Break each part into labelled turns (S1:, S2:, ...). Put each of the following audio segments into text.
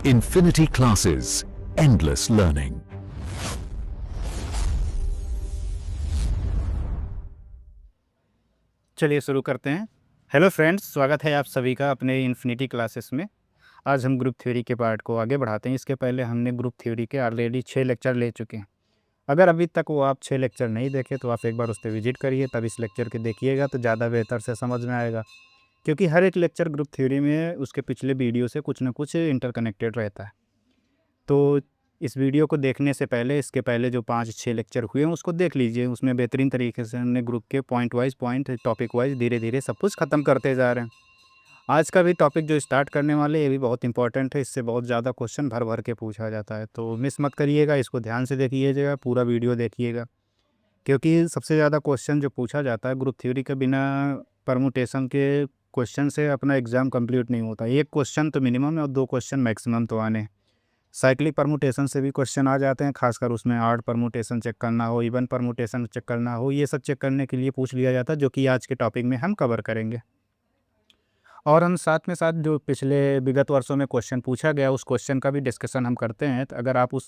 S1: Infinity Classes, endless learning.
S2: चलिए शुरू करते हैं। हेलो फ्रेंड्स, स्वागत है आप सभी का अपने इन्फिनिटी क्लासेस में। आज हम ग्रुप थ्योरी के पार्ट को आगे बढ़ाते हैं। इसके पहले हमने ग्रुप थ्योरी के ऑलरेडी 6 लेक्चर ले चुके हैं। अगर अभी तक वो आप 6 लेक्चर नहीं देखे तो आप एक बार उस पर विजिट करिए, तब इस लेक्चर के देखिएगा तो ज़्यादा बेहतर से समझ में आएगा, क्योंकि हर एक लेक्चर ग्रुप थ्योरी में उसके पिछले वीडियो से कुछ ना कुछ इंटरकनेक्टेड रहता है। तो इस वीडियो को देखने से पहले इसके पहले जो 5-6 लेक्चर हुए हैं उसको देख लीजिए। उसमें बेहतरीन तरीके से हमने ग्रुप के पॉइंट वाइज टॉपिक वाइज धीरे धीरे सब कुछ ख़त्म करते जा रहे हैं। आज का भी टॉपिक जो स्टार्ट करने वाले ये भी बहुत इंपॉर्टेंट है। इससे बहुत ज़्यादा क्वेश्चन भर भर के पूछा जाता है, तो मिस मत करिएगा। इसको ध्यान से देखिएगा, पूरा वीडियो देखिएगा, क्योंकि सबसे ज़्यादा क्वेश्चन जो पूछा जाता है ग्रुप थ्योरी के बिना परमुटेशन के क्वेश्चन से अपना एग्ज़ाम कंप्लीट नहीं होता। एक क्वेश्चन तो मिनिमम है और 2 क्वेश्चन मैक्सिमम तो आने हैं। साइक्लिक परमुटेशन से भी क्वेश्चन आ जाते हैं, खासकर उसमें ऑड परमुटेशन चेक करना हो, इवन परमुटेशन चेक करना हो, ये सब चेक करने के लिए पूछ लिया जाता है, जो कि आज के टॉपिक में हम कवर करेंगे। और हम साथ में साथ जो पिछले विगत वर्षों में क्वेश्चन पूछा गया उस क्वेश्चन का भी डिस्कशन हम करते हैं। तो अगर आप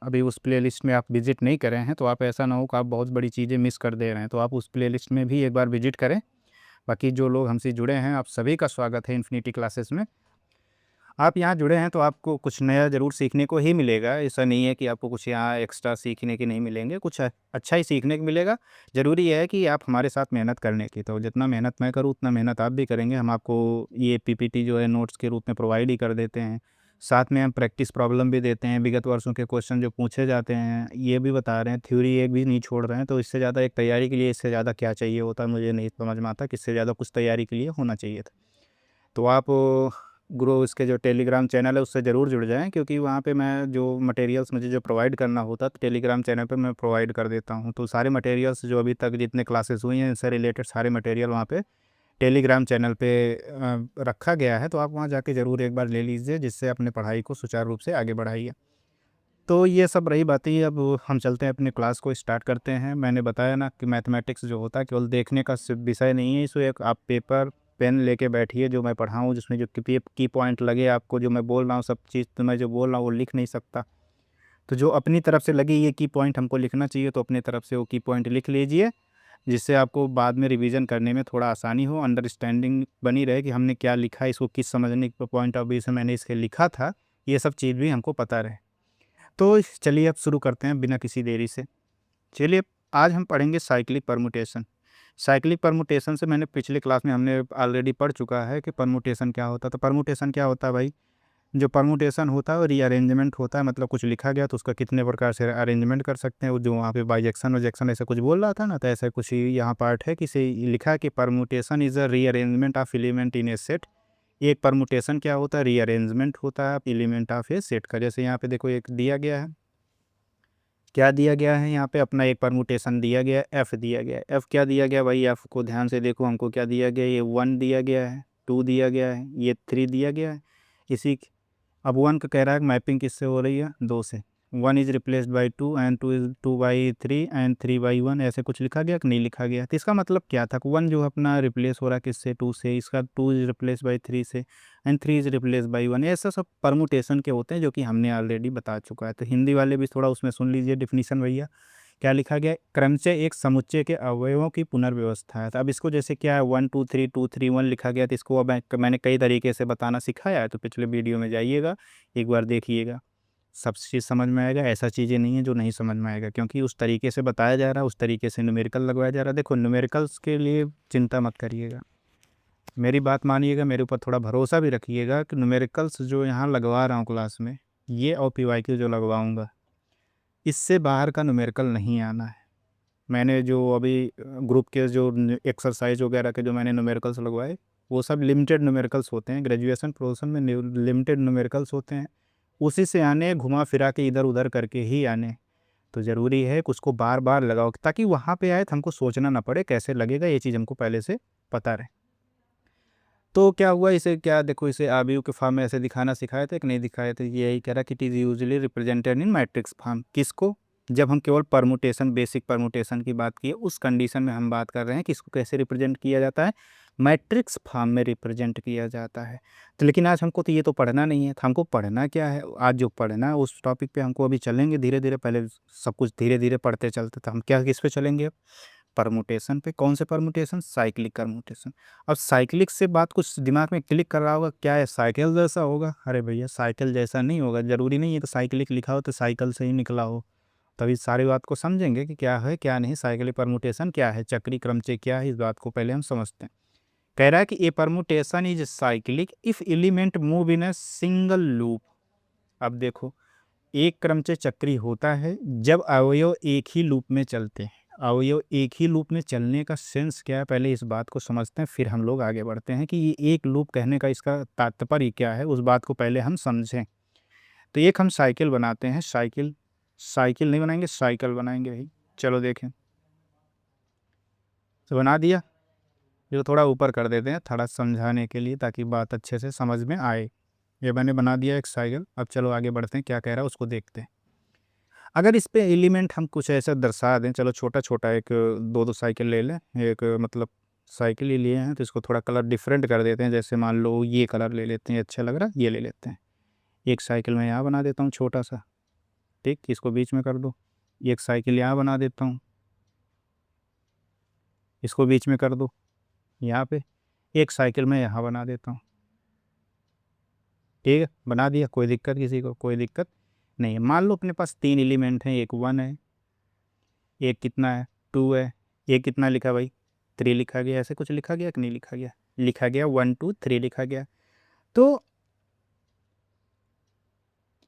S2: अभी उस प्लेलिस्ट में आप विजिट नहीं करें हैं तो आप ऐसा ना हो कि आप बहुत बड़ी चीज़ें मिस कर दे रहे हैं, तो आप उस प्लेलिस्ट में भी एक बार विजिट करें। बाकी जो लोग हमसे जुड़े हैं, आप सभी का स्वागत है इन्फिनिटी क्लासेस में। आप यहाँ जुड़े हैं तो आपको कुछ नया ज़रूर सीखने को ही मिलेगा। ऐसा नहीं है कि आपको कुछ यहाँ एक्स्ट्रा सीखने के नहीं मिलेंगे, कुछ अच्छा ही सीखने को मिलेगा। ज़रूरी है कि आप हमारे साथ मेहनत करने की, तो जितना मेहनत मैं करूँ उतना मेहनत आप भी करेंगे। हम आपको ये पीपीटी जो है नोट्स के रूप में प्रोवाइड ही कर देते हैं। साथ में हम प्रैक्टिस प्रॉब्लम भी देते हैं, विगत वर्षों के क्वेश्चन जो पूछे जाते हैं ये भी बता रहे हैं, थ्योरी एक भी नहीं छोड़ रहे हैं। तो इससे ज़्यादा एक तैयारी के लिए इससे ज़्यादा क्या चाहिए होता है, मुझे नहीं समझ में आता कि इससे ज़्यादा कुछ तैयारी के लिए होना चाहिए था। तो आप ग्रो इसके जो टेलीग्राम चैनल है उससे ज़रूर जुड़ जाएँ, क्योंकि वहाँ पे मैं जो मटेरियल्स मुझे जो प्रोवाइड करना होता है तो टेलीग्राम चैनल पे मैं प्रोवाइड कर देता हूँ। तो सारे मटेरियल्स जो अभी तक जितने क्लासेस हुई हैं इनसे रिलेटेड सारे मटेरियल वहाँ पे टेलीग्राम चैनल पे रखा गया है। तो आप वहाँ जाके ज़रूर एक बार ले लीजिए, जिससे अपने पढ़ाई को सुचारू रूप से आगे बढ़ाइए। तो ये सब रही बातें, अब हम चलते हैं अपनी क्लास को स्टार्ट करते हैं। मैंने बताया ना कि मैथमेटिक्स जो होता है केवल देखने का विषय नहीं है। इसको एक आप पेपर पेन लेके बैठिए, जो मैं पढ़ाऊँ जिसमें जो की पॉइंट लगे आपको, जो मैं बोल रहा हूँ सब चीज़ तो मैं जो बोल रहा हूँ वो लिख नहीं सकता। तो जो अपनी तरफ से लगी ये की पॉइंट हमको लिखना चाहिए, तो अपनी तरफ से वो की पॉइंट लिख लीजिए, जिससे आपको बाद में रिवीजन करने में थोड़ा आसानी हो, अंडरस्टैंडिंग बनी रहे कि हमने क्या लिखा है, इसको किस समझने के पॉइंट ऑफ व्यू से मैंने इसे लिखा था, ये सब चीज़ भी हमको पता रहे। तो चलिए अब शुरू करते हैं बिना किसी देरी से। चलिए आज हम पढ़ेंगे साइक्लिक परमुटेशन। साइक्लिक परमुटेशन से मैंने पिछले क्लास में हमने ऑलरेडी पढ़ चुका है कि परमुटेशन क्या होता है। तो परमुटेशन क्या होता है भाई? जो परमुटेशन होता है वो रीअरेंजमेंट होता है, मतलब कुछ लिखा गया तो उसका कितने प्रकार से अरेंजमेंट कर सकते हैं। वो जो वहाँ पे बाइजेक्शन वोजेक्शन ऐसा कुछ बोल रहा था ना, तो ऐसा कुछ ही यहाँ पार्ट है कि से लिखा है कि permutation is a rearrangement of element in A set. एक परमुटेशन क्या होता है? रीअरेंजमेंट होता है एलिमेंट ऑफ ए सेट का। जैसे यहाँ पे देखो एक दिया गया है, क्या दिया गया है यहाँ पे? अपना एक परमुटेशन दिया गया है, एफ़ दिया गया है। एफ़ क्या दिया गया भाई? एफ़ को ध्यान से देखो, हमको क्या दिया गया है? ये 1 दिया गया है, 2 दिया गया है, ये 3 दिया गया है। अब 1 का कह रहा है मैपिंग किससे हो रही है? 2 से। 1 is replaced by 2 and 2 is 2 by 3 and 3 by 1, ऐसे कुछ लिखा गया कि नहीं लिखा गया? तो इसका मतलब क्या था? 1 जो अपना रिप्लेस हो रहा है किससे? 2 से। इसका 2 इज़ रिप्लेस्ड बाय 3 से एंड 3 इज़ रिप्लेस्ड बाय 1। ऐसा सब परमुटेशन के होते हैं जो कि हमने ऑलरेडी बता चुका है। तो हिंदी वाले भी थोड़ा उसमें सुन लीजिए डेफिनिशन भैया। क्या लिखा गया है? क्रमचय एक समुच्चय के अवयवों की पुनर्व्यवस्था है। तो अब इसको जैसे क्या है 1 2 3 2 3 1 लिखा गया, तो इसको अब मैंने कई तरीके से बताना सिखाया है, तो पिछले वीडियो में जाइएगा एक बार देखिएगा, सब चीज़ समझ में आएगा। ऐसा चीज़ें नहीं है जो नहीं समझ में आएगा, क्योंकि उस तरीके से बताया जा रहा है, उस तरीके से न्यूमेरिकल लगवाया जा रहा है। देखो न्यूमेरिकल्स के लिए चिंता मत करिएगा, मेरी बात मानिएगा, मेरे ऊपर थोड़ा भरोसा भी रखिएगा कि न्यूमेरिकल्स जो यहाँ लगवा रहा हूँ क्लास में, ये और पीवाईक्यू जो लगवाऊँगा, इससे बाहर का न्यूमेरिकल नहीं आना है। मैंने जो अभी ग्रुप के जो एक्सरसाइज वगैरह के जो मैंने न्यूमेरिकल्स लगवाए, वो सब लिमिटेड न्यूमेरिकल्स होते हैं। ग्रेजुएशन पोर्शन में लिमिटेड न्यूमेरिकल्स होते हैं, उसी से आने, घुमा फिरा के इधर उधर करके ही आने। तो ज़रूरी है कि उसको बार बार लगाओ, ताकि वहाँ पे आए तो हमको सोचना ना पड़े कैसे लगेगा, ये चीज़ हमको पहले से पता रहे। तो क्या हुआ, इसे क्या देखो, इसे आबियो के फॉर्म में ऐसे दिखाना सिखाए थे कि नहीं दिखाए थे? ये यही कह रहा कि it is usually represented in matrix form. किसको? जब हम केवल परमुटेशन, बेसिक परमुटेशन की बात किए, उस कंडीशन में हम बात कर रहे हैं कि इसको कैसे रिप्रेजेंट किया जाता है? मैट्रिक्स फॉर्म में रिप्रेजेंट किया जाता है। तो लेकिन आज हमको तो ये तो पढ़ना नहीं है, तो हमको पढ़ना क्या है, आज जो पढ़ना है उस टॉपिक पे हमको अभी चलेंगे धीरे-धीरे। पहले सब कुछ धीरे-धीरे पढ़ते चलते, तो हम क्या किस पे चलेंगे अब? परम्यूटेशन पे। कौन से परम्यूटेशन? Cyclic permutation. अब साइक्लिक से बात कुछ दिमाग में क्लिक कर रहा होगा, क्या है साइकिल जैसा होगा? अरे भैया साइकिल जैसा नहीं होगा, ज़रूरी नहीं है कि साइक्लिक लिखा हो तो साइकिल से ही निकला हो। तभी सारी बात को समझेंगे कि क्या है क्या नहीं, साइक्लिक परम्यूटेशन क्या है, चक्रीय क्रमचय क्या है, इस बात को पहले हम समझते हैं। कह रहा है कि a permutation is cyclic if element move in a single loop. अब देखो, एक क्रमचय चक्रीय होता है जब अवयव एक ही लूप में चलते हैं। अवयव एक ही लूप में चलने का सेंस क्या है, पहले इस बात को समझते हैं, फिर हम लोग आगे बढ़ते हैं कि ये एक लूप कहने का इसका तात्पर्य क्या है, उस बात को पहले हम समझें। तो एक हम साइकिल बनाते हैं, साइकिल साइकिल नहीं बनाएंगे, साइकिल बनाएंगे भाई। चलो देखें, तो बना दिया। जो थोड़ा ऊपर कर देते हैं थोड़ा समझाने के लिए, ताकि बात अच्छे से समझ में आए। ये मैंने बना दिया एक साइकिल। अब चलो आगे बढ़ते हैं, क्या कह रहा है उसको देखते हैं। अगर इस पे एलिमेंट हम कुछ ऐसा दर्शा दें, चलो छोटा-छोटा एक 2-2 साइकिल ले लें। एक मतलब साइकिल ही लिए हैं तो इसको थोड़ा कलर डिफरेंट कर देते हैं। जैसे मान लो ये कलर ले लेते हैं, अच्छा लग रहा है, ये ले लेते हैं। एक साइकिल मैं यहाँ बना देता हूँ छोटा-सा, ठीक? इसको बीच में कर दो। एक साइकिल यहाँ बना देता हूँ, इसको बीच में कर दो यहाँ पे। एक साइकिल मैं यहाँ बना देता हूँ, ठीक है? बना दिया, कोई दिक्कत किसी को? कोई दिक्कत नहीं है। मान लो अपने पास 3 एलिमेंट हैं, एक 1 है, एक कितना है 2 है, एक कितना लिखा भाई 3 लिखा गया। ऐसे कुछ लिखा गया कि नहीं लिखा गया? लिखा गया 1 2 3 लिखा गया। तो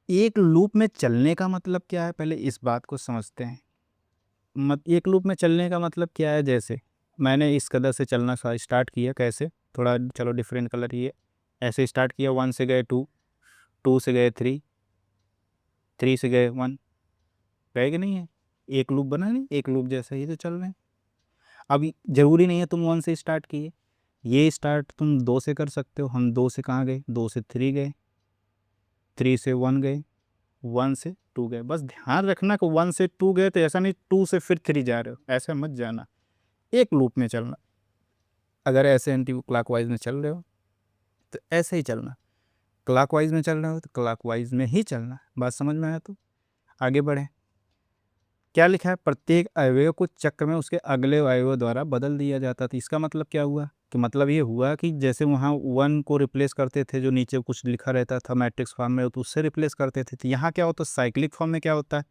S2: एक लूप में चलने का मतलब क्या है, पहले इस बात को समझते हैं। एक लूप में चलने का मतलब क्या है, जैसे मैंने इस कदर से चलना स्टार्ट किया, कैसे? थोड़ा चलो डिफरेंट कलर, ये ऐसे स्टार्ट किया, 1 से गए 2, 2 से गए 3, 3 से गए 1, गए कि नहीं है? एक लूप बना नहीं? एक लूप जैसा ही तो चल रहे हैं। अब ज़रूरी नहीं है तुम 1 से स्टार्ट किए, ये स्टार्ट तुम 2 से कर सकते हो। हम 2 से कहाँ गए? 2 से 3 गए, 3 से 1 गए, 1 से 2 गए। बस ध्यान रखना कि 1 से 2 गए तो ऐसा नहीं 2 से फिर 3 जा रहे हो, ऐसे मत जाना। एक लूप में चलना। अगर ऐसे एंटी क्लॉकवाइज में चल रहे हो तो ऐसे ही चलना, क्लॉकवाइज में चल रहे हो तो क्लॉकवाइज में ही चलना। बात समझ में आया? तो आगे बढ़ें। क्या लिखा है? प्रत्येक अवयव को चक्र में उसके अगले अवयव द्वारा बदल दिया जाता था। इसका मतलब क्या हुआ? कि मतलब ये हुआ कि जैसे वहाँ 1 को रिप्लेस करते थे, जो नीचे कुछ लिखा रहता था मैट्रिक्स फॉर्म में, तो उससे रिप्लेस करते थे। तो यहाँ क्या होता है, साइक्लिक फॉर्म में क्या होता है?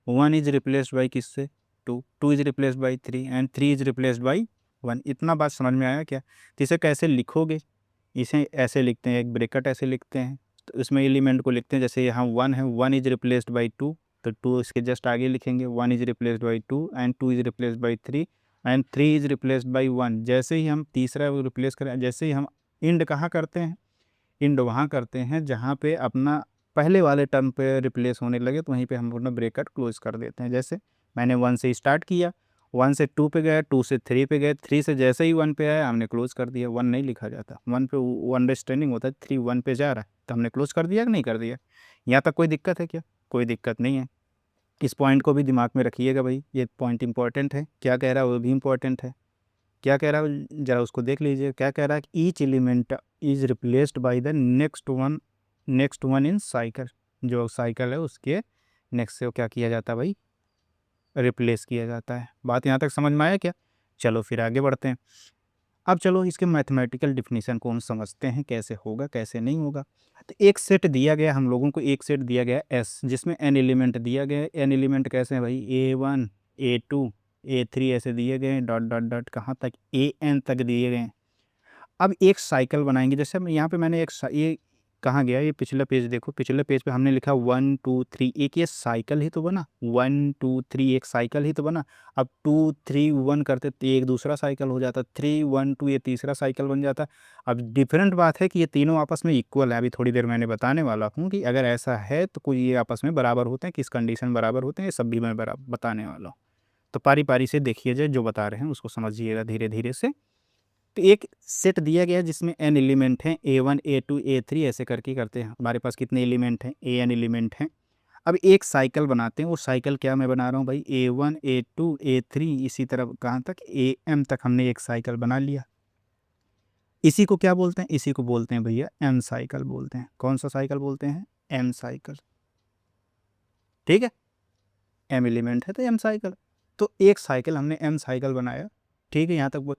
S2: 1 इज रिप्लेस्ड बाई किससे? 2, 2 is replaced by 3 and 3 is replaced by 1। इतना बात समझ में आया क्या? तो इसे कैसे लिखोगे? इसे ऐसे लिखते हैं, एक ब्रैकेट ऐसे लिखते हैं, तो इसमें एलिमेंट को लिखते हैं। जैसे यहाँ 1 है, 1 इज रिप्लेस्ड बाई 2, तो 2 इसके जस्ट आगे लिखेंगे, 1 is replaced by 2 and 2 is replaced by 3 and 3 is replaced by 1। जैसे ही हम तीसरा रिप्लेस करें, जैसे ही हम इंड कहाँ करते हैं? इंड वहाँ करते हैं जहाँ पे अपना पहले वाले टर्म पे रिप्लेस होने लगे, तो वहीं पे हम अपना ब्रैकेट क्लोज कर देते हैं। जैसे मैंने 1 से स्टार्ट किया, 1 से 2 पे गया, 2 से 3 पे गए, 3 से जैसे ही 1 पे आया हमने क्लोज कर दिया। 1 नहीं लिखा जाता, 1 पे वो अंडरस्टैंडिंग होता है, 3 1 पे जा रहा है तो हमने क्लोज कर दिया कि नहीं कर दिया? यहाँ तक कोई दिक्कत है क्या? कोई दिक्कत नहीं है। इस पॉइंट को भी दिमाग में रखिएगा भाई, ये पॉइंट इंपॉर्टेंट है। क्या कह रहा है वो भी इंपॉर्टेंट है। क्या कह रहा है ज़रा उसको देख लीजिए। क्या कह रहा है कि each element is replaced by the next one in cycle. जो साइकिल है उसके नेक्स्ट से वो क्या किया जाता है भाई? रिप्लेस किया जाता है। बात यहाँ तक समझ में आया क्या? चलो फिर आगे बढ़ते हैं। अब चलो इसके मैथमेटिकल डिफिनीशन को हम समझते हैं, कैसे होगा कैसे नहीं होगा। तो एक सेट दिया गया, हम लोगों को एक सेट दिया गया एस, जिसमें एन एलिमेंट दिया गया है। एन एलिमेंट कैसे हैं भाई? A1 A2 A3 ऐसे दिए गए हैं, डॉट डॉट डॉट कहाँ तक? AN तक दिए गए हैं। अब एक साइकिल बनाएंगे। जैसे हम यहाँ पे मैंने ये कहाँ गया, ये पिछला पेज देखो, पिछले पेज पे हमने लिखा 1 2 3, एक ये साइकिल ही तो बना। 1 2 3 एक साइकिल ही तो बना। अब 2 3 1 करते तो एक दूसरा साइकिल हो जाता, 3 1 2 ये तीसरा साइकिल बन जाता। अब डिफरेंट बात है कि ये तीनों आपस में इक्वल है। अभी थोड़ी देर मैंने बताने वाला हूँ कि अगर ऐसा है तो कोई ये आपस में बराबर होते हैं, किस कंडीशन बराबर होते हैं, ये सब भी मैं बराबर बताने वाला हूँ। तो पारी पारी से देखिए, जो बता रहे हैं उसको समझिएगा धीरे धीरे से। तो एक सेट दिया गया है जिसमें एन एलिमेंट हैं, A1 A2 A3 ऐसे करके करते हैं। हमारे पास कितने एलिमेंट हैं? AN एलिमेंट हैं। अब एक साइकिल बनाते हैं। वो साइकिल क्या मैं बना रहा हूँ भाई? A1 A2 A3 इसी तरह कहाँ तक? AM तक हमने एक साइकिल बना लिया। इसी को क्या बोलते हैं, इसी को बोलते हैं भैया एम साइकिल बोलते हैं। कौन सा साइकिल बोलते हैं, एम साइकिल, ठीक है, एम एलिमेंट है तो एम साइकिल। तो एक साइकिल हमने एम साइकिल बनाया, ठीक है, यहाँ तक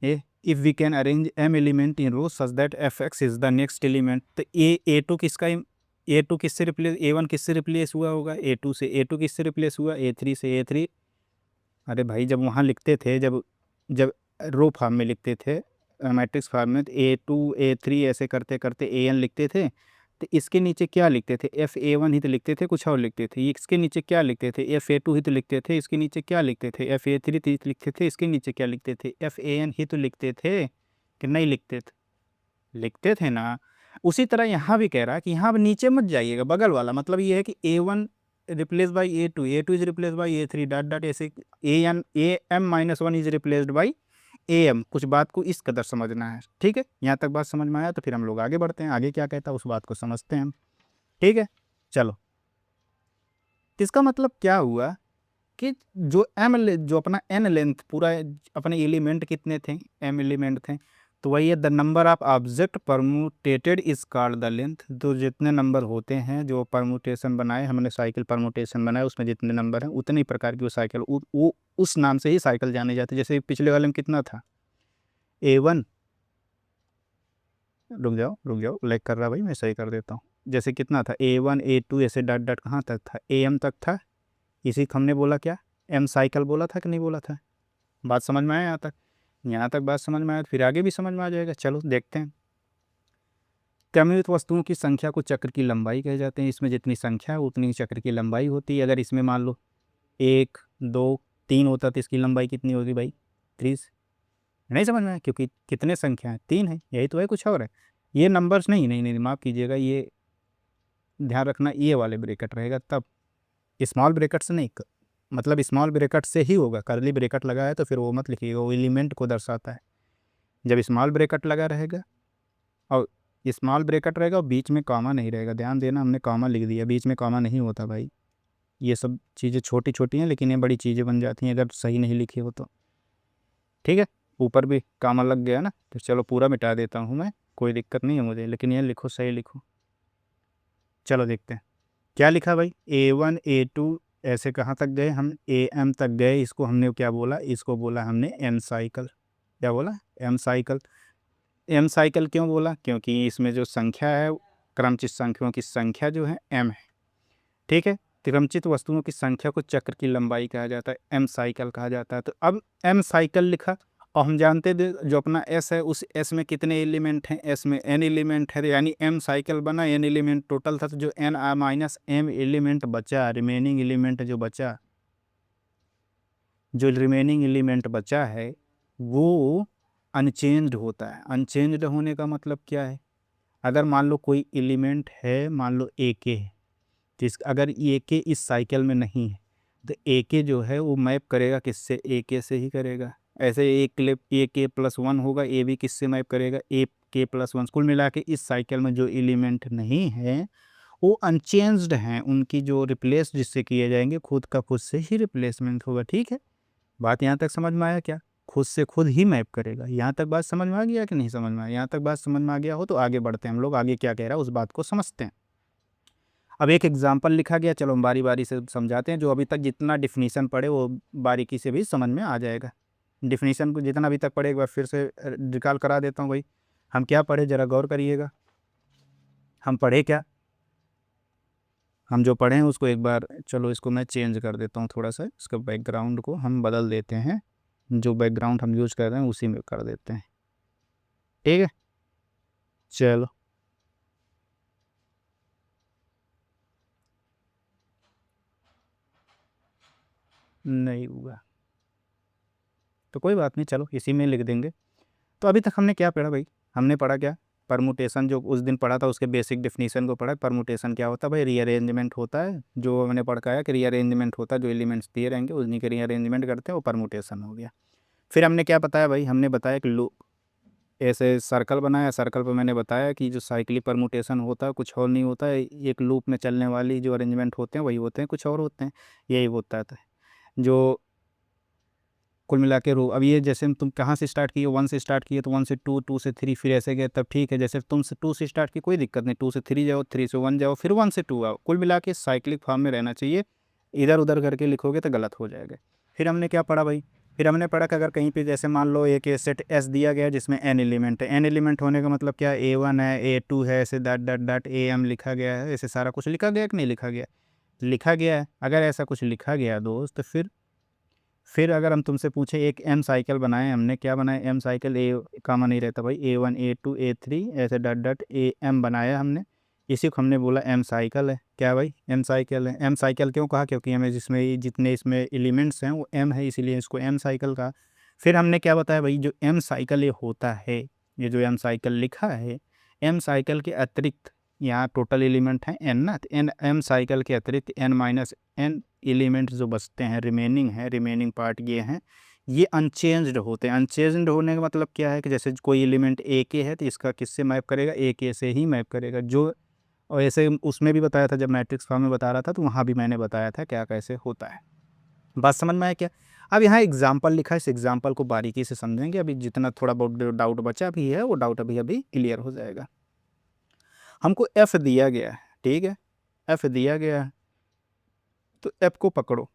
S2: a if we can arrange m element in row such that f x is the next element, तो ए टू किसका, ए टू किससे रिप्लेस, ए वन किससे रिप्लेस हुआ होगा, ए टू से, ए टू किससे रिप्लेस हुआ, ए थ्री से, ए थ्री, अरे भाई जब वहाँ लिखते थे, जब जब रो फॉर्म में लिखते थे, मैट्रिक्स फॉर्म में, तो ए टू ए थ्री ऐसे करते करते ए एन लिखते थे, तो इसके नीचे क्या लिखते थे, एफ ए वन ही तो लिखते थे, कुछ और लिखते थे। इसके नीचे क्या लिखते थे, एफ ए टू ही तो लिखते थे, इसके नीचे क्या लिखते थे, एफ ए थ्री तो लिखते थे, इसके नीचे क्या लिखते थे, एफ ए एन ही तो लिखते थे, कि नहीं लिखते थे, लिखते थे ना। उसी तरह यहाँ भी कह रहा है कि यहाँ नीचे मत जाइएगा, बगल वाला, मतलब ये है कि a one replace by a two is replace by a three, dot dot ऐसे, a m minus one is replaced by a m, कुछ बात को इस कदर समझना है, ठीक है। यहाँ तक बात समझ में आया, तो फिर हम लोग आगे बढ़ते हैं, आगे क्या कहता है उस बात को समझते हैं हम, ठीक है। चलो, तो इसका मतलब क्या हुआ कि जो जो अपना एन लेंथ पूरा, अपने एलिमेंट कितने थे, एम एलिमेंट थे, तो वही है the number of object permutated is called the length. तो जितने नंबर होते हैं, जो परमुटेशन बनाए हमने, साइकिल परमुटेशन बनाए, उसमें जितने नंबर हैं उतने ही प्रकार की वो साइकिल, वो उस नाम से ही साइकिल जाने जाते। जैसे पिछले वाले में कितना था, ए वन, रुक जाओ लाइक कर रहा भाई, मैं सही कर देता हूँ। जैसे कितना था, ए वन ए टू ऐसे डॉट डॉट कहाँ तक था, ए एम तक था। इसी को हमने बोला क्या, एम साइकिल बोला था कि नहीं बोला था। बात समझ में आया यहाँ तक, यहाँ तक बात समझ में आया, फिर आगे भी समझ में आ जाएगा। चलो देखते हैं। क्रमित वस्तुओं की संख्या को चक्र की लंबाई कहे जाते हैं। इसमें जितनी संख्या है उतनी ही चक्र की लंबाई होती है। अगर इसमें मान लो 1 2 3 होता तो इसकी लंबाई कितनी होगी भाई, 30। नहीं समझ में आया, क्योंकि कितने संख्या है, 3 है, यही तो है, कुछ और है। ये नंबर्स नहीं, नहीं नहीं माफ़ कीजिएगा, ये ध्यान रखना, ये वाले ब्रेकेट रहेगा तब, स्मॉल ब्रेकेट से नहीं, मतलब स्मॉल ब्रेकेट से ही होगा। कर्ली ब्रेकेट लगा है तो फिर वो मत लिखिएगा, वो एलिमेंट को दर्शाता है। जब स्मॉल ब्रेकेट लगा रहेगा और स्मॉल ब्रेकेट रहेगा और बीच में कॉमा नहीं रहेगा, ध्यान देना, हमने कॉमा लिख दिया, बीच में कॉमा नहीं होता भाई। ये सब चीज़ें छोटी छोटी हैं लेकिन ये बड़ी चीज़ें बन जाती हैं अगर सही नहीं लिखी हो तो, ठीक है। ऊपर भी कॉमा लग गया ना, तो चलो पूरा मिटा देता हूँ मैं, कोई दिक्कत नहीं है मुझे, लेकिन ये लिखो, सही लिखो। चलो देखते हैं क्या लिखा भाई, ए वन ए टू ऐसे कहाँ तक गए हम, ए एम तक गए। इसको हमने क्या बोला, इसको बोला हमने एम साइकिल। क्या बोला, एम साइकिल। एम साइकिल क्यों बोला, क्योंकि इसमें जो संख्या है, क्रमचित संख्याओं की संख्या जो है एम है, ठीक है। क्रमचित वस्तुओं की संख्या को चक्र की लंबाई कहा जाता है, एम साइकिल कहा जाता है। तो अब एम साइकिल लिखा, और हम जानते थे जो अपना एस है, उस एस में कितने एलिमेंट हैं, एस में एन एलिमेंट है, यानी एम साइकिल बना, एन एलिमेंट टोटल था, तो जो एन माइनस एम एलिमेंट बचा, रिमेनिंग एलिमेंट जो बचा, जो रिमेनिंग एलिमेंट बचा है वो अनचेंज्ड होता है। अनचेंज्ड होने का मतलब क्या है, अगर मान लो कोई एलिमेंट है, मान लो ए के है, जिस अगर ए के इस साइकिल में नहीं है, तो ए के जो है वो मैप करेगा किससे, ए के से ही करेगा। ऐसे ए के प्लस वन होगा, ए भी किससे मैप करेगा, ए के प्लस वन। कुल मिला के इस साइकिल में जो एलिमेंट नहीं है वो अनचेंज्ड हैं, उनकी जो रिप्लेस जिससे किए जाएंगे खुद का खुद से ही रिप्लेसमेंट होगा, ठीक है। बात यहाँ तक समझ में आया क्या, खुद से खुद ही मैप करेगा। यहाँ तक बात समझ में आ गया कि नहीं समझ में आया, यहाँ तक बात समझ में आ गया हो तो आगे बढ़ते हैं हम लोग, आगे क्या कह रहा है उस बात को समझते हैं। अब एक एग्जाम्पल लिखा गया, चलो हम बारी बारी से समझाते हैं। जो अभी तक जितना डिफिनीसन पढ़े वो बारीकी से भी समझ में आ जाएगा। डिफिनीसन को जितना अभी तक पढ़े एक बार फिर से रिकॉल करा देता हूँ भाई। हम क्या पढ़े ज़रा गौर करिएगा, हम पढ़े क्या, हम जो पढ़े हैं उसको एक बार, चलो इसको मैं चेंज कर देता हूँ थोड़ा सा, इसका बैकग्राउंड को हम बदल देते हैं, जो बैकग्राउंड हम यूज कर रहे हैं उसी में कर देते हैं, ठीक है। चलो नहीं हुआ तो कोई बात नहीं, चलो इसी में लिख देंगे। तो अभी तक हमने क्या पढ़ा भाई, हमने पढ़ा क्या, परमुटेशन जो उस दिन पढ़ा था उसके बेसिक डेफिनेशन को पढ़ा। परमुटेशन क्या होता है भाई, रीअरेंजमेंट होता है, जो मैंने पढ़ाया कि रीअरेंजमेंट होता है, जो एलिमेंट्स दिए रहेंगे उन्हीं के रीअरेंजमेंट करते हैं, वो परमुटेशन हो गया। फिर हमने क्या बताया भाई, हमने बताया कि लूप, ऐसे सर्कल बनाया, सर्कल पर मैंने बताया कि जो साइक्लिक परमुटेशन होता है कुछ और नहीं होता है, एक लूप में चलने वाली जो अरेंजमेंट होते हैं वही होते हैं, कुछ और होते हैं, यही होता है। जो कुल मिला के रो। अब ये जैसे तुम कहाँ से स्टार्ट किए, 1 से स्टार्ट किए तो 1 से 2, 2 से 3, फिर ऐसे गए, तब ठीक है। जैसे तुम से 2 से स्टार्ट की कोई दिक्कत नहीं, 2 से 3 जाओ, 3 से 1 जाओ, फिर 1 से 2 आओ। कुल मिला के साइक्लिक फॉर्म में रहना चाहिए। इधर उधर करके लिखोगे तो गलत हो जाएगा। फिर हमने क्या पढ़ा भाई, फिर हमने पढ़ा कि अगर कहीं पे जैसे मान लो एक सेट एस दिया गया है जिसमें एन एलिमेंट है। एन एलिमेंट होने का मतलब क्या है, A1 है, A2 है, ऐसे डॉट डॉट डॉट AM लिखा गया है। ऐसे सारा कुछ लिखा गया कि नहीं लिखा गया, लिखा गया है। अगर ऐसा कुछ लिखा गया दोस्त, तो फिर अगर हम तुमसे पूछे एक एम साइकिल बनाए, हमने क्या बनाया, एम साइकिल, ए कामा नहीं रहता भाई, A1 A2 A3 ऐसे डॉट डॉट AM बनाया हमने, इसी को हमने बोला एम साइकिल है। क्या भाई, एम साइकिल है। एम साइकिल क्यों कहा, क्योंकि हमें जिसमें जितने इसमें एलिमेंट्स हैं वो एम है, इसीलिए इसको एम साइकिल कहा। फिर हमने क्या बताया भाई, जो एम साइकिल ये होता है, ये जो एम साइकिल लिखा है, एम साइकिल के अतिरिक्त यहाँ टोटल एलिमेंट हैं एन ना, तो एन एम साइकिल के अतिरिक्त n-n एलिमेंट जो बचते हैं, रिमेनिंग है, रिमेनिंग पार्ट ये हैं, ये अनचेंज्ड होते हैं। अनचेंज्ड होने का मतलब क्या है कि जैसे कोई एलिमेंट ए के है तो इसका किससे मैप करेगा, ए के से ही मैप करेगा। जो और ऐसे उसमें भी बताया था, जब मैट्रिक्स फॉर्म में बता रहा था तो वहाँ भी मैंने बताया था क्या कैसे होता है। बात समझ में आया क्या। अब यहाँ एग्जाम्पल लिखा है, इस एग्जाम्पल को बारीकी से समझेंगे। अभी जितना थोड़ा बहुत डाउट बचा भी है वो डाउट अभी क्लियर हो जाएगा। हमको एफ दिया गया है, ठीक है, एफ दिया गया है, तो एफ को पकड़ो।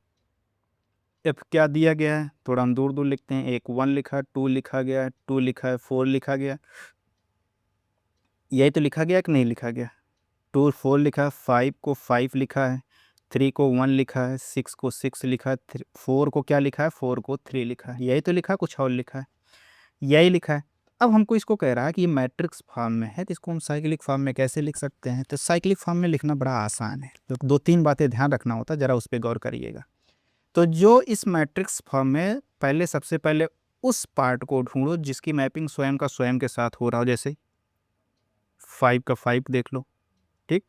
S2: एफ क्या दिया गया है, थोड़ा हम दूर दूर लिखते हैं। एक 1 लिखा, 2 लिखा गया, 2 लिखा है, 4 लिखा गया, यही तो लिखा गया कि नहीं लिखा गया। 2 4 लिखा, 5 को 5 लिखा है, 3 को 1 लिखा है, 6 को 6 लिखा है, 4 को क्या लिखा है, 4 को 3 लिखा है। यही तो लिखा है, कुछ और लिखा है, यही लिखा है। अब हमको इसको कह रहा है कि ये मैट्रिक्स फॉर्म में है, तो इसको हम साइक्लिक फॉर्म में कैसे लिख सकते हैं। तो साइक्लिक फॉर्म में लिखना बड़ा आसान है, तो 2-3 बातें ध्यान रखना होता है, ज़रा उस पर गौर करिएगा। तो जो इस मैट्रिक्स फॉर्म में सबसे पहले उस पार्ट को ढूंढो जिसकी मैपिंग स्वयं का स्वयं के साथ हो रहा हो। जैसे 5 का 5 देख लो, ठीक,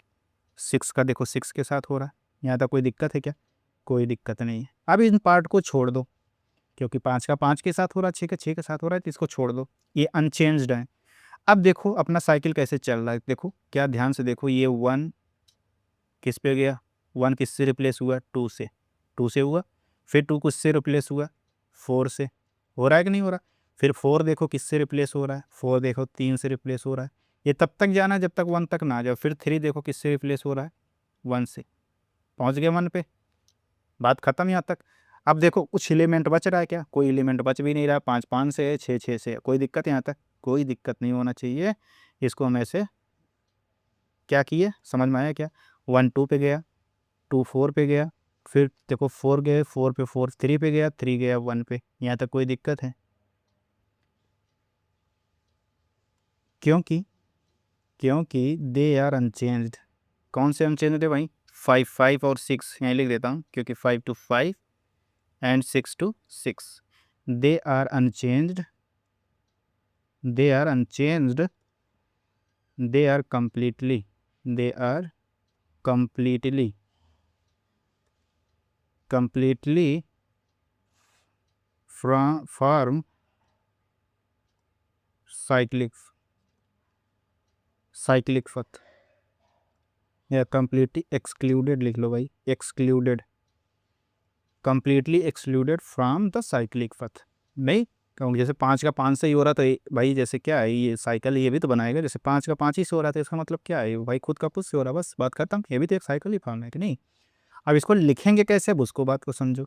S2: 6 का देखो 6 के साथ हो रहा है। यहाँ तक कोई दिक्कत है क्या, कोई दिक्कत नहीं है। अब इन पार्ट को छोड़ दो, क्योंकि 5 का 5 के साथ हो रहा है, 6 का 6 के साथ हो रहा है, तो इसको छोड़ दो, ये अनचेंज्ड है। अब देखो अपना साइकिल कैसे चल रहा है, देखो क्या, ध्यान से देखो। ये 1 किस पे गया, 1 किससे रिप्लेस हुआ, 2 से, 2 से हुआ। फिर 2 किससे रिप्लेस हुआ, 4 से। हो रहा है कि नहीं हो रहा। फिर 4 देखो किससे रिप्लेस हो रहा है, 4 देखो 3 से रिप्लेस हो रहा है। ये तब तक जाना है जब तक 1 तक ना जाओ। फिर 3 देखो किससे रिप्लेस हो रहा है, 1 से। पहुंच गए 1 पे, बात खत्म यहाँ तक। अब देखो कुछ एलिमेंट बच रहा है क्या, कोई एलिमेंट बच भी नहीं रहा। 5 5 से है, 6 6 से है, कोई दिक्कत यहाँ तक, कोई दिक्कत नहीं होना चाहिए। इसको हम ऐसे क्या किए, समझ में आया क्या। 1 2 पे गया, 2 4 पे गया, फिर देखो 4 गए, 4 पे 4 3 पे गया, 3 गया 1 पे। यहाँ तक कोई दिक्कत है, क्योंकि क्योंकि दे आर अनचेंज्ड। कौन से अनचेंज्ड है भाई, 5 5 और 6 यहाँ लिख देता हूँ, क्योंकि 5 to 5 and 6 to 6, they are unchanged, they are unchanged, they are completely, they are completely from cyclic path, या completely excluded लिख लो भाई, excluded, completely excluded from the cyclic path। नहीं, क्योंकि जैसे 5 का 5 से ही हो रहा, तो भाई जैसे क्या है, ये साइकिल ये भी तो बनाएगा। जैसे 5 का 5 ही से हो रहा था, इसका मतलब क्या है भाई, खुद का खुद से हो रहा, बस बात खत्म। ये भी तो एक साइकिल ही फॉर्म है कि नहीं। अब इसको लिखेंगे कैसे, अब उसको बात को समझो,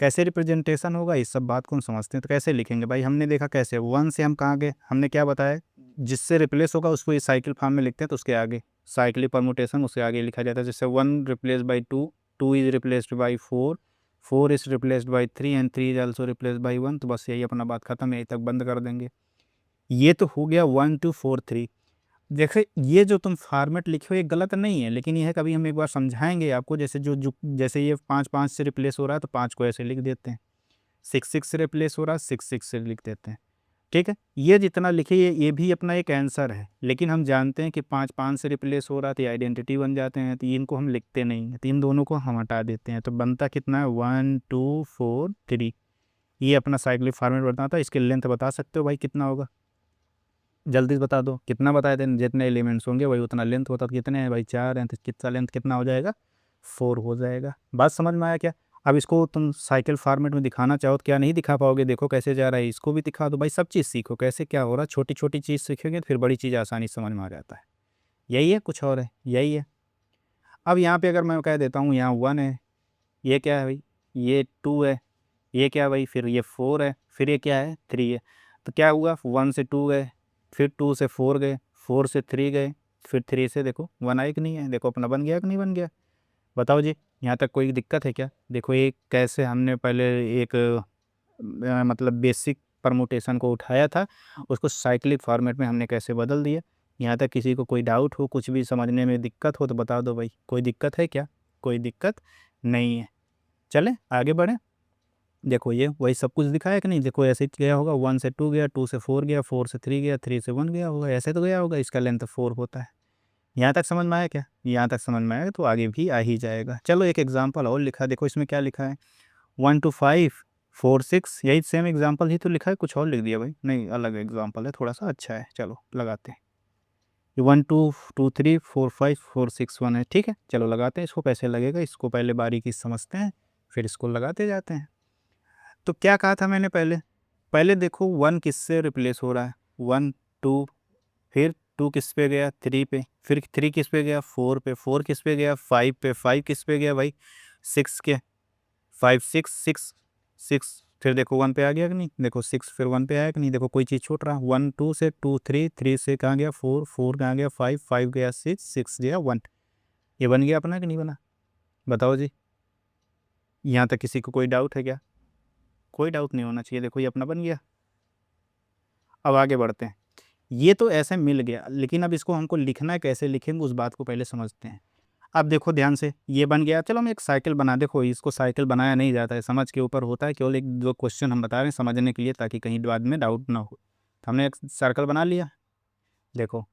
S2: कैसे रिप्रेजेंटेशन होगा, इस सब बात को हम समझते हैं। तो कैसे लिखेंगे भाई, हमने देखा कैसे, 1 से हम कहाँ गए, हमने क्या बताया, जिससे रिप्लेस होगा उसको इस साइकिल फॉर्म में लिखते हैं, तो उसके आगे साइक्लिक परमुटेशन, उसके आगे लिखा जाता है। जैसे 1 replace by 2, 2 is replaced by 4, 4 is replaced by 3 and 3 is also replaced by 1। तो बस यही अपना बात खत्म, यही तक बंद कर देंगे। ये तो हो गया 1 2 4 3। देखिए ये जो तुम फॉर्मेट लिखे हो ये गलत नहीं है, लेकिन यह है कभी हम एक बार समझाएंगे आपको। जैसे जो जैसे ये 5 5 से रिप्लेस हो रहा है तो 5 को ऐसे लिख देते हैं, 6 6 से रिप्लेस हो रहा है 6 6 से लिख देते हैं, ठीक है। ये जितना लिखे ये भी अपना एक आंसर है, लेकिन हम जानते हैं कि 5 5 से रिप्लेस हो रहा है तो आइडेंटिटी बन जाते हैं, तो इनको हम लिखते नहीं हैं, तो इन दोनों को हम हटा देते हैं। तो बनता कितना है, 1 2 4 3। ये अपना साइक्लिक फॉर्मेट बताता है। इसकी लेंथ बता सकते हो भाई कितना होगा, जल्दी से बता दो कितना, बताए थे जितने एलिमेंट्स होंगे वही उतना लेंथ होता। तो कितने हैं भाई, 4 हैं, तो कितना लेंथ कितना हो जाएगा, 4 हो जाएगा। बात समझ में आया क्या। अब इसको तुम साइकिल फॉर्मेट में दिखाना चाहो तो क्या नहीं दिखा पाओगे, देखो कैसे जा रहा है, इसको भी दिखा दो भाई, सब चीज़ सीखो कैसे क्या हो रहा है, छोटी छोटी चीज़ सीखोगे तो फिर बड़ी चीज़ आसानी से समझ में आ जाता है। यही है, कुछ और है, यही है। अब यहाँ पे अगर मैं कह देता हूँ यहाँ 1 है, ये क्या है भाई, ये 2 है, ये क्या है भाई, फिर ये 4 है, फिर ये क्या है 3 है। तो क्या हुआ, 1 से 2 गए, फिर 2 से 4 गए, 4 से 3 गए, फिर 3 से देखो 1 आया कि नहीं है, देखो अपना बन गया कि नहीं बन गया। बताओ जी, यहाँ तक कोई दिक्कत है क्या? देखो ये कैसे हमने पहले एक मतलब बेसिक परमुटेशन को उठाया था, उसको साइक्लिक फॉर्मेट में हमने कैसे बदल दिया। यहाँ तक किसी को कोई डाउट हो, कुछ भी समझने में दिक्कत हो तो बता दो भाई, कोई दिक्कत है क्या? कोई दिक्कत नहीं है। चलें आगे बढ़ें। देखो ये वही सब कुछ दिखाया कि नहीं, देखो ऐसे ही गया होगा, 1 से 2 गया, 2 से 4 गया, 4 से 3 गया, 3 से 1 गया होगा, ऐसे तो गया होगा, इसका लेंथ 4 होता है। यहाँ तक समझ में आया क्या? यहाँ तक समझ में आया तो आगे भी आ ही जाएगा। चलो एक एग्जांपल और लिखा है, देखो इसमें क्या लिखा है, 1 to 5 4 6, यही सेम एग्जांपल ही तो लिखा है, कुछ और लिख दिया भाई, नहीं अलग एग्जांपल है, थोड़ा सा अच्छा है, चलो लगाते हैं। 1 2 2 3 4 5 4 6 1 है, ठीक है, चलो लगाते हैं। इसको कैसे लगेगा, इसको पहले बारीकी से समझते हैं, फिर इसको लगाते जाते हैं। तो क्या कहा था मैंने पहले, पहले देखो 1 किससे रिप्लेस हो रहा है, 1 2, फिर 2 किस पे गया 3 पे, फिर 3 किस पे गया 4 पे, 4 किस पे गया 5 पे, 5 किस पे गया भाई 6 के, 5 6 6 6, फिर देखो 1 पे आ गया कि नहीं, देखो 6 फिर 1 पे आया कि नहीं, देखो कोई चीज़ छूट रहा, 1 2 से 2 3, 3 से कहाँ गया 4, 4 कहाँ गया 5, 5 गया 6, 6 गया 1, ये बन गया अपना कि नहीं बना? बताओ जी, यहाँ तक किसी को कोई डाउट है क्या? कोई डाउट नहीं होना चाहिए, देखो ये अपना बन गया। अब आगे बढ़ते हैं। ये तो ऐसे मिल गया, लेकिन अब इसको हमको लिखना है, कैसे लिखेंगे उस बात को पहले समझते हैं। अब देखो ध्यान से, ये बन गया, चलो हम एक साइकिल बना, देखो इसको साइकिल बनाया नहीं जाता है, समझ के ऊपर होता है, केवल एक दो क्वेश्चन हम बता रहे हैं समझने के लिए, ताकि कहीं बाद में डाउट ना हो। तो हमने एक सर्कल बना लिया, देखो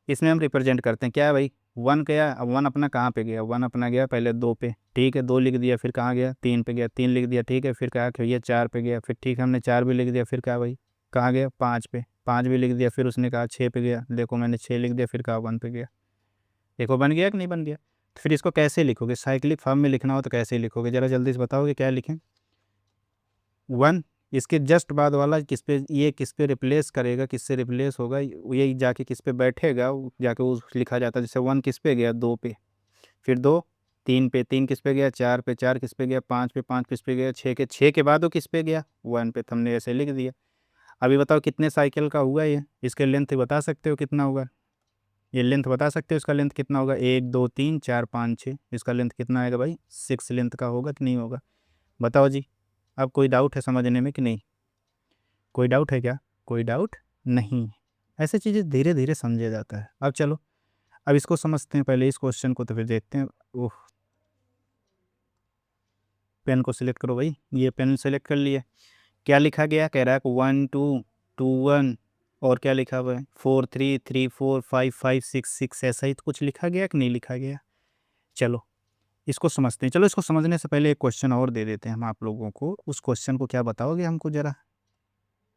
S2: इसमें हम रिप्रेजेंट करते हैं क्या है भाई, 1 गया, अब 1 अपना कहाँ पे गया, 1 अपना गया पहले 2 पे, ठीक है, 2 लिख दिया, फिर कहाँ गया 3 पे गया, 3 लिख दिया, ठीक है, फिर कहा कि भैया 4 पे गया, फिर ठीक है हमने 4 भी लिख दिया, फिर कहा भाई कहाँ गया 5 पे, 5 भी लिख दिया, फिर उसने कहा 6 पे गया, देखो मैंने 6 लिख दिया, फिर कहा 1 पे गया। देखो बन गया कि नहीं बन गया? तो फिर इसको कैसे लिखोगे, साइक्लिक फॉर्म में लिखना हो तो कैसे लिखोगे, ज़रा जल्दी से बताओगे क्या लिखें? 1, इसके जस्ट बाद वाला किस पे, ये किस पे रिप्लेस करेगा, किससे रिप्लेस होगा, यही जाके किस पे बैठेगा, जाके उस लिखा जाता है, जैसे 1 किस पे गया 2 पे, फिर 2 3 पे, 3 किस पे गया 4 पे, 4 किस पे गया 5 पे, 5 किस पे गया 6 के, 6 के बाद वो किस पे गया 1 पे, तो हमने ऐसे लिख दिया। अभी बताओ कितने साइकिल का हुआ ये, इसके लेंथ बता सकते हो कितना होगा? ये लेंथ बता सकते हो इसका लेंथ कितना होगा, 1 2 3 4 5 6, इसका लेंथ कितना आएगा भाई 6 लेंथ का होगा कि नहीं होगा? बताओ जी, अब कोई डाउट है समझने में कि नहीं? कोई डाउट है क्या? कोई डाउट नहीं है। ऐसे चीज़ें धीरे धीरे समझा जाता है। अब चलो, अब इसको समझते हैं पहले इस क्वेश्चन को, तो फिर देखते हैं। ओह, पेन को सिलेक्ट करो भाई, ये पेन सेलेक्ट कर लिया। क्या लिखा गया, कह रहा है 1 2 2 1, और क्या लिखा हुआ है 4 3 3 4 5 5 6 6, ऐसा ही तो कुछ लिखा गया कि नहीं लिखा गया? चलो इसको समझते हैं। चलो इसको समझने से पहले एक क्वेश्चन और दे देते हैं हम आप लोगों को, उस क्वेश्चन को क्या बताओगे हमको ज़रा?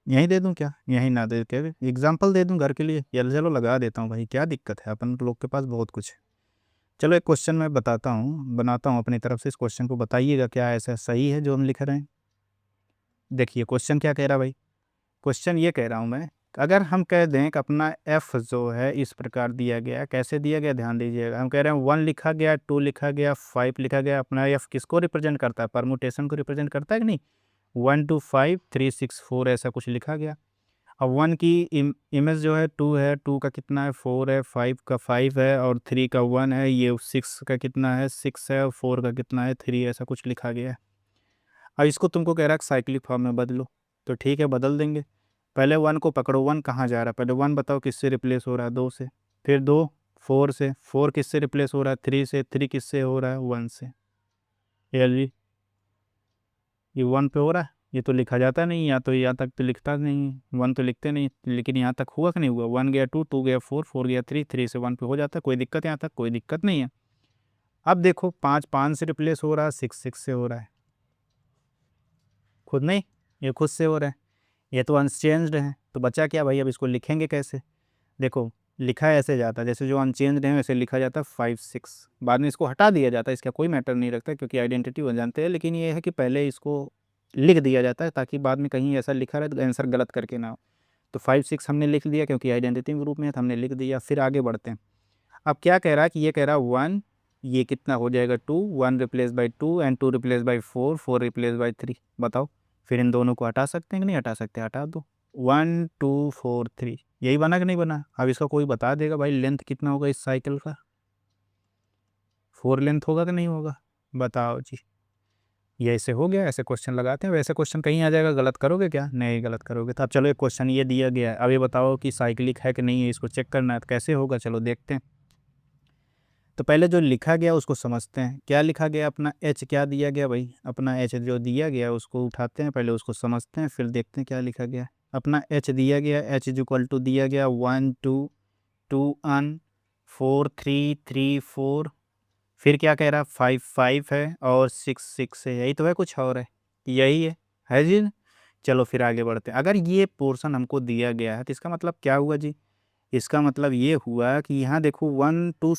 S2: यहीं दे दूँ क्या, यहीं ना दे के एग्जाम्पल दे दूँ घर के लिए, या चलो लगा देता हूँ भाई, क्या दिक्कत है, अपन लोग के पास बहुत कुछ है। चलो एक क्वेश्चन मैं बताता हूँ, बनाता हूँ अपनी तरफ से, इस क्वेश्चन को बताइएगा क्या ऐसा सही है जो हम लिख रहे हैं। देखिए क्वेश्चन क्या कह रहा है भाई, क्वेश्चन ये कह रहा हूँ मैं, अगर हम कह दें कि अपना एफ जो है इस प्रकार दिया गया, कैसे दिया गया ध्यान दीजिएगा, हम कह रहे हैं 1 लिखा गया, 2 लिखा गया, 5 लिखा गया, अपना एफ किसको रिप्रेजेंट करता है, परमुटेशन को रिप्रेजेंट करता है कि नहीं, 1 2 5 3 6 4 ऐसा कुछ लिखा गया। अब 1 की इमेज जो है 2 है, 2 का कितना है 4 है, 5 का 5 है, और 3 का 1 है, ये 6 का कितना है 6 है, और 4 का कितना है 3, ऐसा कुछ लिखा गया है। अब इसको तुमको कह रहा है साइक्लिक फॉर्म में बदलो, तो ठीक है बदल देंगे। पहले 1 को पकड़ो, 1 कहाँ जा रहा है, पहले 1 बताओ किससे रिप्लेस हो रहा है, 2 से, फिर 2 4 से, 4 किससे रिप्लेस हो रहा है 3 से, 3 किससे हो रहा है 1 से, ये 1 पे हो रहा है, ये तो लिखा जाता नहीं, या तो यहाँ तक तो लिखता नहीं, 1 तो लिखते नहीं, लेकिन यहाँ तक हुआ कि नहीं हुआ, 1 गया 2, 2 गया 4, 4 गया 3, 3 से 1 पे हो जाता है, कोई दिक्कत यहाँ तक, कोई दिक्कत नहीं है। अब देखो 5 5 से रिप्लेस हो रहा है, 6 6 से हो रहा है, खुद नहीं, ये खुद से हो रहा है, ये तो अनचेंज्ड है, तो बचा क्या भाई, अब इसको लिखेंगे कैसे? देखो लिखा ऐसे जाता है, जैसे जो अनचेंज्ड है वैसे लिखा जाता है 5 6, बाद में इसको हटा दिया जाता है, इसका कोई मैटर नहीं रखता क्योंकि आइडेंटिटी बन जानते हैं, लेकिन ये है कि पहले इसको लिख दिया जाता है ताकि बाद में कहीं ऐसा लिखा रहे तो आंसर गलत करके ना हो। तो 5 6 हमने लिख दिया क्योंकि आइडेंटिटी के रूप में है तो हमने लिख दिया। फिर आगे बढ़ते हैं। अब क्या कह रहा है कि ये कह रहा है 1, ये कितना हो जाएगा 2, 1 replace by 2 and 2 replace by 4, 4 replace by 3। बताओ फिर इन दोनों को हटा सकते हैं कि नहीं हटा सकते? हटा दो। 1 2 4 3, यही बना कि नहीं बना? अब इसका कोई बता देगा भाई लेंथ कितना होगा इस साइकिल का? 4 लेंथ होगा कि नहीं होगा? बताओ जी। ये ऐसे हो गया, ऐसे क्वेश्चन लगाते हैं। वैसे क्वेश्चन कहीं आ जाएगा, गलत करोगे क्या? नहीं गलत करोगे। तो अब चलो एक क्वेश्चन ये दिया गया है, अब ये बताओ कि साइक्लिक है कि नहीं है, इसको चेक करना है। तो कैसे होगा चलो देखते हैं। तो पहले जो लिखा गया उसको समझते हैं। क्या लिखा गया? अपना एच क्या दिया गया भाई? अपना एच जो दिया गया उसको उठाते हैं, पहले उसको समझते हैं फिर देखते हैं क्या लिखा गया। अपना एच दिया गया, एच इज इक्वल टू दिया गया 1 2 2 1 4 3 3 4। फिर क्या कह रहा? 5 5 है और 6 6 है। यही तो है, कुछ और है? यही है जी। चलो फिर आगे बढ़ते हैं। अगर ये पोर्शन हमको दिया गया है तो इसका मतलब क्या हुआ जी? इसका मतलब ये हुआ कि यहाँ देखो 1 2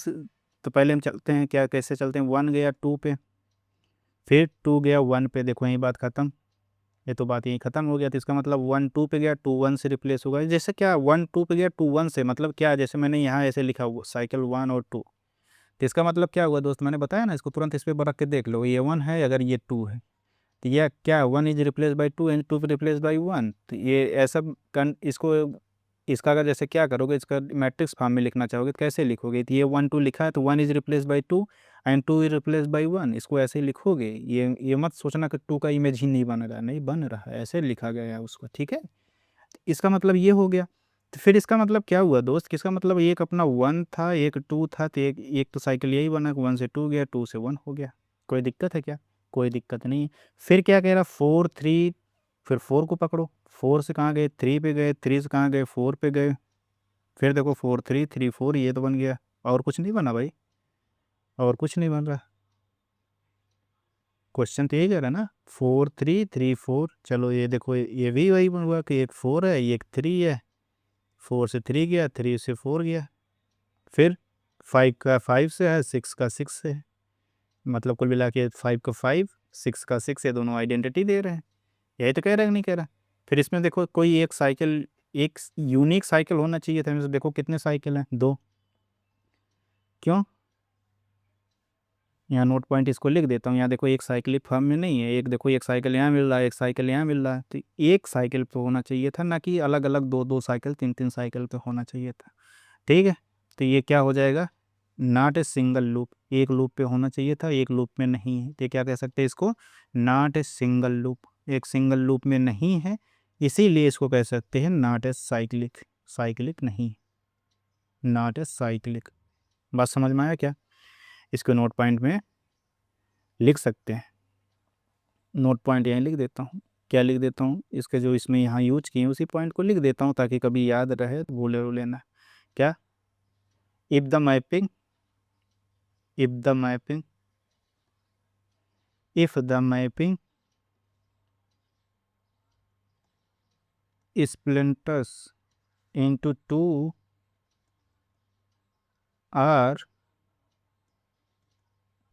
S2: तो पहले हम चलते हैं, क्या कैसे चलते हैं? 1 गया 2 पे, फिर 2 गया 1 पे। देखो यही बात खत्म। ये तो बात यहीं खत्म हो गया। तो इसका मतलब 1 2 पे गया, 2 1 से रिप्लेस होगा। जैसे क्या 1 2 पे गया 2 1 से, मतलब क्या? जैसे मैंने यहाँ ऐसे लिखा हुआ साइकिल 1 और 2, तो इसका मतलब क्या हुआ दोस्त? मैंने बताया ना, इसको तुरंत इस पे रख के देख लो। ये 1 है, अगर ये 2 है तो यह क्या 1 is replace by 2 and 2 replace by 1। तो ये ऐसा इसको इसका अगर जैसे क्या करोगे, इसका मैट्रिक्स फॉर्म में लिखना चाहोगे तो कैसे लिखोगे? तो ये 1 2 लिखा है तो 1 is replace by 2 and 2 is replace by 1, इसको ऐसे ही लिखोगे। ये मत सोचना कि 2 का इमेज ही नहीं बन रहा, नहीं बन रहा है, ऐसे लिखा गया है उसको, ठीक है। इसका मतलब ये हो गया। तो फिर इसका मतलब क्या हुआ दोस्त? किसका मतलब एक अपना 1 था, एक 2 था, तो एक एक तो साइकिल यही बना, 1 से 2 गया, 2 से 1 हो गया। कोई दिक्कत है क्या? कोई दिक्कत नहीं है। फिर क्या कह रहा? 4 3, फिर 4 को पकड़ो। 4 से कहाँ गए? 3 पे गए, 3 से कहाँ गए? 4 पे गए। फिर देखो 4 3 3 4, ये तो बन गया। और कुछ नहीं बना भाई, और कुछ नहीं बन रहा। क्वेश्चन तो यही कह रहा है ना, 4 3 3 4। चलो ये देखो, ये भी वही हुआ कि एक 4 है, एक 3 है। 4 से 3 गया, 3 से 4 गया। फिर 5 का 5 से है, 6 का 6 से है। मतलब कुल मिला के 5 का 5, 6 का 6, ये दोनों आइडेंटिटी दे रहे हैं। यही तो कह रहा है कि नहीं कह रहा? फिर इसमें देखो कोई एक साइकिल, एक यूनिक साइकिल होना चाहिए था। देखो कितने साइकिल हैं? 2। क्यों? यहाँ नोट पॉइंट इसको लिख देता हूँ। यहाँ देखो एक साइकिल फॉर्म में नहीं है, एक देखो एक साइकिल यहाँ मिल रहा है, एक साइकिल यहाँ मिल रहा है। तो एक साइकिल पे होना चाहिए था, ना कि अलग अलग 2 2 साइकिल 3 3 साइकिल पे होना चाहिए था, ठीक है। तो ये क्या हो जाएगा? Not a single loop. एक लूप पे होना चाहिए था, एक लूप में नहीं है। तो क्या कह सकते हैं इसको? Not a single loop. एक सिंगल लूप में नहीं है, इसीलिए इसको कह सकते हैं नॉट ए साइक्लिक। साइक्लिक नहीं, नॉट ए साइक्लिक। बात समझ में आया क्या? इसको नोट पॉइंट में लिख सकते हैं। नोट पॉइंट यहीं लिख देता हूँ। क्या लिख देता हूँ? इसके जो इसमें यहाँ यूज किए उसी पॉइंट को लिख देता हूँ ताकि कभी याद रहे तो भूले वो लेना। क्या? If the mapping, if the mapping, if the mapping splinters into two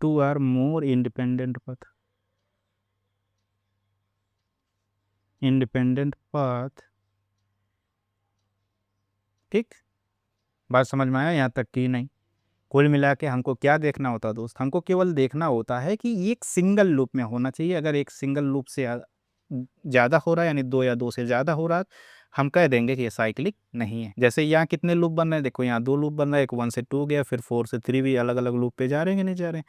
S2: or more independent path, ठीक। बात समझ में आया यहाँ तक कि नहीं? कुल मिला के हमको क्या देखना होता है दोस्त? हमको केवल देखना होता है कि एक सिंगल लूप में होना चाहिए। अगर एक सिंगल लूप से ज़्यादा हो रहा है, यानी 2 या 2 से ज़्यादा हो रहा है, हम कह देंगे कि ये साइक्लिक नहीं है। जैसे यहाँ कितने लूप बन रहे हैं? देखो यहाँ 2 लूप बन रहा है, एक 1 से 2 गया, फिर 4 से 3 भी अलग अलग लूप पे जा रहे हैं कि नहीं जा रहे हैं,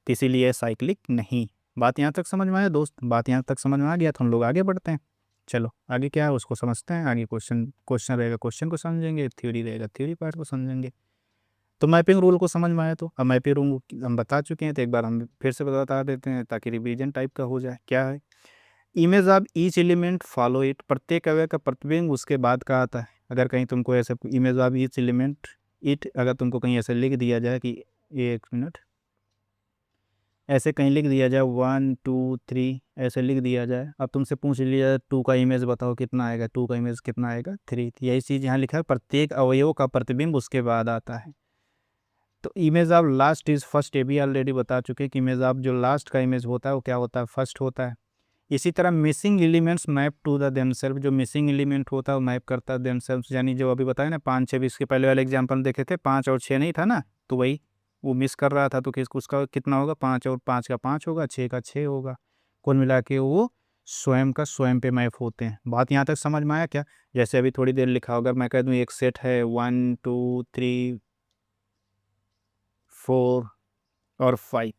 S2: तो इसीलिए साइक्लिक नहीं। बात यहाँ तक समझ में आया दोस्त? बात यहाँ तक समझ में आ गया तो हम लोग आगे बढ़ते हैं। चलो आगे क्या है उसको समझते हैं। आगे क्वेश्चन रहेगा, क्वेश्चन को समझेंगे, थ्योरी रहेगा, थ्योरी पार्ट को समझेंगे। तो मैपिंग रूल को समझ में आया। तो अब मैपिंग रूल हम बता चुके हैं, तो एक बार हम फिर से बता देते हैं ताकि रिवीजन टाइप का हो जाए। क्या है? Image of each element follow it. प्रत्येक अवयव का प्रतिबिंब उसके बाद का आता है। अगर कहीं तुमको ऐसे image of each element it, अगर तुमको कहीं ऐसे लिख दिया जाए कि एक मिनट, ऐसे कहीं लिख दिया जाए 1 2 3 ऐसे लिख दिया जाए। अब तुमसे पूछ लिया जाए 2 का इमेज बताओ कितना आएगा, 2 का इमेज कितना आएगा 3। यही चीज़ यहाँ लिखा है, प्रत्येक अवयव का प्रतिबिंब उसके बाद आता है। तो image of last is first, ये भी ऑलरेडी बता चुके कि इमेज ऑफ जो लास्ट का इमेज होता है वो क्या होता है, फर्स्ट होता है। इसी तरह missing elements map to the themselves, जो मिसिंग एलिमेंट होता है वो मैप करता है देमसेल्फ, यानी जो अभी बताया ना 5 6 इसके पहले वाले एग्जांपल देखे थे, 5 और 6 नहीं था ना, तो वही वो मिस कर रहा था, तो किस उसका कितना होगा, 5 और 5 का 5 होगा, 6 का 6 होगा, कुल मिला के वो स्वयं का स्वयं पे मैप होते हैं। बात यहाँ तक समझ में आया क्या? जैसे अभी थोड़ी देर लिखा, अगर मैं कह दूँ एक सेट है 1 2 3 4 और 5,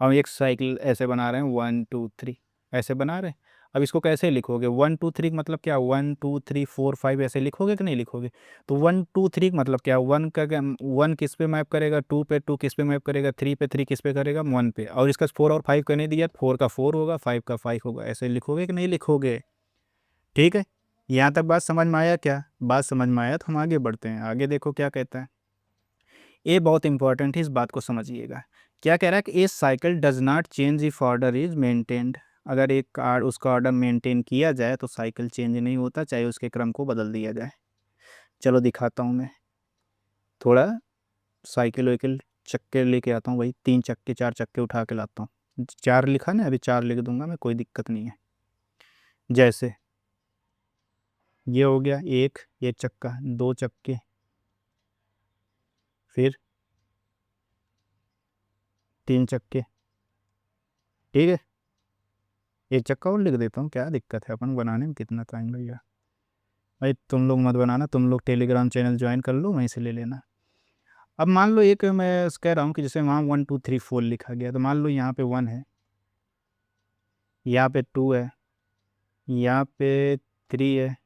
S2: अब एक साइकिल ऐसे बना रहे हैं 1 2 3 ऐसे बना रहे हैं। अब इसको कैसे लिखोगे, 1 2 3 मतलब क्या, 1 2 3 4 5 ऐसे लिखोगे कि नहीं लिखोगे? तो 1 2 3 मतलब क्या, 1 का 1 किस पे मैप करेगा, 2 पे, 2 किस पे मैप करेगा, 3 पे, 3 किस पे करेगा, 1 पे। और इसका 4 और 5 का नहीं दिया, 4 का 4 होगा, 5 का 5 होगा, ऐसे लिखोगे कि नहीं लिखोगे? ठीक है, यहाँ तक बात समझ में आया क्या? बात समझ में आया तो हम आगे बढ़ते हैं। आगे देखो क्या कहता है, ये बहुत इंपॉर्टेंट है, इस बात को समझिएगा। क्या कह रहा है कि a cycle does not change if order is maintained, अगर एक कार उसका ऑर्डर मेंटेन किया जाए तो साइकिल चेंज नहीं होता, चाहे उसके क्रम को बदल दिया जाए। चलो दिखाता हूँ मैं, थोड़ा साइकिल वाइकिल चक्के लेके आता हूँ, वही 3 चक्के 4 चक्के उठा के लाता हूँ। 4 लिखा ना, अभी 4 लिख दूंगा मैं, कोई दिक्कत नहीं है। जैसे ये हो गया एक चक्का, 2 चक्के, फिर 3 चक्के, ठीक है। एक चक्का और लिख देता हूँ, क्या दिक्कत है, अपन बनाने में कितना टाइम लगेगा। भाई तुम लोग मत बनाना, तुम लोग टेलीग्राम चैनल ज्वाइन कर लो, वहीं से ले लेना। अब मान लो एक मैं कह रहा हूँ कि जैसे वहाँ 1 2 3 4 लिखा गया, तो मान लो यहाँ पे 1 है, यहाँ पे 2 है, यहाँ पे 3 है,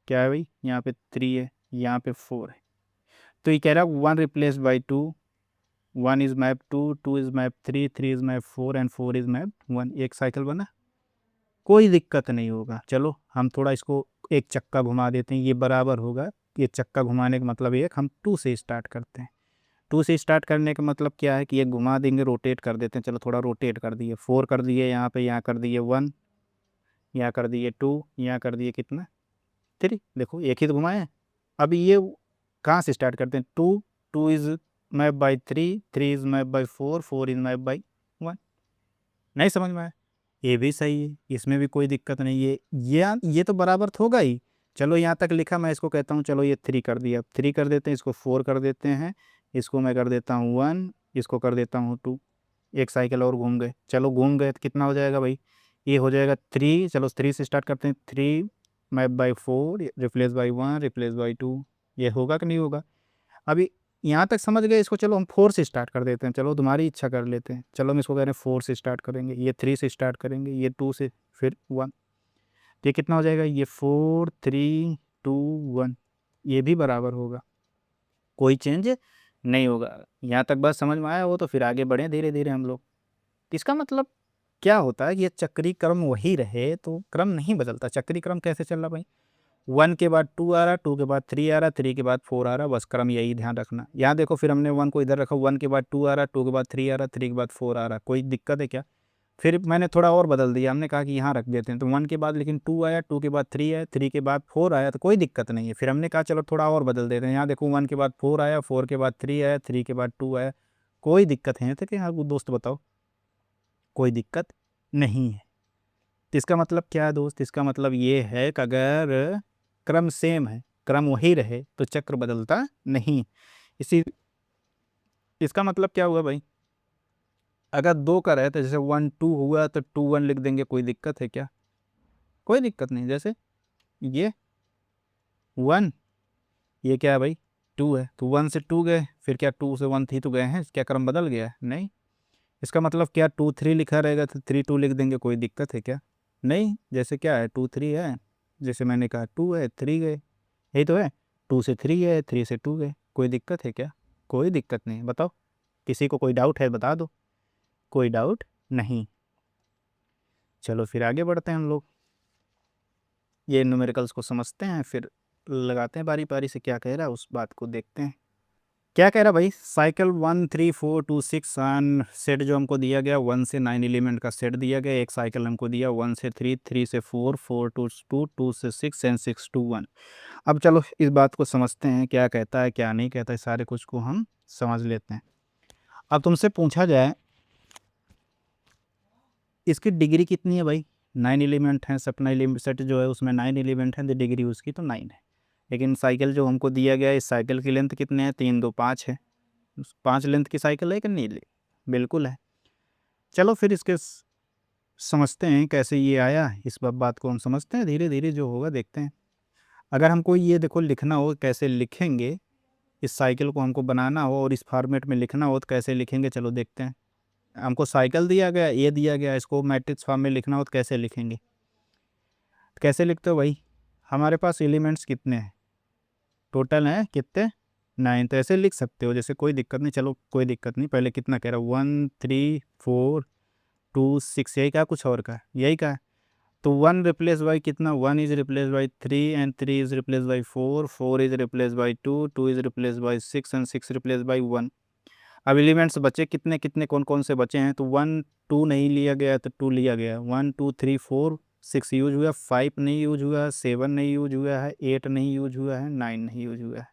S2: क्या है भाई, यहाँ पे 3 है, यहाँ पे 4 है। तो ये कह रहा है 1 replace by 2, 1 is map 2, 2 is map 3, 3 is map 4 and 4 is map 1। एक साइकिल बना, कोई दिक्कत नहीं होगा। चलो हम थोड़ा इसको एक चक्का घुमा देते हैं, ये बराबर होगा, ये चक्का घुमाने का मतलब एक, हम 2 से स्टार्ट करते हैं। 2 से स्टार्ट करने का मतलब क्या है कि ये घुमा देंगे, रोटेट कर देते हैं। चलो थोड़ा रोटेट कर दिए, 4 कर दिए यहाँ पे, यहाँ कर दिए 1, यहाँ कर दिए 2, यहाँ कर दिए कितना 3, देखो एक ही तो घुमाए। अब ये कहाँ से स्टार्ट करते हैं, 2, 2 is map by 3, 3 is map by 4, 4 is map by 1। नहीं समझ में आया? ये भी सही है, इसमें भी कोई दिक्कत नहीं है, ये तो बराबर तो होगा ही। चलो यहाँ तक लिखा, मैं इसको कहता हूँ चलो ये 3 कर दिया, 3 कर देते हैं, इसको 4 कर देते हैं, इसको मैं कर देता हूँ 1, इसको कर देता हूँ 2। एक साइकिल और घूम गए, चलो घूम गए तो कितना हो जाएगा भाई, ये हो जाएगा 3। चलो 3 से स्टार्ट करते हैं, 3 map by 4 replace by 1 replace by 2, ये होगा कि नहीं होगा? अभी यहाँ तक समझ गए इसको, चलो हम 4 से स्टार्ट कर देते हैं, चलो तुम्हारी इच्छा कर लेते हैं। चलो हम इसको कह रहे हैं 4 से स्टार्ट करेंगे, ये 3 से स्टार्ट करेंगे, ये 2 से, फिर 1, ये कितना हो जाएगा, ये 4 3 2 1, ये भी बराबर होगा, कोई चेंज नहीं होगा। यहाँ तक बात समझ में आया हो तो फिर आगे बढ़ें धीरे धीरे हम लोग। इसका मतलब क्या होता है कि ये चक्रीय क्रम वही रहे तो क्रम नहीं बदलता। चक्रीय क्रम कैसे चल रहा भाई, 1 के बाद 2 आ रहा, 2 के बाद 3 आ रहा, 3 के बाद 4 आ रहा, बस क्रम यही ध्यान रखना। यहाँ देखो फिर हमने 1 को इधर रखा, 1 के बाद 2 आ रहा, 2 के बाद 3 आ रहा, 3 के बाद 4 आ रहा, कोई दिक्कत है क्या? फिर मैंने थोड़ा और बदल दिया, हमने कहा कि यहाँ रख देते हैं, तो 1 के बाद लेकिन 2 आया, 2 के बाद 3 आया, 3 के बाद 4 आया, तो कोई दिक्कत नहीं है। फिर हमने कहा चलो थोड़ा और बदल देते हैं, यहाँ देखो 1 के बाद 4 आया, 4 के बाद 3 आया, 3 के बाद 2 आया, कोई दिक्कत है तो क्या दोस्त बताओ? कोई दिक्कत नहीं है। तो इसका मतलब क्या है दोस्त, इसका मतलब ये है कि अगर क्रम सेम है, क्रम वही रहे तो चक्र बदलता नहीं। इसी इसका मतलब क्या हुआ भाई, अगर 2 का रहे तो जैसे 1 2 हुआ तो 2 1 लिख देंगे, कोई दिक्कत है क्या? कोई दिक्कत नहीं। जैसे ये 1, ये क्या है भाई 2 है, तो 1 से 2 गए, फिर क्या 2 से 1 थी तो गए हैं, क्या क्रम बदल गया? नहीं। इसका मतलब क्या 2 3 लिखा रहेगा तो 3 2 लिख देंगे, कोई दिक्कत है क्या? नहीं। जैसे क्या है 2 3 है, जैसे मैंने कहा 2 है 3 गए, यही तो है। 2 से 3 गए, 3 से 2 गए, कोई दिक्कत है क्या? कोई दिक्कत नहीं। बताओ, किसी को कोई डाउट है बता दो। कोई डाउट नहीं। चलो फिर आगे बढ़ते हैं हम लोग, ये न्यूमेरिकल्स को समझते हैं, फिर लगाते हैं बारी बारी से क्या कह रहा है उस बात को देखते हैं। क्या कह रहा भाई, साइकिल 1 3 4 2 6 एंड सेट जो हमको दिया गया 1 से 9 एलिमेंट का सेट दिया गया। एक साइकिल हमको दिया 1 से 3, 3 से 4, 4 to 2, 2 से 6 एंड 6 to 1। अब चलो इस बात को समझते हैं, क्या कहता है क्या नहीं कहता है, सारे कुछ को हम समझ लेते हैं। अब तुमसे पूछा जाए इसकी डिग्री कितनी है भाई, 9 एलिमेंट हैं, सपना एलिमेंट सेट जो है उसमें 9 एलिमेंट हैं, तो डिग्री उसकी तो 9 है। लेकिन साइकिल जो हमको दिया गया है, इस साइकिल की लेंथ कितने हैं, 3 2 5 है। 5 लेंथ की साइकिल है कि नहीं, बिल्कुल है। चलो फिर इसके समझते हैं कैसे ये आया, इस बात को हम समझते हैं, धीरे धीरे जो होगा देखते हैं। अगर हमको ये देखो लिखना हो कैसे लिखेंगे, इस साइकिल को हमको बनाना हो और इस फॉर्मेट में लिखना हो तो कैसे लिखेंगे, चलो देखते हैं। हमको साइकिल दिया गया, ये दिया गया, इसको मैट्रिक्स फॉर्म में लिखना हो तो कैसे लिखेंगे। कैसे लिखते हो भाई, हमारे पास एलिमेंट्स कितने हैं, टोटल हैं कितने, 9। तो ऐसे लिख सकते हो, जैसे कोई दिक्कत नहीं, चलो कोई दिक्कत नहीं। पहले कितना कह रहा है, 1 3 4 2 6, यही का कुछ और का, यही का। तो 1 रिप्लेस बाई कितना, 1 is replace by 3 and 3 is replace by 4, 4 is replace by 2, 2 is replace by 6 and 6 replace by 1। अब एलिमेंट्स बचे कितने कितने, कौन कौन से बचे हैं, तो 1 2 नहीं लिया गया तो 2 लिया गया, 1 2 3 4 6 यूज हुआ, 5 नहीं यूज हुआ है, 7 नहीं यूज हुआ है, 8 नहीं यूज हुआ है, 9 नहीं यूज हुआ है,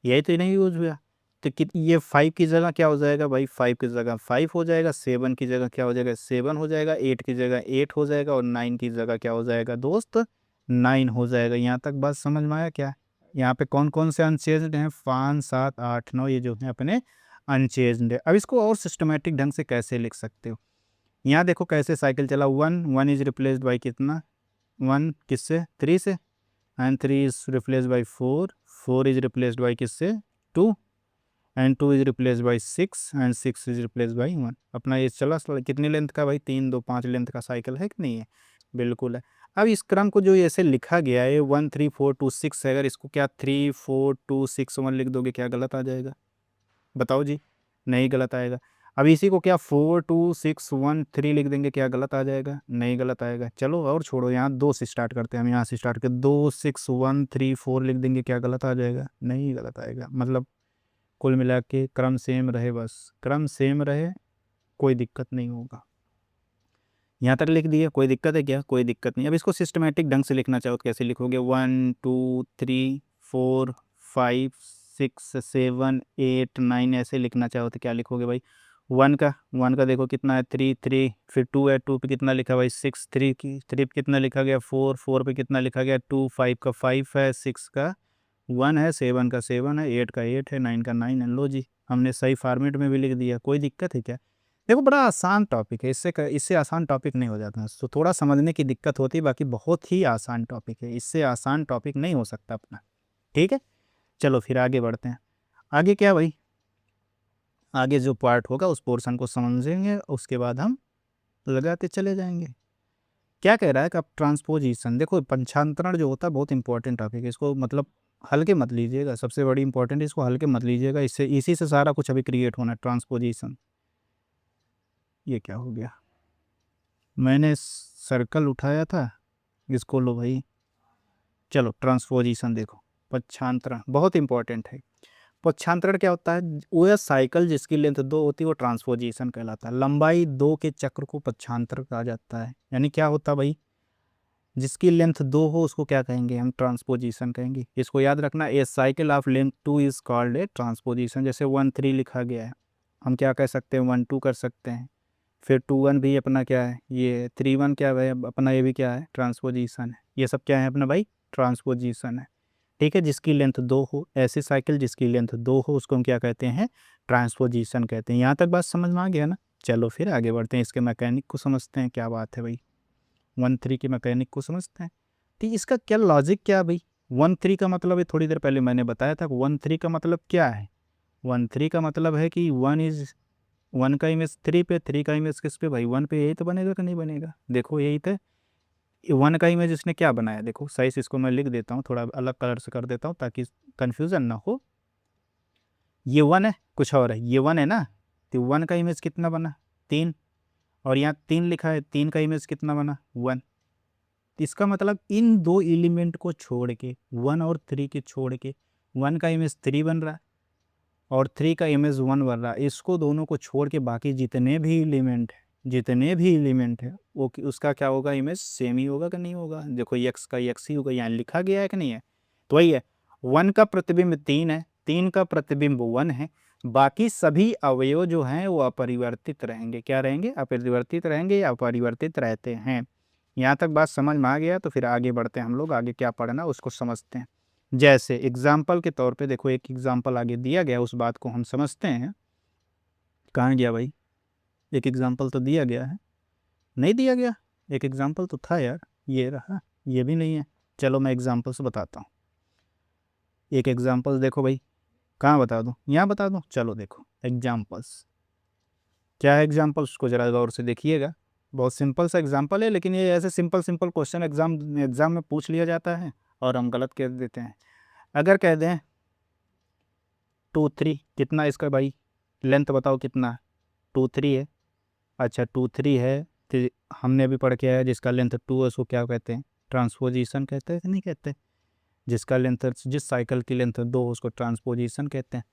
S2: यही तो नहीं यूज हुआ। तो ये 5 की जगह क्या हो जाएगा भाई, 5 की जगह 5 हो जाएगा, 7 की जगह क्या हो जाएगा, 7 हो जाएगा, 8 की जगह 8 हो जाएगा, और 9 की जगह क्या हो जाएगा दोस्त, 9 हो जाएगा। यहाँ तक बात समझ में आया क्या। यहाँ पे कौन कौन से अनचेंज्ड हैं, 5 7 8 9, ये जो है अपने अनचेंज्ड है। अब इसको और सिस्टमेटिक ढंग से कैसे लिख सकते हो, यहाँ देखो कैसे साइकिल चला, 1 1 इज रिप्लेस्ड बाई कितना, 1 किससे, 3 से, and 3 is replaced by 4, 4 is replaced by किससे, 2, and 2 is replaced by 6 and 6 is replaced by 1। अपना ये चला कितनी लेंथ का भाई, 3 2 5 लेंथ का साइकिल है कि नहीं है, बिल्कुल है। अब इस क्रम को जो ऐसे लिखा गया है 1 3 4 2 6 है, अगर इसको क्या 3 4 2 6 1 लिख दोगे, क्या गलत आ जाएगा, बताओ जी, नहीं गलत आएगा। अब इसी को क्या 4 2 6 1 3 लिख देंगे, क्या गलत आ जाएगा, नहीं गलत आएगा। चलो और छोड़ो, यहाँ 2 से स्टार्ट करते हैं हम, यहाँ से स्टार्ट कर 2 6 1 3 4 लिख देंगे, क्या गलत आ जाएगा, नहीं गलत आएगा। मतलब कुल मिला के क्रम सेम रहे, बस क्रम सेम रहे, कोई दिक्कत नहीं होगा। यहाँ तक लिख दिए, कोई दिक्कत है क्या, कोई दिक्कत नहीं। अब इसको सिस्टमेटिक ढंग से लिखना चाहो तो कैसे लिखोगे, 1 2 3 4 5 6 7 8 9, ऐसे लिखना चाहो तो क्या लिखोगे भाई, 1 का देखो कितना है 3 3, फिर 2 है, 2 पे कितना लिखा भाई 6, 3 की 3 पे कितना लिखा गया 4, 4 पे कितना लिखा गया 2, 5 का 5 है, 6 का 1 है, 7 का 7 है, 8 का 8 है, 9 का 9 है। लो जी, हमने सही फॉर्मेट में भी लिख दिया, कोई दिक्कत है क्या। देखो बड़ा आसान टॉपिक है, इससे आसान टॉपिक नहीं हो जाता, तो थोड़ा समझने की दिक्कत होती है, बाकी बहुत ही आसान टॉपिक है, इससे आसान टॉपिक नहीं हो सकता अपना। ठीक है, चलो फिर आगे बढ़ते हैं। आगे क्या भाई, आगे जो पार्ट होगा उस पोर्शन को समझेंगे, उसके बाद हम लगाते चले जाएंगे। क्या कह रहा है कि अब ट्रांसपोजिशन, देखो पंचांतरण जो होता है बहुत इंपॉर्टेंट टॉपिक है, इसको मतलब हल्के मत लीजिएगा, सबसे बड़ी इंपॉर्टेंट, इसको हल्के मत लीजिएगा, इससे इसी से सारा कुछ अभी क्रिएट होना है, ट्रांसपोजिशन। ये क्या हो गया, मैंने सर्कल उठाया था, इसको लो भाई। चलो ट्रांसपोजिशन देखो, पक्षांतरण बहुत इंपॉर्टेंट है। पक्षांतरण क्या होता है, वो साइकिल जिसकी लेंथ 2 होती है वो ट्रांसपोजिशन कहलाता है। लंबाई 2 के चक्र को पक्षांतर कहा जाता है। यानी क्या होता है भाई, जिसकी लेंथ 2 हो उसको क्या कहेंगे, हम ट्रांसपोजिशन कहेंगे। इसको याद रखना, a cycle of length 2 is called a transposition. जैसे 1 3 लिखा गया है, हम क्या कह सकते हैं, 1 2 कर सकते हैं। फिर 2 1 भी अपना क्या है, ये 3 1 क्या है अपना, ये भी क्या है, ट्रांसपोजिशन है। ये सब क्या है अपना भाई, ट्रांसपोजिशन है। ठीक है, जिसकी लेंथ 2 हो, ऐसी साइकिल जिसकी लेंथ 2 हो उसको हम क्या कहते हैं, ट्रांसपोजिशन कहते हैं। यहाँ तक बात समझ में आ गया ना। चलो फिर आगे बढ़ते हैं, इसके मैकेनिक को समझते हैं, क्या बात है भाई, 1 3 के मैकेनिक को समझते हैं। ठीक, इसका क्या लॉजिक क्या है भाई, 1 3 का मतलब है, थोड़ी देर पहले मैंने बताया था 1 3 का मतलब क्या है। 1 3 का मतलब है कि 1 का इमेज 3 पे, 3 का इमेज किस पे भाई, 1 पे, यही तो बनेगा कि नहीं बनेगा, देखो यही तो। 1 का इमेज इसने क्या बनाया, देखो सही से इसको मैं लिख देता हूँ, थोड़ा अलग कलर से कर देता हूँ ताकि कन्फ्यूज़न ना हो। ये 1 है, कुछ और है, ये 1 है ना, तो 1 का इमेज कितना बना, 3, और यहाँ 3 लिखा है, 3 का इमेज कितना बना, 1। इसका मतलब इन दो एलिमेंट को छोड़ के, 1 और 3 के छोड़ के 1 का इमेज 3 बन रहा है, और 3 का इमेज 1 बन रहा है, इसको दोनों को छोड़ के बाकी जितने भी एलिमेंट है वो उसका क्या होगा, इमेज सेम ही होगा कि नहीं होगा। देखो x का x ही होगा, यहाँ लिखा गया है कि नहीं है। तो वही है, 1 का प्रतिबिंब 3 है, 3 का प्रतिबिंब 1 है, बाकी सभी अवयव जो हैं वो अपरिवर्तित रहेंगे। क्या रहेंगे, अपरिवर्तित रहेंगे या अपरिवर्तित रहते हैं। यहाँ तक बात समझ में आ गया, तो फिर आगे बढ़ते हैं हम लोग, आगे क्या पढ़ना उसको समझते हैं। जैसे एग्जाम्पल के तौर पे देखो, एक एग्जाम्पल आगे दिया गया, उस बात को हम समझते हैं। कहाँ गया भाई, एक एग्जाम्पल तो दिया गया है, नहीं दिया गया, एक एग्जाम्पल तो था यार, ये रहा, ये भी नहीं है। चलो मैं एग्जाम्पल से बताता हूँ। एक एग्जाम्पल देखो भाई, कहाँ बता दूँ, यहाँ बता दूँ। चलो देखो एग्जाम्पल्स, क्या है एग्जाम्पल, उसको ज़रा गौर से देखिएगा। बहुत सिंपल सा एग्जाम्पल है, लेकिन ये ऐसे सिंपल क्वेश्चन एग्जाम में पूछ लिया जाता है और हम गलत कह देते हैं। अगर कह दें 2 3, कितना इसका भाई लेंथ बताओ कितना, 2 3 है। अच्छा 2 3 है, तो हमने अभी पढ़ के आया जिसका लेंथ 2 है उसको क्या कहते हैं, ट्रांसपोजिशन कहते हैं कि नहीं कहते। जिसका लेंथ, जिस साइकिल की लेंथ 2 उसको ट्रांसपोजिशन कहते हैं।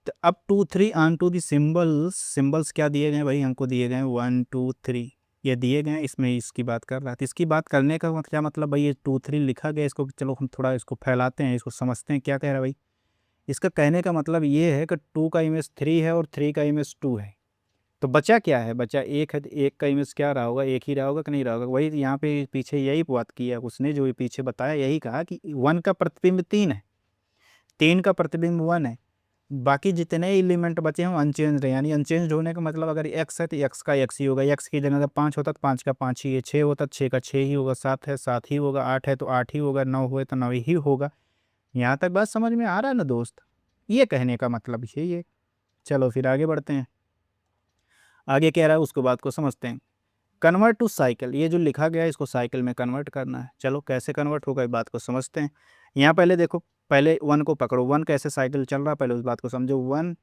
S2: तो अब 2 3 ऑन टू दी सिंबल्स क्या दिए गए भाई, हमको दिए गए 1 2 3, ये दिए गए, इसमें इसकी बात कर रहा था। इसकी बात करने का क्या मतलब भाई, ये 2 3 लिखा गया, इसको चलो हम थोड़ा इसको फैलाते हैं, इसको समझते हैं क्या कह रहा है भाई। इसका कहने का मतलब ये है कि 2 का इमेज 3 है और 3 का इमेज 2 है, तो बचा क्या है, बचा 1 है, तो 1 का इमेज क्या रहा होगा, एक ही रहा होगा कि नहीं रहा होगा। वही यहाँ पे पीछे यही बात की है उसने, जो पीछे बताया, यही कहा कि 1 का प्रतिबिंब 3 है, 3 का प्रतिबिंब 1 है, बाकी जितने एलिमेंट बचे हैं अनचेंज रहे। यानी अनचेंज होने का मतलब अगर x है तो x का x ही होगा, x की जगह 5 होता तो 5 का 5 ही है, 6 होता तो 6 का 6 ही होगा, 7 है 7 ही होगा, 8 है तो 8 ही होगा, 9 हुए तो 9 ही होगा। यहाँ तक बात समझ में आ रहा है ना दोस्त, ये कहने का मतलब यही है। चलो फिर आगे बढ़ते हैं, आगे कह रहा है उसको बात को समझते हैं। कन्वर्ट टू साइकिल, ये जो लिखा गया है इसको साइकिल में कन्वर्ट करना है। चलो कैसे कन्वर्ट होगा, इस बात को समझते हैं। यहाँ पहले देखो, पहले 1 को पकड़ो, 1 कैसे साइकिल चल रहा है पहले उस बात को समझो। 1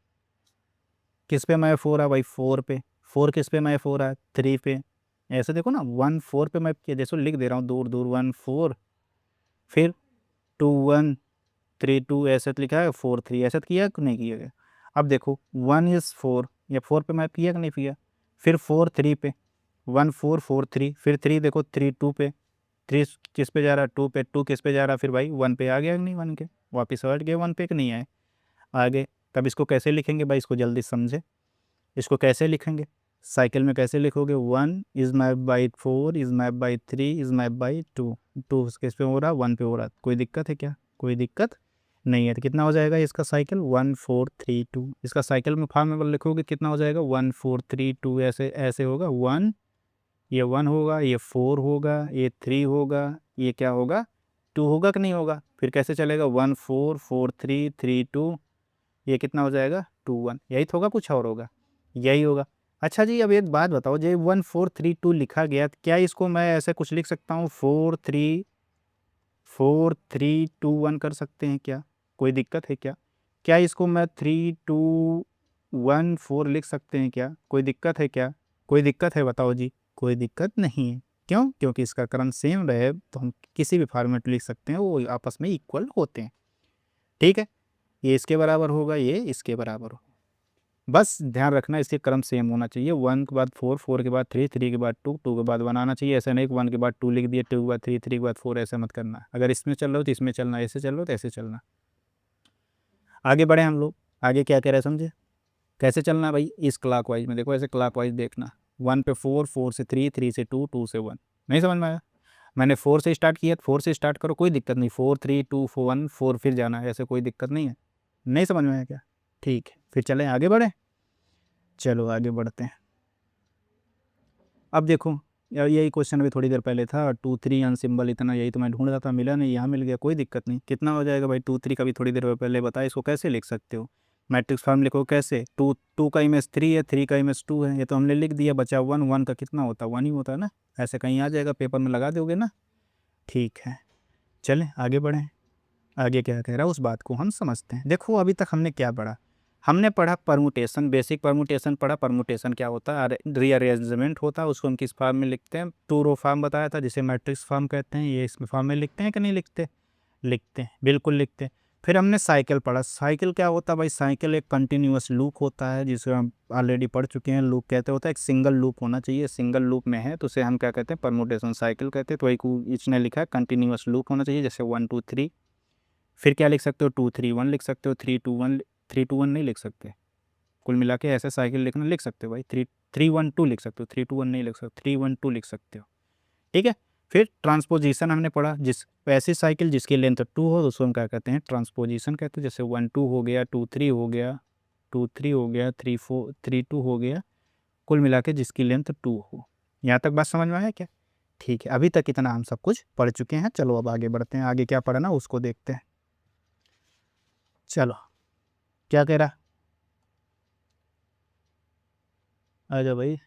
S2: किस पे मैप हो रहा है भाई, 4 पे। 4 किस पे मैप हो रहा है, 3 पे। ऐसे देखो ना, 1 4 पे मैप किया, जैसे लिख दे रहा हूँ दूर दूर, 1 4, फिर 2 1 3 2, ऐसे तो लिखा है, 4 3, ऐसे तो किया कि नहीं किया गया। अब देखो 1 इज़ 4, ये 4 पे मैप किया कि नहीं किया। फिर 4 3 पे, 1 4 4 3, फिर 3 देखो 3 2 पे, 3 किस पे जा रहा है, 2 पे, 2 किस पे जा रहा है, फिर भाई 1 पे आ गया कि नहीं, 1 के वापस हट गए 1 पे कि नहीं आए, आगे। तब इसको कैसे लिखेंगे भाई, इसको जल्दी समझे, इसको कैसे लिखेंगे, साइकिल में कैसे लिखोगे। 1 is map by 4 is map by 3 is map by 2, 2 किस पे हो रहा है, 1 पे हो रहा है। कोई दिक्कत है क्या, कोई दिक्कत नहीं है। तो कितना हो जाएगा इसका साइकिल, 1 4 3 2। इसका साइकिल में फॉर्मूला लिखोगे कितना हो जाएगा, 1 4 3 2, ऐसे ऐसे होगा। 1, ये 1 होगा, ये 4 होगा, ये 3 होगा, ये क्या होगा, 2 होगा कि नहीं होगा। फिर कैसे चलेगा, 1 4 4 3 3 2, ये कितना हो जाएगा, 2 1। यही तो होगा, कुछ और होगा, यही होगा। अच्छा जी अब एक बात बताओ, जो 1 4 3 2 लिखा गया, क्या इसको मैं ऐसे कुछ लिख सकता हूँ, 4 3 2 1 कर सकते हैं क्या, कोई दिक्कत है क्या। क्या इसको मैं 3 2 1 4 लिख सकते हैं क्या, कोई दिक्कत है क्या, कोई दिक्कत है बताओ जी। कोई दिक्कत नहीं है, क्यों, क्योंकि इसका क्रम सेम रहे तो हम किसी भी फॉर्मेट लिख सकते हैं, वो आपस में इक्वल होते हैं। ठीक है, ये इसके बराबर होगा, ये इसके बराबर होगा, बस ध्यान रखना इसके क्रम सेम होना चाहिए। 1 के बाद 4, 4 के बाद 3, 3 के बाद 2, 2 के बाद 1 आना चाहिए। ऐसा नहीं कि 1 के बाद 2 लिख दिया, 2 के बाद 3, 3 के बाद 4, ऐसे मत करना। अगर इसमें चल रहे हो तो इसमें चलना, ऐसे चल रहे हो तो ऐसे चलना। आगे बढ़े हम लोग, आगे क्या कह रहे हैं समझे, कैसे चलना भाई, इस क्लॉकवाइज में देखो, ऐसे क्लॉकवाइज देखना। 1 पे 4, 4 से 3, 3 से 2, 2 से 1। नहीं समझ में आया, मैंने 4 से स्टार्ट किया, 4 से स्टार्ट करो, कोई दिक्कत नहीं। 4 3 2 1 4 फिर जाना है, ऐसे कोई दिक्कत नहीं है। नहीं समझ में आया क्या, ठीक है, फिर चलें आगे बढ़ें। चलो आगे बढ़ते हैं। अब देखो यार, यही क्वेश्चन भी थोड़ी देर पहले था, 2 3 अनसिम्बल इतना, यही तो मैं ढूंढ रहा था, मिला नहीं, यहाँ मिल गया, कोई दिक्कत नहीं। कितना हो जाएगा भाई, 2 3 का भी थोड़ी देर पहले बताया, इसको कैसे लिख सकते हो, मैट्रिक्स फॉर्म लिखो कैसे। 2 2 का इमेज 3 है, 3 का इमेज 2 है, ये तो हमने लिख दिया। बचा 1, 1 का कितना होता है, 1 ही होता है ना, ऐसे कहीं आ जाएगा, पेपर में लगा दोगे ना। ठीक है, चलें आगे बढ़ें, आगे क्या कह रहा है उस बात को हम समझते हैं। देखो अभी तक हमने क्या पढ़ा, हमने पढ़ा परमुटेशन, बेसिक परमुटेशन पढ़ा। परमुटेशन क्या होता है, रीअरेंजमेंट होता है, उसको हम किस फॉर्म में लिखते हैं, टू रो फॉर्म बताया था, जिसे मैट्रिक्स फॉर्म कहते हैं। ये इसमें फॉर्म में लिखते हैं कि नहीं लिखते, लिखते हैं, बिल्कुल लिखते हैं। फिर हमने साइकिल पढ़ा। साइकिल क्या होता है भाई? साइकिल एक कंटिन्यूअस लूप होता है, जिसे हम ऑलरेडी पढ़ चुके हैं। लूप कहते होता है एक सिंगल लूप होना चाहिए, सिंगल लूप में है तो उसे हम क्या कहते हैं? परमुटेशन साइकिल कहते हैं। तो वही इसने लिखा है कंटिन्यूअस लूप होना चाहिए, जैसे 1 2 3। फिर क्या लिख सकते हो? 2 3 1 लिख सकते हो, 3 2 1। 3 2 1 नहीं लिख सकते, कुल मिला के ऐसे साइकिल लिखना लिख सकते हो भाई। 3 3 1 2 लिख सकते हो, 3 2 1 नहीं लिख सकते, 3 1 2 लिख सकते हो, ठीक है। फिर ट्रांसपोजिशन हमने पढ़ा, जिस ऐसी साइकिल जिसकी लेंथ 2 हो तो उसको हम क्या कहते हैं? ट्रांसपोजिशन कहते हैं। जैसे 1 2 हो गया, 2 3 हो गया, 2 3 हो गया, 3 4 3 2 हो गया, कुल मिला के जिसकी लेंथ 2 हो। यहाँ तक बात समझ में आया क्या? ठीक है, अभी तक इतना हम सब कुछ पढ़ चुके हैं। चलो अब आगे बढ़ते हैं, आगे क्या पढ़ा ना उसको देखते हैं। चलो क्या कह रहा? आजा भाई।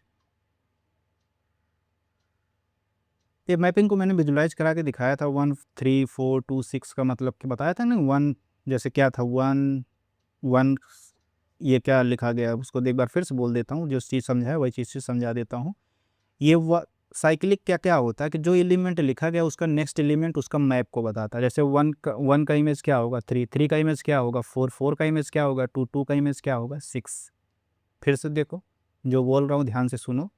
S2: ये मैपिंग को मैंने विजुलाइज करा के दिखाया था। 1 3 4 2 6 का मतलब कि बताया था ना। 1 जैसे क्या था? 1 1 ये क्या लिखा गया उसको एक बार फिर से बोल देता हूँ, जो चीज़ समझा है वही चीज़ से समझा देता हूँ। ये साइक्लिक क्या क्या होता है कि जो एलिमेंट लिखा गया उसका नेक्स्ट एलिमेंट उसका मैप को बताता है। जैसे 1 का इमेज क्या होगा? 3 3 का इमेज क्या होगा? 4 4 का इमेज क्या होगा? 2 2 का इमेज क्या होगा? 6। फिर से देखो, जो बोल रहा हूँ ध्यान से सुनो।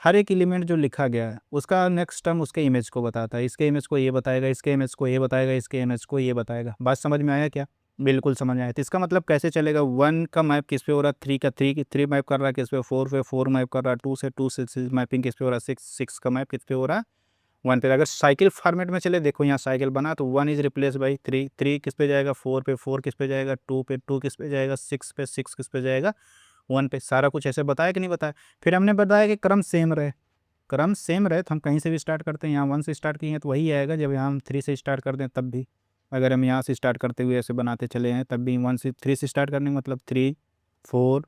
S2: हर एक एलिमेंट जो लिखा गया है उसका नेक्स्ट टर्म उसके इमेज को बताता है। इसके इमेज को ये बताएगा, इसके इमेज को ये बताएगा, इसके इमेज को ये बताएगा। बात समझ में आया क्या? बिल्कुल समझ में आया। तो इसका मतलब कैसे चलेगा? 1 का मैप किस पे हो रहा है? 3 का 3 मैप कर रहा है किस पे? 4 पे 4 मैप कर रहा है। 2 से मैपिंग किस पे हो रहा है? 6 का मैप किस पे हो रहा है? 1 पे। अगर साइकिल फॉर्मेट में चले, देखो यहाँ साइकिल बना तो 1 इज रिप्लेस बाई 3। 3 किस पे जाएगा? 4 पे। 4 किस पे जाएगा? 2 पे। 2 किस पे जाएगा? 6 पे। 6 किस पे जाएगा? 1 पे। सारा कुछ ऐसे बताया कि नहीं बताया? फिर हमने बताया कि क्रम सेम रहे। क्रम सेम रहे तो हम कहीं से भी स्टार्ट करते हैं। यहाँ 1 से स्टार्ट किए हैं तो वही आएगा। जब यहाँ हम 3 से स्टार्ट करते हैं तब भी, अगर हम यहाँ से स्टार्ट करते हुए ऐसे बनाते चले हैं तब भी 1 से 3 से स्टार्ट करने का मतलब 3 4,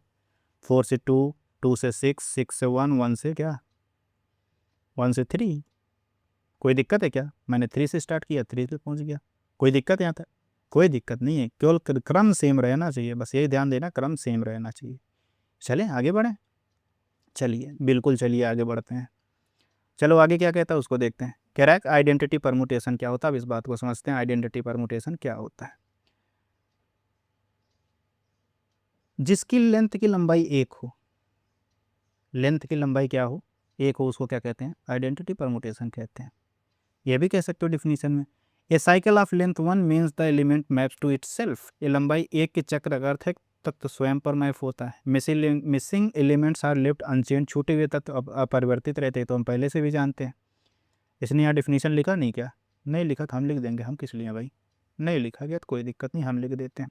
S2: 4 से 2, 2 से 6, 6 से 1, 1 से क्या? 1 से 3। कोई दिक्कत है क्या? मैंने 3 से स्टार्ट किया, 3 पे पहुँच गया। कोई दिक्कत यहाँ तक? कोई दिक्कत नहीं है, केवल क्रम सेम रहना चाहिए, बस यही ध्यान देना, क्रम सेम रहना चाहिए। चलें आगे बढ़ें? चलिए बिल्कुल, चलिए आगे बढ़ते हैं। चलो आगे क्या कहता है उसको देखते हैं। कह रहा है आइडेंटिटी परमुटेशन क्या होता है? अब इस बात को समझते हैं, आइडेंटिटी परमुटेशन क्या होता है। जिसकी लेंथ की लंबाई 1 हो, लेंथ की लंबाई क्या हो? 1 हो, उसको क्या कहते हैं? आइडेंटिटी परमुटेशन कहते हैं। यह भी कह सकते हो डिफिनीशन में, a cycle of length 1 means the element maps to itself. ये लंबाई 1 के चक्र का अर्थ है तत्व स्वयं पर मैप होता है। Missing elements are left unchanged. छूटे हुए तत्व अपरिवर्तित रहते हैं, तो हम पहले से भी जानते हैं। इसने यहाँ डिफिनीशन लिखा नहीं क्या? नहीं लिखा तो हम लिख देंगे। हम किस लिए भाई? नहीं लिखा गया तो कोई दिक्कत नहीं, हम लिख देते हैं।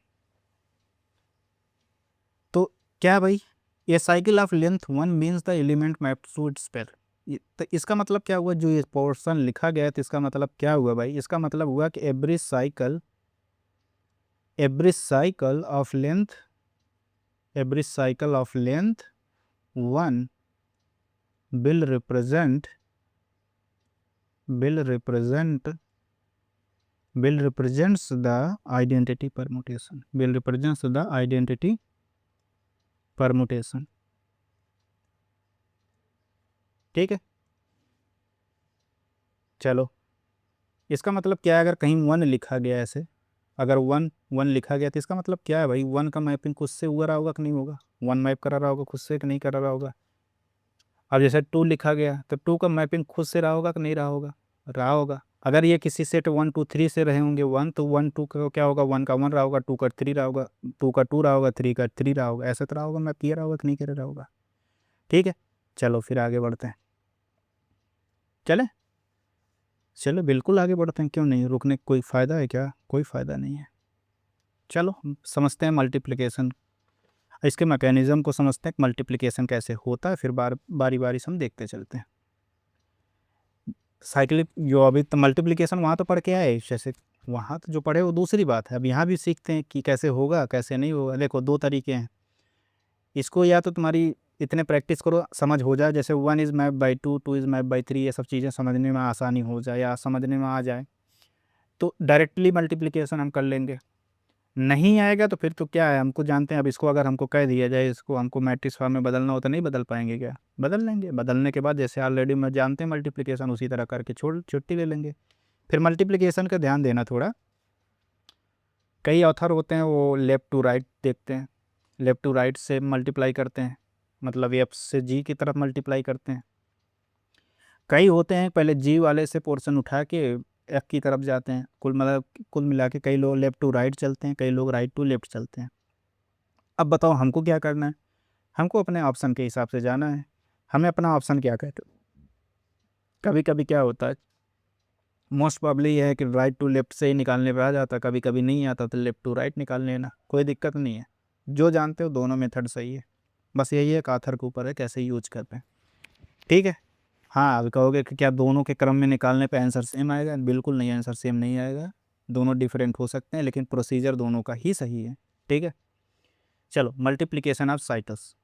S2: तो क्या भाई? ये cycle of length 1 means the element map to its pair. तो इसका मतलब क्या हुआ? जो ये पोर्शन लिखा गया है तो इसका मतलब क्या हुआ भाई? इसका मतलब हुआ कि every cycle of length 1 will represent represents the identity permutation। ठीक है, चलो इसका मतलब क्या है? अगर कहीं 1 लिखा गया ऐसे, अगर 1 1 लिखा गया तो इसका मतलब क्या है भाई? 1 का मैपिंग खुद से हुआ रहा होगा कि नहीं होगा? 1 मैप करा रहा होगा खुद से कि नहीं करा रहा होगा? अब जैसे 2 लिखा गया तो 2 का मैपिंग खुद से रहा होगा कि नहीं रहा होगा? रहा होगा। अगर ये किसी सेट 1 2 3 से रहे होंगे 1, तो 1 2 का क्या होगा? 1 का 1 रहा होगा, 2 का 3 रहा होगा, 2 का 2 रहा होगा, 3 का 3 रहा होगा। ऐसा तो रहा होगा, मैप किया रहा होगा कि नहीं किया रहा होगा? ठीक है, चलो फिर आगे बढ़ते हैं। चले चलो बिल्कुल आगे बढ़ते हैं, क्यों नहीं? रुकने का कोई फ़ायदा है क्या? कोई फ़ायदा नहीं है। चलो हम समझते हैं मल्टीप्लिकेशन, इसके मैकेनिज़्म को समझते हैं, मल्टीप्लिकेशन कैसे होता है, फिर बारी बारी से हम देखते चलते हैं। साइक्लिक जो अभी तो मल्टीप्लिकेशन वहाँ तो पढ़ के आए, जैसे वहाँ तो जो पढ़े वो दूसरी बात है। अब यहाँ भी सीखते हैं कि कैसे होगा कैसे नहीं होगा। देखो 2 तरीके हैं, इसको या तो तुम्हारी इतने प्रैक्टिस करो समझ हो जाए, जैसे 1 is map by 2, 2 is map by 3, ये सब चीज़ें समझने में आसानी हो जाए या समझने में आ जाए तो डायरेक्टली मल्टीप्लिकेशन हम कर लेंगे। नहीं आएगा तो फिर तो क्या है, हमको जानते हैं। अब इसको अगर हमको कह दिया जाए इसको हमको मैट्रिक्स फॉर्म में बदलना हो तो नहीं बदल पाएंगे क्या? बदल लेंगे। बदलने के बाद जैसे ऑलरेडी मैं जानते हैं मल्टीप्लिकेशन, उसी तरह करके छुट्टी ले लेंगे। फिर मल्टीप्लिकेशन का ध्यान देना थोड़ा, कई ऑथर होते हैं वो लेफ़्ट टू राइट देखते हैं, लेफ़्ट टू राइट से मल्टीप्लाई करते हैं, मतलब एफ से जी की तरफ मल्टीप्लाई करते हैं। कई होते हैं पहले जी वाले से पोर्शन उठा के एफ की तरफ जाते हैं। कुल मिला के कई लोग लेफ़्ट टू राइट चलते हैं, कई लोग राइट टू लेफ़्ट चलते हैं। अब बताओ हमको क्या करना है? हमको अपने ऑप्शन के हिसाब से जाना है। हमें अपना ऑप्शन क्या कहते हैं? कभी-कभी क्या होता है, मोस्ट प्रोबेबली ये है कि राइट टू लेफ़्ट से ही निकालने पे आ जाता है, कभी-कभी नहीं आता तो लेफ़्ट टू राइट निकाल लेना, कोई दिक्कत नहीं है। जो जानते हो दोनों मेथड सही है, बस यही है कि ऑथर के ऊपर है कैसे यूज़ कर पाएँ। ठीक है? हाँ, अब कहोगे कि क्या दोनों के क्रम में निकालने पे आंसर सेम आएगा? बिल्कुल नहीं, आंसर सेम नहीं आएगा। दोनों डिफरेंट हो सकते हैं लेकिन प्रोसीजर दोनों का ही सही है। ठीक है? चलो multiplication of cycles.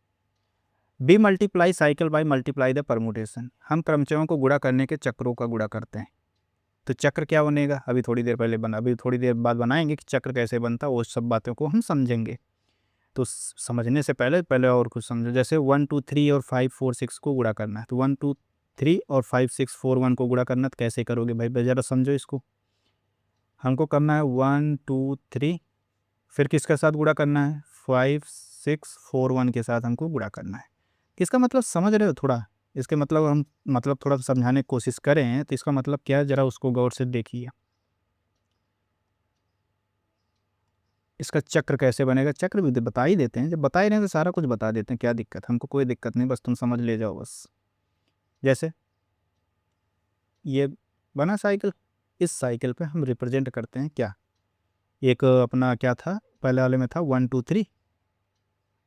S2: Be multiply cycle by multiply the permutation. हम क्रमचयों को गुणा करने के चक्रों का गुणा करते हैं। तो चक्र क्या बनेगा? अभी थोड़ी देर बाद बनाएँगे कि चक्र कैसे बनता है, वो सब बातों को हम समझेंगे। तो समझने से पहले और कुछ समझो। जैसे 1 2 3 और 5 4 6 को गुणा करना है, तो 1 2 3 और 5 6 4 1 को गुणा करना है, तो कैसे करोगे भाई? ज़रा समझो इसको। हमको करना है 1 2 3, फिर किसके साथ गुणा करना है? 5 6 4 1 के साथ हमको गुणा करना है। इसका मतलब समझ रहे हो थोड़ा? इसके मतलब हम मतलब थोड़ा समझाने की कोशिश करें तो इसका मतलब क्या है, ज़रा उसको गौर से देखिए। इसका चक्र कैसे बनेगा? चक्र भी बता ही देते हैं, जब बता ही रहे हैं तो सारा कुछ बता देते हैं, क्या दिक्कत है? हमको कोई दिक्कत नहीं, बस तुम समझ ले जाओ बस। जैसे ये बना साइकिल, इस साइकिल पे हम रिप्रेजेंट करते हैं क्या? एक अपना क्या था? पहले वाले में था 1 2 3,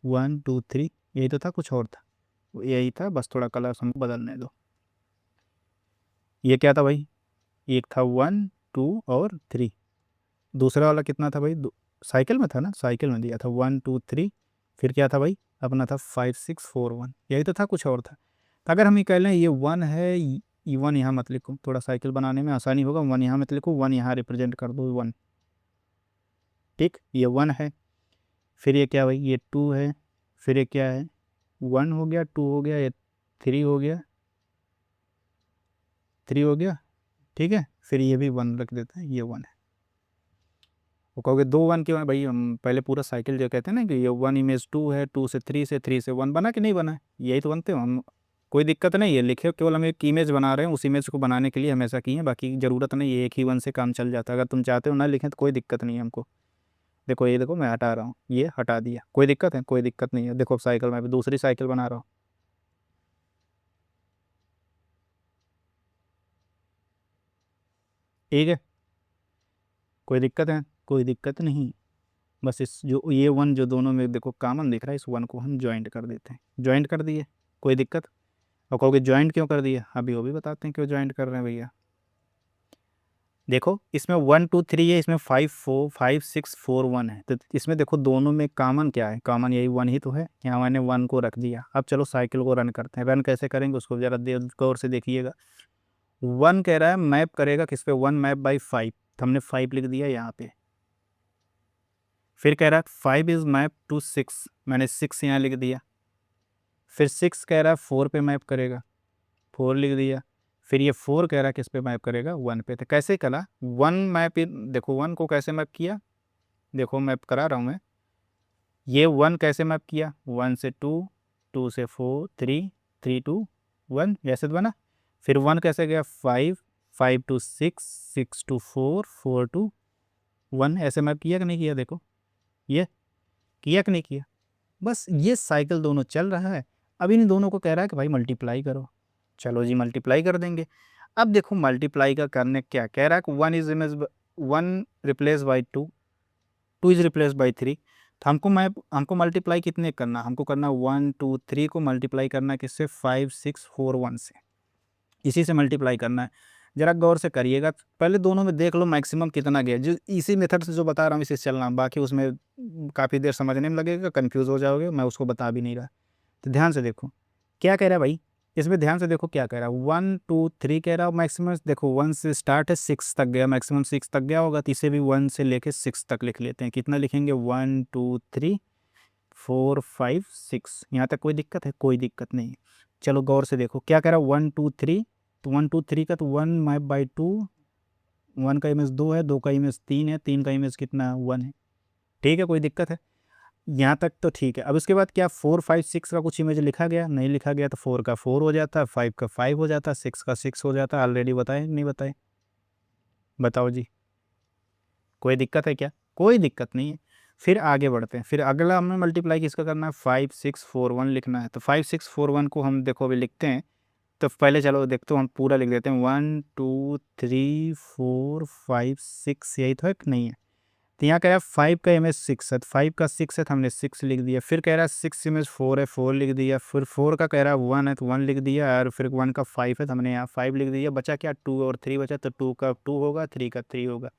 S2: 1 2 3, यही तो था, कुछ और था? यही था, बस थोड़ा कलर हमको बदलने दो। ये क्या था भाई? एक था 1 2 और 3। दूसरा वाला कितना था भाई? साइकिल में था ना, साइकिल में दिया था 1 2 3, फिर क्या था भाई? अपना था 5 6 4 1, यही तो था, कुछ और था? तो अगर हम ये कह लें ये 1 है, ये 1 यहाँ मत लिखो, थोड़ा साइकिल बनाने में आसानी होगा। 1 यहाँ मत लिखो, 1 यहाँ रिप्रेजेंट कर दो 1। ठीक, ये 1 है। फिर ये क्या भाई? ये 2 है। फिर ये क्या है? 1 हो गया, 2 हो गया, ये 3 हो गया, 3 हो गया। ठीक है, फिर ये भी 1 रख देते हैं, ये 1 है। वो कहोगे 2 1 क्यों है भाई? हम पहले पूरा साइकिल जो कहते हैं ना कि ये 1 इमेज 2 है, 2 से 3 से 3 से 1 बना कि नहीं बना है? यही तो बनते हो हम। कोई दिक्कत नहीं है, लिखे केवल हम एक इमेज बना रहे हैं, उस इमेज को बनाने के लिए हम ऐसा किए हैं, बाकी ज़रूरत नहीं है, एक ही 1 से काम चल जाता है। अगर तुम चाहते हो ना लिखें तो कोई दिक्कत नहीं है हमको। देखो ये देखो, मैं हटा रहा हूँ, ये हटा दिया, कोई दिक्कत है? कोई दिक्कत नहीं है। देखो साइकिल, मैं अभी दूसरी साइकिल बना रहा हूँ। ठीक है, कोई दिक्कत है? कोई दिक्कत नहीं। बस इस जो ये 1 जो दोनों में देखो कॉमन दिख रहा है, इस 1 को हम जॉइंट कर देते हैं। जॉइंट कर दिए, कोई दिक्कत? और कहोगे जॉइंट क्यों कर दिया? अभी वो भी बताते हैं क्यों जॉइंट कर रहे हैं भैया। देखो इसमें 1 2 3 है, इसमें 5 6 4 1 है, तो इसमें देखो दोनों में कॉमन क्या है? कॉमन यही 1 ही तो है। यहाँ मैंने 1 को रख दिया। अब चलो साइकिल को रन करते हैं। रन कैसे करेंगे उसको ज़रा गौर से देखिएगा। 1 कह रहा है मैप करेगा किस पे? 1 मैप बाई 5, तो हमने 5 लिख दिया यहाँ पे। फिर कह रहा है 5 इज़ मैप टू 6, मैंने 6 यहाँ लिख दिया। फिर 6 कह रहा है 4 पे मैप करेगा, 4 लिख दिया। फिर ये 4 कह रहा है किस पे मैप करेगा? 1 पे। तो कैसे करा? 1 मैप देखो 1 को कैसे मैप किया? देखो मैप करा रहा हूँ मैं। ये 1 कैसे मैप किया? 1 से 2, 2 से 4 3, 3 टू 1, ऐसे तो बना। फिर 1 कैसे गया? 5, 5 टू 6, 6 टू 4, 4 टू 1, ऐसे मैप किया कि नहीं किया? देखो ये किया कि नहीं किया? बस ये साइकिल दोनों चल रहा है। अब इन दोनों को कह रहा है कि भाई मल्टीप्लाई करो। चलो जी मल्टीप्लाई कर देंगे। अब देखो मल्टीप्लाई का करने क्या कह रहा है कि 1 replace by 2, 2 is replace by 3। तो हमको मल्टीप्लाई कितने करना? हमको करना 1 2 3 को मल्टीप्लाई करना है किससे? 5 6 4 1 से। इसी से मल्टीप्लाई करना है। ज़रा गौर से करिएगा, पहले दोनों में देख लो मैक्सिमम कितना गया। जो इसी मेथड से जो बता रहा हूँ इसी से चलना, बाकी उसमें काफ़ी देर समझने में लगेगा, कन्फ्यूज़ हो जाओगे, मैं उसको बता भी नहीं रहा। तो ध्यान से देखो, क्या कह रहा है भाई? इसमें ध्यान से देखो क्या कह रहा है। 1 2 3 कह रहा है, मैक्सिमम देखो 1 से स्टार्ट है, 6 तक गया, मैक्सिमम 6 तक गया होगा, तो इसे भी 1 से लेके 6 तक लिख लेते हैं। कितना लिखेंगे? 1 2 3 4 5 6। यहाँ तक कोई दिक्कत है? कोई दिक्कत नहीं है। चलो गौर से देखो क्या कह रहा है। 1 2 3, तो 1 2 3 का तो 1 मैप बाई 2, 1 का इमेज 2 है, 2 का इमेज 3 है, 3 का इमेज कितना 1 है। ठीक है, कोई दिक्कत है? यहाँ तक तो ठीक है। अब उसके बाद क्या 4, 5, 6 का कुछ इमेज लिखा गया? नहीं लिखा गया, तो 4 का 4 हो जाता, 5 का 5 हो जाता, 6 का 6 हो जाता। ऑलरेडी बताए नहीं बताए? बताओ जी, कोई दिक्कत है क्या? कोई दिक्कत नहीं है। फिर आगे बढ़ते हैं। फिर अगला हमें मल्टीप्लाई किसका करना है? 5, 6, 4, 1 लिखना है। तो 5, 6, 4, 1 को हम देखो अभी लिखते हैं। तो पहले चलो देखते हो, हम पूरा लिख देते हैं। 1, 2, 3, 4, 5, 6, यही तो है कि नहीं है? तो यहाँ कह रहा है 5 का इमेज 6 है, तो 5 का 6 है तो हमने 6 लिख दिया। फिर कह रहा है 6 इमेज 4 है, 4 लिख दिया। फिर 4 का कह रहा है 1 है तो 1 लिख दिया, और फिर 1 का 5 है तो हमने यहाँ 5 लिख दिया। बचा क्या? 2 और 3 बचा, तो 2 का 2 होगा, 3 का 3 होगा।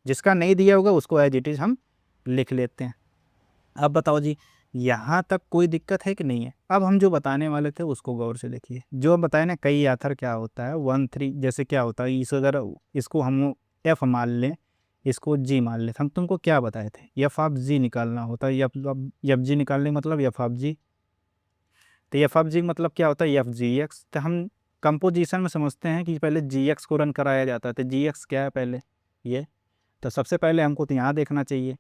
S2: जिसका नहीं दिया होगा उसको एज इट इज़ हम लिख लेते हैं। अब बताओ जी, यहाँ तक कोई दिक्कत है कि नहीं है? अब हम जो बताने वाले थे उसको गौर से देखिए। जो हम बताए ना, कई आथर क्या होता है 1, 3, जैसे क्या होता है, इस अगर इसको हम एफ मान लें, इसको जी मान लें, हम तुमको क्या बताए थे? एफ ऑफ जी निकालना होता है। एफ जी निकालने मतलब एफ ऑफ जी। तो एफ ऑफ जी मतलब क्या होता है? F G x. तो हम कंपोजिशन में समझते हैं कि पहले जी एक्स को रन कराया जाता है। तो जी एक्स क्या है पहले? ये। तो सबसे पहले हमको तो यहाँ देखना चाहिए।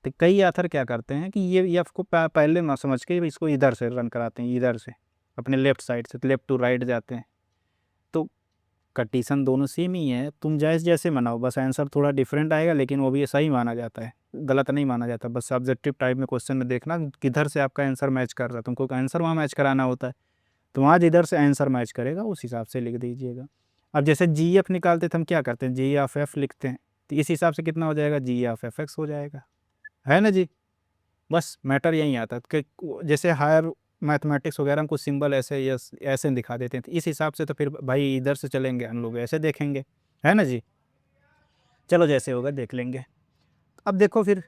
S2: तो कई ऑथर क्या करते हैं कि ये एफ को पहले ना समझ के इसको इधर से रन कराते हैं, इधर से अपने लेफ्ट साइड से, लेफ्ट टू राइट जाते हैं। तो कंडीशन दोनों सेम ही है, तुम जैसे जैसे बनाओ, बस आंसर थोड़ा डिफरेंट आएगा, लेकिन वो भी सही माना जाता है, गलत नहीं माना जाता। बस सब्जेक्टिव टाइप में क्वेश्चन में देखना किधर से आपका आंसर मैच कर रहा है। तुमको आंसर वहाँ मैच कराना होता है, तो वहाँ जिधर से आंसर मैच करेगा उस हिसाब से लिख दीजिएगा। अब जैसे जी एफ निकालते थे हम क्या करते हैं? जी ऑफ एफ लिखते हैं। तो इस हिसाब से कितना हो जाएगा? जी ऑफ एफ एक्स हो जाएगा, है ना जी? बस मैटर यही आता है कि जैसे हायर मैथमेटिक्स वगैरह में कुछ सिंबल ऐसे ऐसे दिखा देते हैं, तो इस हिसाब से तो फिर भाई इधर से चलेंगे हम लोग, ऐसे देखेंगे, है ना जी? चलो जैसे होगा देख लेंगे। अब देखो फिर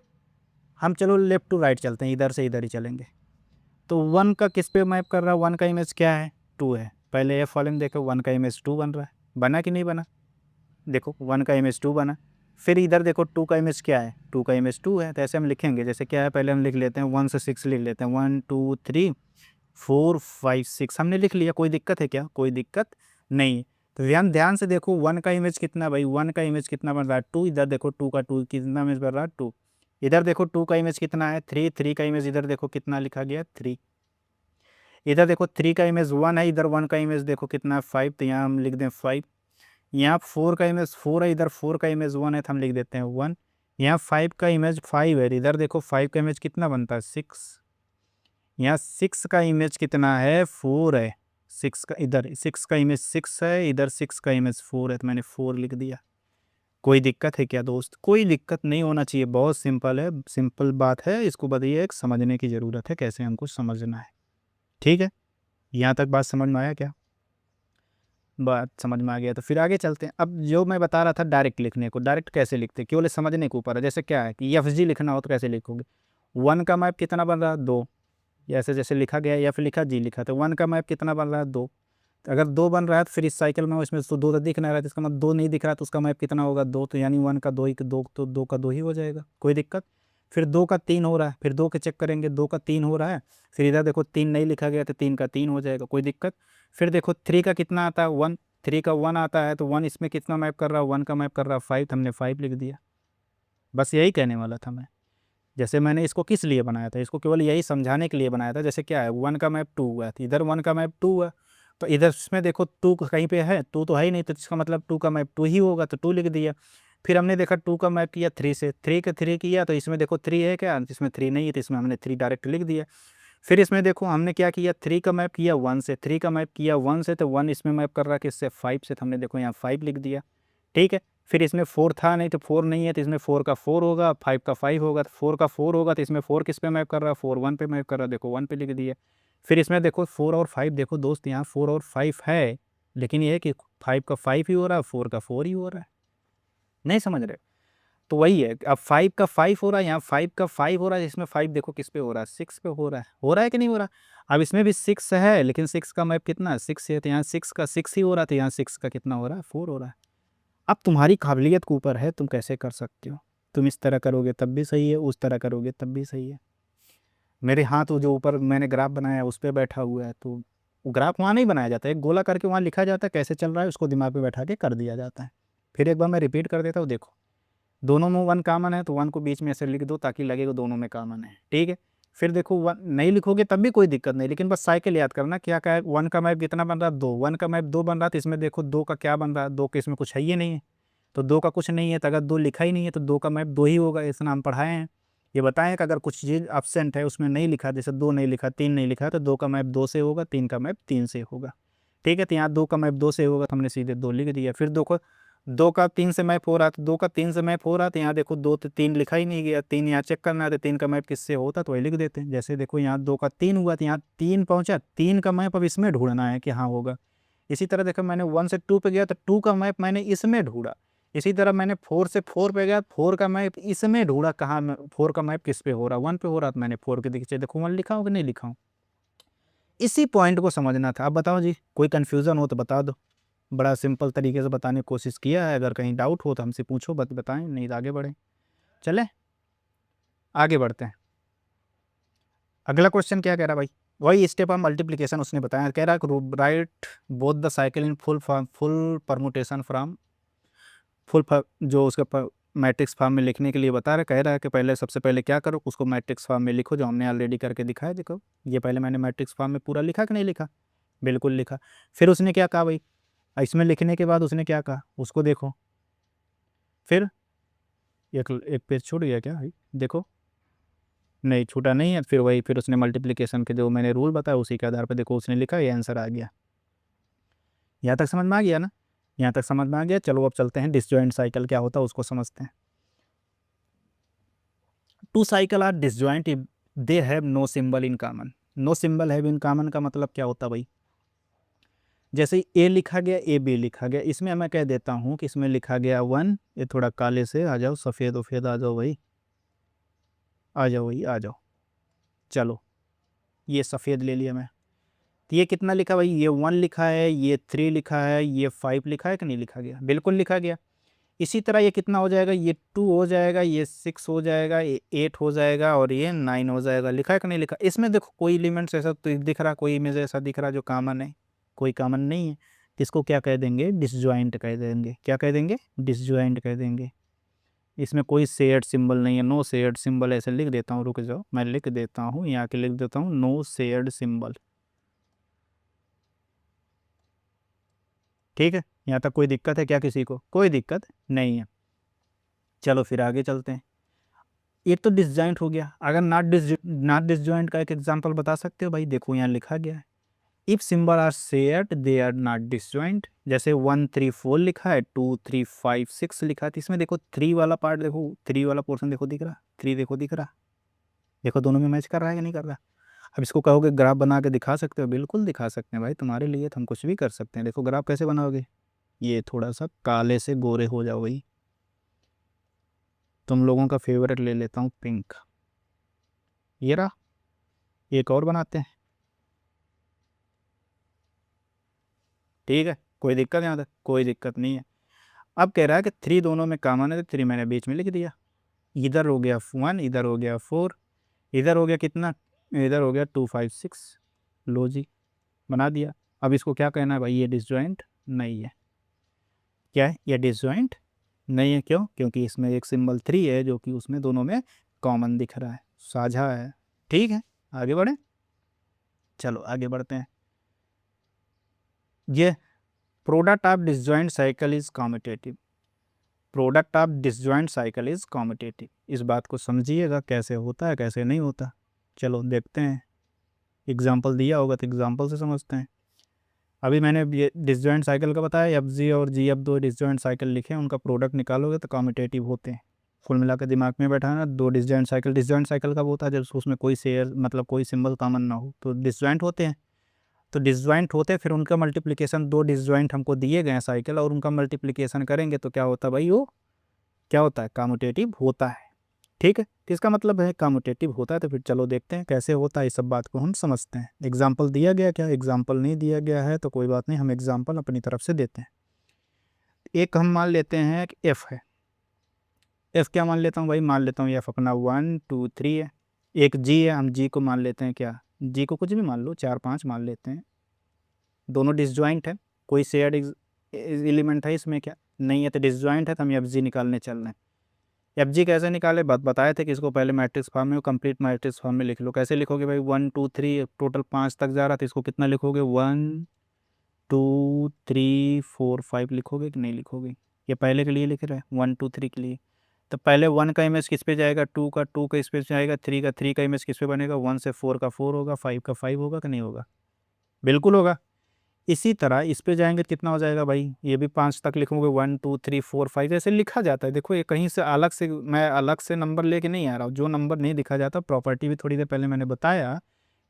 S2: हम चलो लेफ्ट टू राइट चलते हैं, इधर से इधर ही चलेंगे। तो 1 का किस पे मैप कर रहा है? 1 का इमेज क्या है? 2 है। पहले एफ वाले में देखो 1 का इमेज 2 बन रहा है, बना कि नहीं बना? देखो 1 का इमेज 2 बना। फिर इधर देखो 2 का इमेज क्या है? 2 का इमेज 2 है। तो ऐसे हम लिखेंगे, जैसे क्या है, पहले हम लिख लेते हैं 1 से 6 लिख लेते हैं। 1, 2, 3, 4, 5, 6 हमने लिख लिया। कोई दिक्कत है क्या? कोई दिक्कत नहीं। तो ध्यान ध्यान से देखो 1 का इमेज कितना भाई? 1 का इमेज कितना बन रहा है? 2। इधर देखो 2 का 2 कितना इमेज बन रहा है? 2। इधर देखो 2 का इमेज कितना है? 3। 3 का इमेज इधर देखो कितना लिखा गया? 3। इधर देखो 3 का इमेज 1 है, इधर 1 का इमेज देखो कितना है? 5। तो यहाँ हम लिख दें 5। यहाँ 4 का इमेज 4 है, इधर 4 का इमेज 1 है तो हम लिख देते हैं 1। यहाँ 5 का इमेज 5 है, इधर देखो 5 का इमेज कितना बनता है? 6। यहाँ 6 का इमेज कितना है? 4 है। 6 का इधर 6 का इमेज 6 है, इधर 6 का इमेज 4 है, तो मैंने 4 लिख दिया। कोई दिक्कत है क्या दोस्त? कोई दिक्कत नहीं होना चाहिए, बहुत सिंपल है, सिंपल बात है। इसको बताइए, एक समझने की ज़रूरत है कैसे हमको समझना है। ठीक है, यहाँ तक बात समझ में आया क्या? बात समझ में आ गया तो फिर आगे चलते हैं। अब जो मैं बता रहा था डायरेक्ट लिखने को, डायरेक्ट कैसे लिखते हैं, केवल समझने के ऊपर है। जैसे क्या है कि एफ जी लिखना हो तो कैसे लिखोगे? 1 का मैप कितना बन रहा है? 2। ऐसे जैसे लिखा गया, एफ लिखा, जी लिखा, तो 1 का मैप कितना बन रहा है? 2। अगर 2 बन रहा है तो फिर इस साइकिल में इसमें तो 2 तो दिख नहीं रहा है, तो इसका मतलब 2 नहीं दिख रहा है, तो उसका मैप कितना होगा? 2। तो यानी 1 का 2 ही, 2 तो 2 का 2 ही हो जाएगा। कोई दिक्कत? फिर 2 का 3 हो रहा है, फिर 2 के चेक करेंगे, 2 का 3 हो रहा है। फिर इधर देखो 3 नहीं लिखा गया, तो 3 का 3 हो जाएगा। कोई दिक्कत? फिर देखो 3 का कितना आता है? 1। 3 का 1 आता है, तो 1 इसमें कितना मैप कर रहा है? 1 का मैप कर रहा है 5, तो हमने 5 लिख दिया। बस यही कहने वाला था मैं। जैसे मैंने इसको किस लिए बनाया था? इसको केवल यही समझाने के लिए बनाया था। जैसे क्या है, 1 का मैप 2 हुआ, तो इधर 1 का मैप 2 है, तो इधर इसमें देखो 2 कहीं पे है? 2 तो है ही नहीं, तो इसका मतलब 2 का मैप 2 ही होगा, तो 2 लिख दिया। फिर हमने देखा 2 का मैप किया 3 से, 3 का 3 किया, तो इसमें देखो 3 है क्या? इसमें 3 नहीं है, तो इसमें हमने 3 डायरेक्ट लिख दिया। फिर इसमें देखो हमने क्या किया, 3 का मैप किया 1 से, 3 का मैप किया 1 से, तो 1 इसमें मैप कर रहा है किससे? 5 से, तो हमने देखो यहाँ 5 लिख दिया। ठीक है। फिर इसमें 4 था नहीं, तो 4 नहीं है, तो इसमें 4 का 4 होगा, 5 का 5 होगा, तो 4 का 4 होगा, तो इसमें 4 किस पे मैप कर रहा है? 4 1 पे मैप कर रहा है, देखो 1 पे लिख दिया। फिर इसमें देखो 4 और 5, देखो दोस्त यहाँ 4 और 5 है, लेकिन ये है कि 5 का 5 ही हो रहा है, 4 का 4 ही हो रहा है। नहीं समझ रहे? तो वही है, अब 5 का 5 हो रहा है, यहाँ 5 का 5 हो रहा है, इसमें 5 देखो किस पे हो रहा है? 6 पे हो रहा है कि नहीं हो रहा? अब इसमें भी 6 है, लेकिन 6 का मैप कितना है? 6 है, तो यहाँ 6 का 6 ही हो रहा है, तो यहाँ 6 का कितना हो रहा है? 4 हो रहा है। अब तुम्हारी काबिलियत के ऊपर है, तुम कैसे कर सकते हो। तुम इस तरह करोगे तब भी सही है, उस तरह करोगे तब भी सही है। मेरे हाथ वो जो ऊपर मैंने ग्राफ बनाया है उस पे बैठा हुआ है, तो वो ग्राफ वहाँ नहीं बनाया जाता है, एक गोला करके वहाँ लिखा जाता है कैसे चल रहा है, उसको दिमाग में बैठा के कर दिया जाता है। फिर एक बार मैं रिपीट कर देता हूँ, देखो दोनों में 1 कॉमन है तो 1 को बीच में ऐसे लिख दो ताकि लगेगा दोनों में कॉमन है, ठीक है। फिर देखो 1 नहीं लिखोगे तब भी कोई दिक्कत नहीं, लेकिन बस साइकिल याद करना क्या क्या है। 1 का मैप कितना बन रहा है, 2, 1 का मैप 2 बन रहा है, तो इसमें देखो 2 का क्या बन रहा है, 2 के इसमें कुछ है ही नहीं है, तो 2 का कुछ नहीं है, तो अगर 2 लिखा ही नहीं है तो 2 का मैप 2 ही होगा, इतना हम पढ़ाए हैं। ये बताएं कि अगर कुछ चीज़ एब्सेंट है उसमें नहीं लिखा, जैसे 2 नहीं लिखा, 3 नहीं लिखा, तो 2 का मैप 2 से होगा, 3 का मैप 3 से होगा, ठीक है। तो यहाँ 2 का मैप 2 से होगा तो हमने सीधे 2 लिख दिया। फिर देखो 2 का 3 से मैप हो रहा था, 2 का 3 से मैप हो रहा था, यहाँ देखो 2 तो 3 लिखा ही नहीं गया, 3 यहाँ चेक करना है तो 3 का मैप किससे होता तो वही लिख देते हैं। जैसे देखो यहाँ 2 का 3 हुआ तो यहाँ 3 पहुँचा, 3 का मैप अब इसमें ढूंढना है कि हाँ होगा। इसी तरह देखो मैंने 1 से 2 पे गया तो 2 का मैप मैंने इसमें ढूंढा। इसी तरह मैंने 4 से 4 पे गया, 4 का मैप इसमें ढूंढा, कहाँ 4 का मैप किस पे हो रहा, 1 पे हो रहा, तो मैंने 4 के नीचे देखो 1 लिखा हो कि नहीं लिखा हूँ। इसी पॉइंट को समझना था। अब बताओ जी, कोई कन्फ्यूज़न हो तो बता दो, बड़ा सिंपल तरीके से बताने की कोशिश किया है, अगर कहीं डाउट हो तो हमसे पूछो, बताएं, नहीं तो आगे बढ़ें। चलें आगे बढ़ते हैं। अगला क्वेश्चन क्या कह रहा है भाई, वही स्टेप ऑफ मल्टीप्लिकेशन उसने बताया, कह रहा है right both the cycle in full permutation from जो उसका मैट्रिक्स फॉर्म में लिखने के लिए बता रहा, कह रहा है कि पहले सबसे पहले क्या करो, उसको मैट्रिक्स फॉर्म में लिखो, जो हमने ऑलरेडी करके दिखाया। देखो ये पहले मैंने मैट्रिक्स फॉर्म में पूरा लिखा कि नहीं लिखा, बिल्कुल लिखा। फिर उसने क्या कहा भाई, इसमें लिखने के बाद उसने क्या कहा उसको देखो, फिर एक पेज छूट गया क्या भाई, देखो नहीं छूटा नहीं है। फिर उसने मल्टीप्लिकेशन के जो मैंने रूल बताया उसी के आधार पर देखो उसने लिखा, ये आंसर आ गया। यहाँ तक समझ में आ गया ना, यहाँ तक समझ में आ गया। चलो अब चलते हैं डिसजॉइंट साइकिल क्या होता है उसको समझते हैं। Two cycle are disjoint if they have no symbol in common. No symbol have in common का मतलब क्या होता है भाई, जैसे ए लिखा गया, ए बी लिखा गया, इसमें मैं कह देता हूँ कि इसमें लिखा गया 1, ये थोड़ा काले से आ जाओ, सफ़ेद वफ़ेद आ जाओ भाई, आ जाओ भाई आ जाओ, चलो ये सफ़ेद ले लिया मैं। तो ये कितना लिखा भाई, ये 1 लिखा है, ये 3 लिखा है, ये 5 लिखा है कि नहीं लिखा गया, बिल्कुल लिखा गया। इसी तरह ये कितना हो जाएगा, ये 2 हो जाएगा, ये 6 हो जाएगा, ये 8 हो जाएगा और ये 9 हो जाएगा, लिखा है कि नहीं लिखा। इसमें देखो कोई एलिमेंट्स ऐसा तो दिख रहा, कोई इमेज ऐसा दिख रहा जो कॉमन है, कोई कॉमन नहीं है। इसको क्या कह देंगे, डिसजॉइंट कह देंगे। क्या कह देंगे, डिसजॉइंट कह देंगे। इसमें कोई शेयर्ड सिंबल नहीं है, नो शेयर्ड सिंबल, ऐसे लिख देता हूँ, रुक जाओ मैं लिख देता हूँ, यहाँ के लिख देता हूँ नो शेयर्ड सिंबल, ठीक है। यहाँ तक कोई दिक्कत है क्या किसी को, कोई दिक्कत नहीं है। चलो फिर आगे चलते हैं। ये तो डिसजॉइंट हो गया, अगर नॉट डिसजॉइंट का एक एग्जांपल बता सकते हो भाई, देखो यहाँ लिखा गया है, if symbol are shared they are not disjoint. जैसे 1 3 4 लिखा है, 2 3 5 6 लिखा है, तो इसमें देखो 3 वाला पार्ट, देखो 3 वाला पोर्शन देखो दिख रहा, 3 देखो दिख रहा, देखो दोनों में मैच कर रहा है कि नहीं कर रहा। अब इसको कहोगे ग्राफ बना के दिखा सकते हो, बिल्कुल दिखा सकते हैं भाई, तुम्हारे लिए तो हम कुछ भी कर सकते हैं। देखो ग्राफ कैसे बनाओगे, ये थोड़ा सा काले से गोरे हो जाओ भाई, तुम लोगों का फेवरेट ले लेता हूँ पिंक, ये रहा। एक और बनाते हैं, ठीक है, कोई दिक्कत यहाँ तक, कोई दिक्कत नहीं है। अब कह रहा है कि 3 दोनों में कॉमन है, तो 3 मैंने बीच में लिख दिया, इधर हो गया 1, इधर हो गया 4, इधर हो गया कितना, इधर हो गया 2 5 6, लो जी बना दिया। अब इसको क्या कहना है भाई, ये डिसजॉइंट नहीं है। क्या है, ये डिसजॉइंट नहीं है, क्यों, क्योंकि इसमें एक सिंबल 3 है जो कि उसमें दोनों में कॉमन दिख रहा है, साझा है, ठीक है। आगे बढ़े, चलो आगे बढ़ते हैं। ये product of disjoint cycle is commutative, product of disjoint cycle is commutative, इस बात को समझिएगा कैसे होता है कैसे नहीं होता। चलो देखते हैं, एग्जाम्पल दिया होगा तो एग्जाम्पल से समझते हैं। अभी मैंने ये डिसजॉइंट साइकिल का बताया, एफ जी और जी एफ दो डिसजॉइंट साइकिल लिखे हैं, उनका प्रोडक्ट निकालोगे तो कॉम्यूटेटिव होते हैं। फुल मिला के दिमाग में बैठाना, दो डिसजॉइंट साइकिल कब होता है, जब उसमें कोई शेयर मतलब कोई सिंबल कॉमन ना हो तो डिसजॉइंट होते हैं। तो डिसजॉइंट होते हैं, फिर उनका मल्टीप्लिकेशन, दो डिसजॉइंट हमको दिए गए हैं साइकिल और उनका मल्टीप्लिकेशन करेंगे तो क्या होता है भाई, वो क्या होता है, कॉम्यूटेटिव होता है, ठीक है। तो इसका मतलब है कॉम्यूटेटिव होता है। तो फिर चलो देखते हैं कैसे होता है, इस सब बात को हम समझते हैं। एग्जाम्पल दिया गया क्या, एग्जाम्पल नहीं दिया गया है तो कोई बात नहीं, हम एग्जाम्पल अपनी तरफ से देते हैं। एक हम मान लेते हैं कि एफ है, एफ क्या मान लेता हूँ भाई, मान लेता हूँ एफ अपना 1 2 3 है। एक जी है, हम जी को मान लेते हैं क्या, जी को कुछ भी मान लो, 4 5 मान लेते हैं। दोनों डिसजॉइंट है, कोई शेयर्ड एलिमेंट है इसमें क्या? नहीं है, तो डिसजॉइंट है, तो हम एफ जी निकालने चल रहे हैं। एफ जी कैसे निकाले, बताए थे कि इसको पहले मैट्रिक्स फॉर्म में, कंप्लीट मैट्रिक्स फॉर्म में लिख लो। कैसे लिखोगे भाई, 1 2 3 टोटल 5 तक जा रहा, तो इसको कितना लिखोगे, 1 2 3 4 5 लिखोगे कि नहीं लिखोगे? ये पहले के लिए लिख रहे हैं, 1 2 3 के लिए। तो पहले 1 का इमेज किस पे जाएगा, 2 का 2 का इस पे जाएगा, 3 का इमेज किस पे बनेगा, 1 से 4 का 4 होगा, 5 का 5 होगा कि नहीं होगा? बिल्कुल होगा। इसी तरह इस पे जाएंगे तो कितना हो जाएगा भाई, ये भी 5 तक लिखोगे, 1 2 3 4 5 ऐसे लिखा जाता है। देखो ये कहीं से अलग से, मैं अलग से नंबर लेके नहीं आ रहा हूँ। जो नंबर नहीं दिखा जाता, प्रॉपर्टी भी थोड़ी देर पहले मैंने बताया,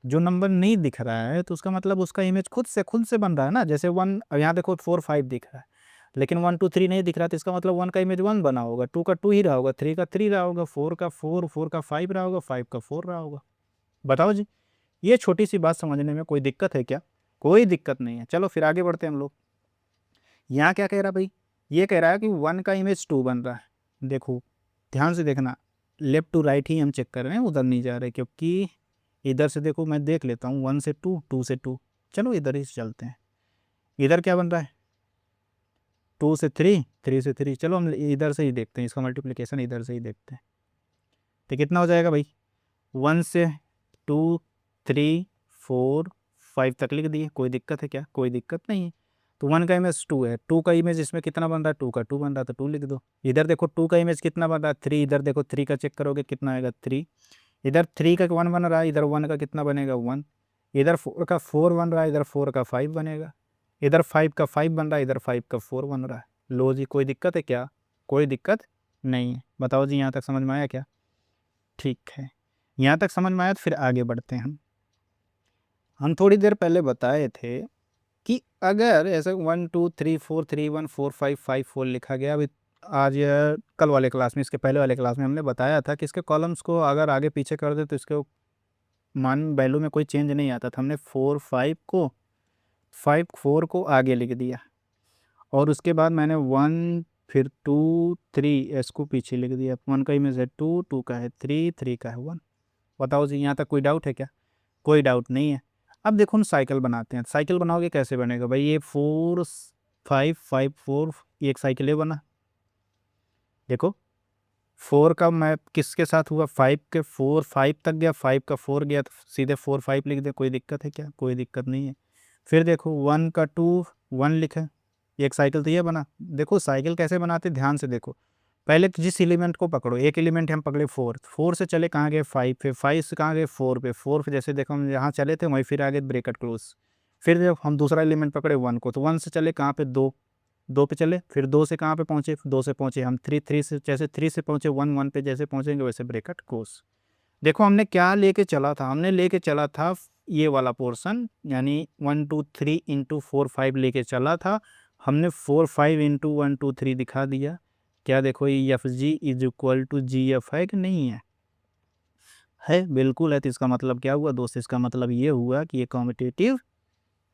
S2: जो नंबर नहीं दिख रहा है तो उसका मतलब उसका इमेज खुद से बन रहा है ना। जैसे 1, यहाँ देखो 4 5 दिख रहा है, लेकिन 1 2 3 नहीं दिख रहा, तो इसका मतलब 1 का इमेज 1 बना होगा, 2 का 2 ही रहा होगा, 3 का 3 रहा होगा, 4 का 4, 4 का 5 रहा होगा, 5 का 4 रहा होगा। बताओ जी, ये छोटी सी बात समझने में कोई दिक्कत है क्या? कोई दिक्कत नहीं है। चलो फिर आगे बढ़ते हैं हम लोग। यहाँ क्या कह रहा है भाई, ये कह रहा है कि 1 का इमेज 2 बन रहा है। देखो ध्यान से देखना, लेफ्ट टू राइट ही हम चेक कर रहे हैं, उधर नहीं जा रहे, क्योंकि इधर से देखो मैं देख लेता हूँ, 1 से 2, 2 से 2, चलो इधर ही से चलते हैं। इधर क्या बन रहा है, 2 से 3, 3 से 3, चलो हम इधर से ही देखते हैं, इसका मल्टीप्लिकेशन इधर से ही देखते हैं। तो कितना हो जाएगा भाई, 1 से 2 3 4 5 तक लिख दिए, कोई दिक्कत है क्या? कोई दिक्कत नहीं है। तो 1 का इमेज 2 है, 2 का इमेज इसमें कितना बन रहा है, 2 का 2 बन रहा है, तो 2 लिख दो। इधर देखो 2 का इमेज कितना बन रहा है, 3, इधर देखो 3 का चेक करोगे कितना आएगा, 3। इधर 3 का 1 बन रहा है, इधर 1 का कितना बनेगा, 1। इधर 4 का 4 बन रहा है, इधर 4 का 5 बनेगा। इधर 5 का 5 बन रहा है, इधर 5 का 4 बन रहा है। लो जी, कोई दिक्कत है क्या? कोई दिक्कत नहीं है। बताओ जी, यहाँ तक समझ में आया क्या? ठीक है, यहाँ तक समझ में आया, तो फिर आगे बढ़ते हैं हम थोड़ी देर पहले बताए थे कि अगर ऐसे 1 2 3 4 3 1 4 5 5 4 लिखा गया, अभी आज या कल वाले क्लास में, इसके पहले वाले क्लास में हमने बताया था कि इसके कॉलम्स को अगर आगे पीछे कर दे तो इसके मान वैल्यू में कोई चेंज नहीं आता था। हमने 4 5 को 5 4 को आगे लिख दिया, और उसके बाद मैंने 1 फिर 2 3 इसको पीछे लिख दिया। 1 का इमेज है 2, 2 का है 3, 3 का है 1। बताओ जी, यहाँ तक कोई डाउट है क्या? कोई डाउट नहीं है। अब देखो हम साइकिल बनाते हैं। साइकिल बनाओगे कैसे बनेगा भाई, ये 4 5 5 4, ये एक साइकिल है बना। देखो 4 का मैप किसके साथ हुआ, 5 के 4 5 तक गया, 5 का 4 गया, तो सीधे 4 5 लिख दे, कोई दिक्कत है क्या? कोई दिक्कत नहीं है। फिर देखो 1 का 2 1 लिखा, ये एक साइकिल तो ये बना। देखो साइकिल कैसे बनाते, ध्यान से देखो। पहले जिस एलिमेंट को पकड़ो, एक एलिमेंट हम पकड़े 4, 4 से चले कहाँ गए 5 पे, 5 से कहाँ गए 4 पे, 4 पे जैसे देखो हम यहाँ चले थे वहीं फिर आगे ब्रेकेट क्लोज। फिर जब हम दूसरा एलिमेंट पकड़े 1 को, तो 1 से चले कहाँ पे 2, 2 पे चले, फिर 2 से कहाँ पे पहुँचे, 2 से पहुँचे हम 3, 3 से जैसे 3 से पहुँचे 1, 1 पे जैसे पहुँचेंगे वैसे ब्रेकेट क्लोज। देखो हमने क्या लेके चला था, हमने लेके चला था ये वाला पोर्शन, यानी 1 2 3 इंटू 4 5 लेके चला था। हमने 4 5 इंटू 1 2 3 दिखा दिया। क्या देखो, ये F G is equal to G F है कि नहीं है? है, बिल्कुल है। तो इसका मतलब क्या हुआ दोस्त, इसका मतलब ये हुआ कि ये कॉम्पिटिटिव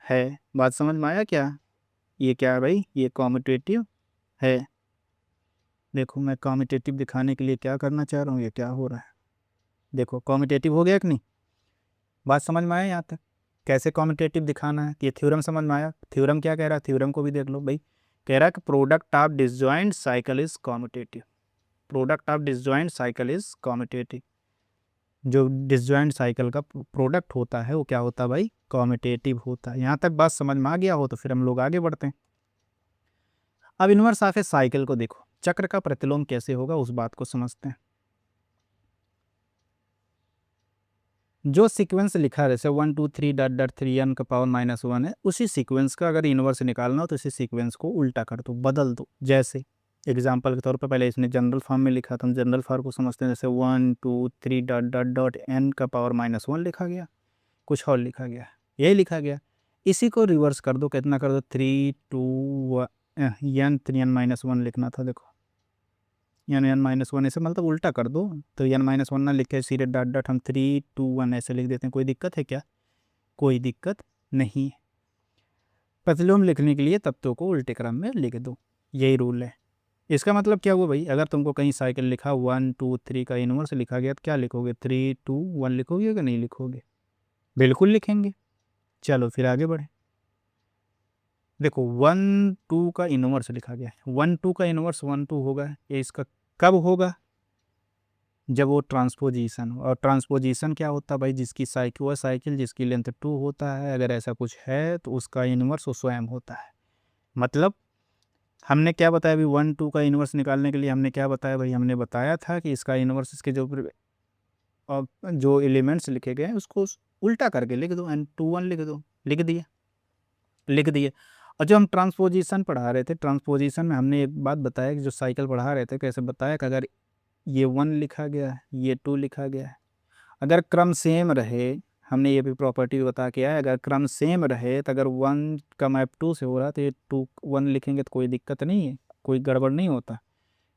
S2: है। बात समझ में आया क्या? ये क्या है भाई, ये कॉम्पिटिटिव है। देखो मैं कॉम्पिटिटिव दिखाने के लिए क्या करना चाह रहा हूँ, ये क्या हो रहा है, देखो कॉम्पिटिटिव हो गया कि नहीं? बात समझ में आया यहाँ तक? कैसे कॉम्पिटिटिव दिखाना है, ये थ्योरम समझ में आया? थ्योरम क्या कह रहा है, थ्योरम को भी देख लो भाई। कह रहा है कि product of disjoint cycle is competitive. Product of disjoint cycle is competitive. जो डिसजॉइंट साइकिल का प्रोडक्ट होता है वो क्या होता है भाई, कॉम्पिटिटिव होता है। यहाँ तक बात समझ में आ गया हो तो फिर हम लोग आगे बढ़ते हैं। अब इनवर्स ऑफ ए साइकिल को देखो, चक्र का प्रतिलोम कैसे होगा उस बात को समझते हैं। जो सीक्वेंस लिखा है जैसे 1 2 3 डॉट डॉट 3 n का पावर -1 है, उसी सीक्वेंस का अगर इन्वर्स निकालना हो तो इसी सीक्वेंस को उल्टा कर दो, बदल दो। जैसे एग्जाम्पल के तौर पर पहले इसने जनरल फॉर्म में लिखा था, हम जनरल फॉर्म को समझते हैं। जैसे 1 2 3 डॉट डॉट डॉट n का पावर -1 लिखा गया, कुछ और लिखा गया, यही लिखा गया। इसी को रिवर्स कर दो, कितना कर दो 3 2 n 3n-1 लिखना था। देखो n-1 ऐसे मतलब उल्टा कर दो, तो n-1 ना लिखे सीधे डॉट डॉट हम 3 2 1 ऐसे लिख देते हैं। कोई दिक्कत है क्या? कोई दिक्कत नहीं है। प्रतिलोम लिखने के लिए तत्वों को उल्टे क्रम में लिख दो, यही रूल है। इसका मतलब क्या हुआ भाई, अगर तुमको कहीं साइकिल लिखा 1 2 3 का इनवर्स लिखा गया तो क्या लिखोगे, 3 2 1 लिखोगे कि नहीं लिखोगे? बिल्कुल लिखेंगे। चलो फिर आगे बढ़े। देखो 1 2 का इनवर्स लिखा गया है, 1 2 का इनवर्स 1 2 होगा, ये इसका कब होगा, जब वो ट्रांसपोजिशन हो। और ट्रांसपोजिशन क्या होता है भाई, जिसकी साइकिल वह साइकिल जिसकी लेंथ 2 होता है, अगर ऐसा कुछ है तो उसका इनवर्स वो स्वयं होता है। मतलब हमने क्या बताया अभी, 1 2 का इनवर्स निकालने के लिए हमने क्या बताया भाई, हमने बताया था कि इसका इनवर्स इसके जो एलिमेंट्स लिखे गए हैं उसको उल्टा करके लिख दो, n2 1 लिख दो, लिख दिए। और जो हम ट्रांसपोजिशन पढ़ा रहे थे, ट्रांसपोजिशन में हमने एक बात बताया कि जो साइकिल पढ़ा रहे थे कैसे बताया कि अगर ये 1 लिखा गया है, ये 2 लिखा गया है, अगर क्रम सेम रहे, हमने ये भी प्रॉपर्टी बता के आया, अगर क्रम सेम रहे तो अगर 1 का मैप 2 से हो रहा है तो ये 2 1 लिखेंगे तो कोई दिक्कत नहीं है, कोई गड़बड़ नहीं होता।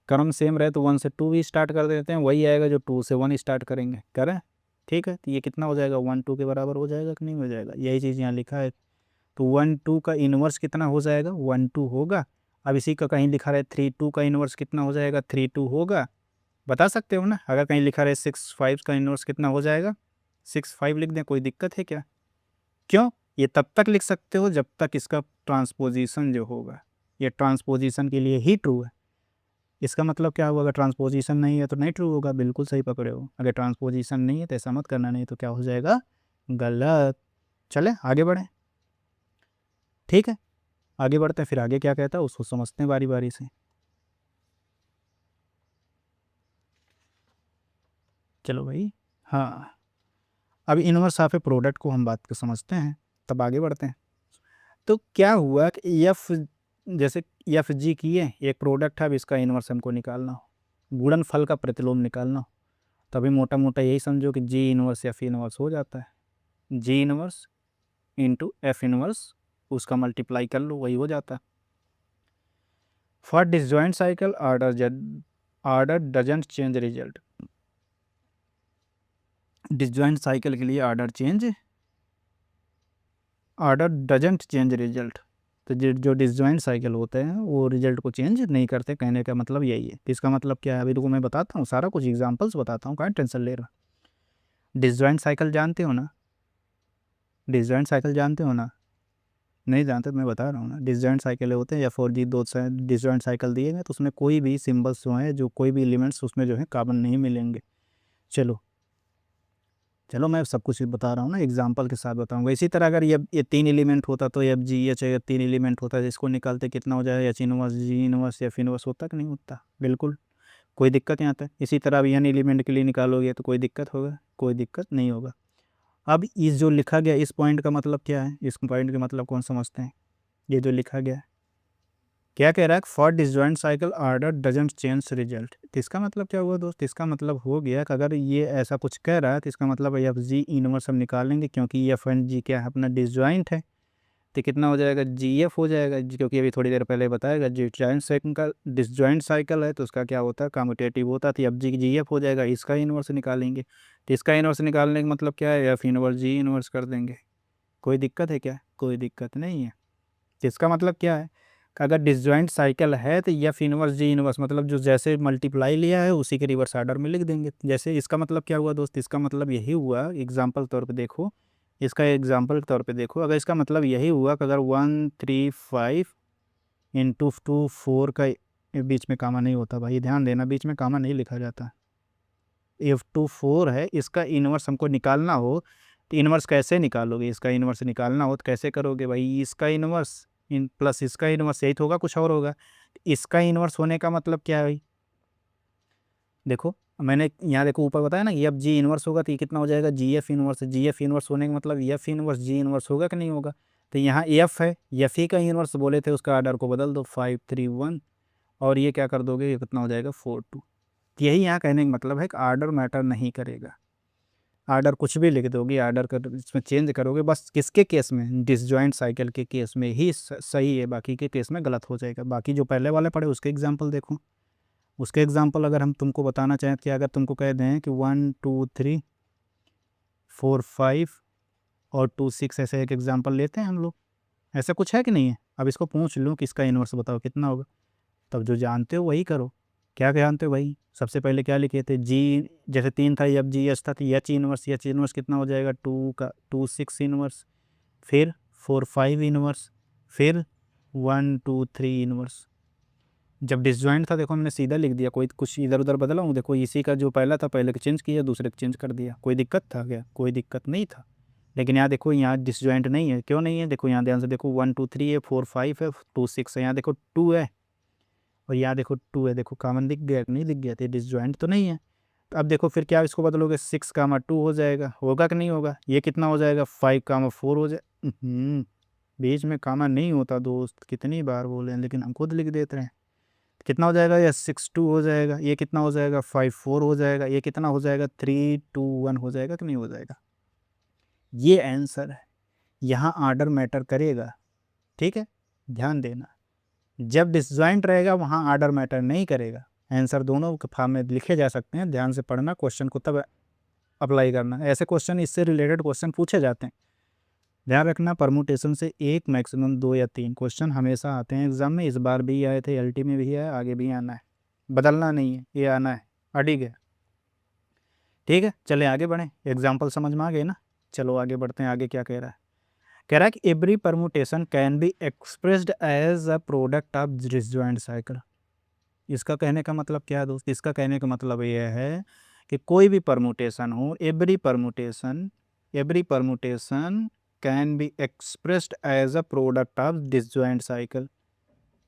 S2: क्रम सेम रहे तो 1 से 2 भी स्टार्ट कर देते हैं, वही आएगा जो 2 से 1 स्टार्ट करेंगे, करें। ठीक है, तो ये कितना हो जाएगा, 1 2 के बराबर हो जाएगा कि नहीं हो जाएगा, यही चीज़ यहाँ लिखा है। तो 1 2 का इन्वर्स कितना हो जाएगा, 1 2 होगा। अब इसी का कहीं लिखा रहे 3 2 का इन्वर्स कितना हो जाएगा, 3 2 होगा। बता सकते हो ना, अगर कहीं लिखा रहे 6 5 का इन्वर्स कितना हो जाएगा, 6 5 लिख दें, कोई दिक्कत है क्या? क्यों? ये तब तक लिख सकते हो जब तक इसका ट्रांसपोजिशन जो होगा, ये ट्रांसपोजिशन के लिए ही ट्रू है। इसका मतलब क्या हुआ, अगर ट्रांसपोजिशन नहीं है तो नहीं ट्रू होगा, बिल्कुल सही पकड़े हो। अगर ट्रांसपोजिशन नहीं है तो ऐसा मत करना, नहीं तो क्या हो जाएगा, गलत। चले आगे बढ़ें, ठीक है, आगे बढ़ते हैं, फिर आगे क्या कहता है उसको समझते हैं बारी बारी से। चलो भाई, हाँ, अब इनवर्स ऑफ ए प्रोडक्ट को हम बात को समझते हैं, तब आगे बढ़ते हैं। तो क्या हुआ कि एफ, जैसे एफ जी किए, एक प्रोडक्ट है, अब इसका इनवर्स हमको निकालना हो, गुणनफल का प्रतिलोम निकालना हो, तभी मोटा मोटा यही समझो कि जी इनवर्स एफ इनवर्स हो जाता है, जी इनवर्स इंटू एफ इनवर्स, उसका मल्टीप्लाई कर लो, वही हो जाता है। For disjoint cycle order doesn't change result, disjoint cycle के लिए ऑर्डर डजंट चेंज रिजल्ट, तो जो डिसजॉइंट साइकिल होते हैं वो रिजल्ट को चेंज नहीं करते, कहने का मतलब यही है। इसका मतलब क्या है, अभी तो मैं बताता हूँ, सारा कुछ एग्जांपल्स बताता हूँ, कहाँ टेंशन ले रहा। डिसजॉइंट साइकिल जानते हो ना, डिसजॉइंट साइकिल जानते हो ना, नहीं जानते तो मैं बता रहा हूँ ना। डिसजॉइंट साइकिल होते हैं या 4G दो डिसजॉइंट साइकिल दिए गए तो उसमें कोई भी सिम्बल्स जो हैं, जो कोई भी एलिमेंट्स उसमें जो है कार्बन नहीं मिलेंगे। चलो चलो मैं सब कुछ बता रहा हूँ ना, एग्जाम्पल के साथ बताऊंगा। इसी तरह अगर ये 3 एलिमेंट होता तो एफ जी एच, अगर 3 एलिमेंट होता है इसको निकालते कितना हो जाएगा, एच इनवर्स जी इनवर्स एफ इनवर्स होता कि नहीं होता, बिल्कुल कोई दिक्कत यहाँ तक। इसी तरह अब एन एलिमेंट के लिए निकालोगे तो कोई दिक्कत होगा, कोई दिक्कत नहीं होगा। अब इस जो लिखा गया इस पॉइंट का मतलब क्या है, इस पॉइंट का मतलब कौन समझते हैं, ये जो लिखा गया है क्या कह रहा है, for disjoint cycle order doesn't change result. तो इसका मतलब क्या हुआ दोस्त, इसका मतलब हो गया कि अगर ये ऐसा कुछ कह रहा है तो इसका मतलब एफ जी इनवर्स हम निकालेंगे, क्योंकि एफ एंड जी क्या है, अपना डिसजॉइंट है, तो कितना हो जाएगा, जी एफ हो जाएगा। क्योंकि अभी थोड़ी देर पहले बताएगा डिसजॉइंट साइकिल का, डिसजॉइंट साइकिल है तो उसका क्या होता है, कम्यूटेटिव होता है, तो एफ जी एफ हो जाएगा, इसका इनवर्स निकालेंगे। तो इसका इनवर्स निकालने का मतलब क्या है, एफ इनवर्स जी इनवर्स कर देंगे। कोई दिक्कत है क्या, कोई दिक्कत नहीं है। तो इसका मतलब क्या है कि अगर डिसजॉइंट साइकिल है तो एफ इनवर्स जी इनवर्स, मतलब जो जैसे मल्टीप्लाई लिया है उसी के रिवर्स ऑर्डर में लिख देंगे। जैसे इसका मतलब क्या हुआ दोस्त, इसका मतलब यही हुआ, एग्जाम्पल तौर पे देखो, इसका एग्जाम्पल के तौर पे देखो, अगर इसका मतलब यही हुआ कि अगर 1 3 5 × 2 4 का बीच में कामा नहीं होता, भाई ध्यान देना, बीच में कामा नहीं लिखा जाता। F2 4 है, इसका इन्वर्स हमको निकालना हो तो इन्वर्स कैसे निकालोगे, इसका इन्वर्स निकालना हो तो कैसे करोगे भाई, इसका इन्वर्स इन प्लस इसका इन्वर्स, यही तो होगा, कुछ और होगा। इसका इन्वर्स होने का मतलब क्या है भाई, देखो मैंने यहाँ देखो ऊपर बताया ना, एफ जी इन्वर्स होगा तो ये कितना हो जाएगा, जी एफ इन्वर्स, जी एफ इन्वर्स होने का मतलब एफ इन्वर्स जी इन्वर्स होगा कि नहीं होगा। तो यहाँ एफ है, एफ ही का इन्वर्स बोले थे, उसका ऑर्डर को बदल दो 5 3 1, और ये क्या कर दोगे, ये कितना हो जाएगा 4 2। यही यहाँ कहने का मतलब है कि ऑर्डर मैटर नहीं करेगा, ऑर्डर कुछ भी लिख दोगे, ऑर्डर कर इसमें चेंज करोगे, बस किसके केस में, डिसजॉइंट साइकिल के केस में ही सही है, बाकी के केस में गलत हो जाएगा। बाकी जो पहले वाले पढ़े उसके एग्जाम्पल देखो, उसके एग्जाम्पल अगर हम तुमको बताना चाहें कि अगर तुमको कह दें कि 1 2 3 4 5 और 2 6, ऐसे एक एग्जाम्पल लेते हैं हम लोग, ऐसा कुछ है कि नहीं है। अब इसको पूछ लूँ कि इसका इन्वर्स बताओ कितना होगा, तब जो जानते हो वही करो। क्या जानते हो भाई, सबसे पहले क्या लिखे थे, जी, जैसे 3 था एफ जी एच था, तो एच इनवर्स कितना हो जाएगा, 2 6 इनवर्स, फिर 4 5 इनवर्स, फिर 1 2 3 इनवर्स। जब डिसजॉइंट था देखो हमने सीधा लिख दिया, कोई कुछ इधर उधर बदला हूँ, देखो इसी का जो पहला था पहले का चेंज किया, दूसरे का चेंज कर दिया। कोई दिक्कत था क्या? कोई दिक्कत नहीं था। लेकिन यहाँ देखो यहाँ डिसजॉइंट नहीं है, क्यों नहीं है? देखो यहाँ ध्यान से देखो 1 2 3 है, 4 5 है, 2 6 है, यहाँ देखो 2 है और यहाँ देखो 2 है। देखो कॉमन दिख गया कि नहीं दिख गया? तो डिसजॉइंट तो नहीं है। तो अब देखो फिर क्या इसको बदलोगे, 6 कामा 2 हो जाएगा, होगा कि नहीं होगा? ये कितना हो जाएगा? 5 कामा 4 हो जाए। बीच में कामा नहीं होता दोस्त, कितनी बार बोले, लेकिन हम खुद लिख देते हैं। कितना हो जाएगा? ये 6 2 हो जाएगा, ये कितना हो जाएगा? 5 4 हो जाएगा, ये कितना हो जाएगा? 3 2 1 हो जाएगा कि नहीं हो जाएगा? ये आंसर है। यहाँ ऑर्डर मैटर करेगा, ठीक है, ध्यान देना। जब डिसजॉइंट रहेगा वहाँ ऑर्डर मैटर नहीं करेगा। आंसर दोनों के फॉर्म में लिखे जा सकते हैं, ध्यान से पढ़ना, क्वेश्चन को तब अप्लाई करना। ऐसे क्वेश्चन, इससे रिलेटेड क्वेश्चन पूछे जाते हैं। ध्यान रखना, परमुटेशन से एक मैक्सिमम 2 या 3 क्वेश्चन हमेशा आते हैं एग्जाम में। इस बार भी आए थे, एलटी में भी आए, आगे भी आना है, बदलना नहीं है, ये आना है, अड़ी गया। ठीक है, चले आगे बढ़ें। एग्जाम्पल समझ में आ गए ना? चलो आगे बढ़ते हैं। आगे क्या कह रहा है? कह रहा है कि every permutation can be expressed as a product of disjoint cycle. इसका कहने का मतलब क्या है दोस्त? इसका कहने का मतलब यह है कि कोई भी परमुटेशन हो, every permutation can be expressed as a product of disjoint cycle.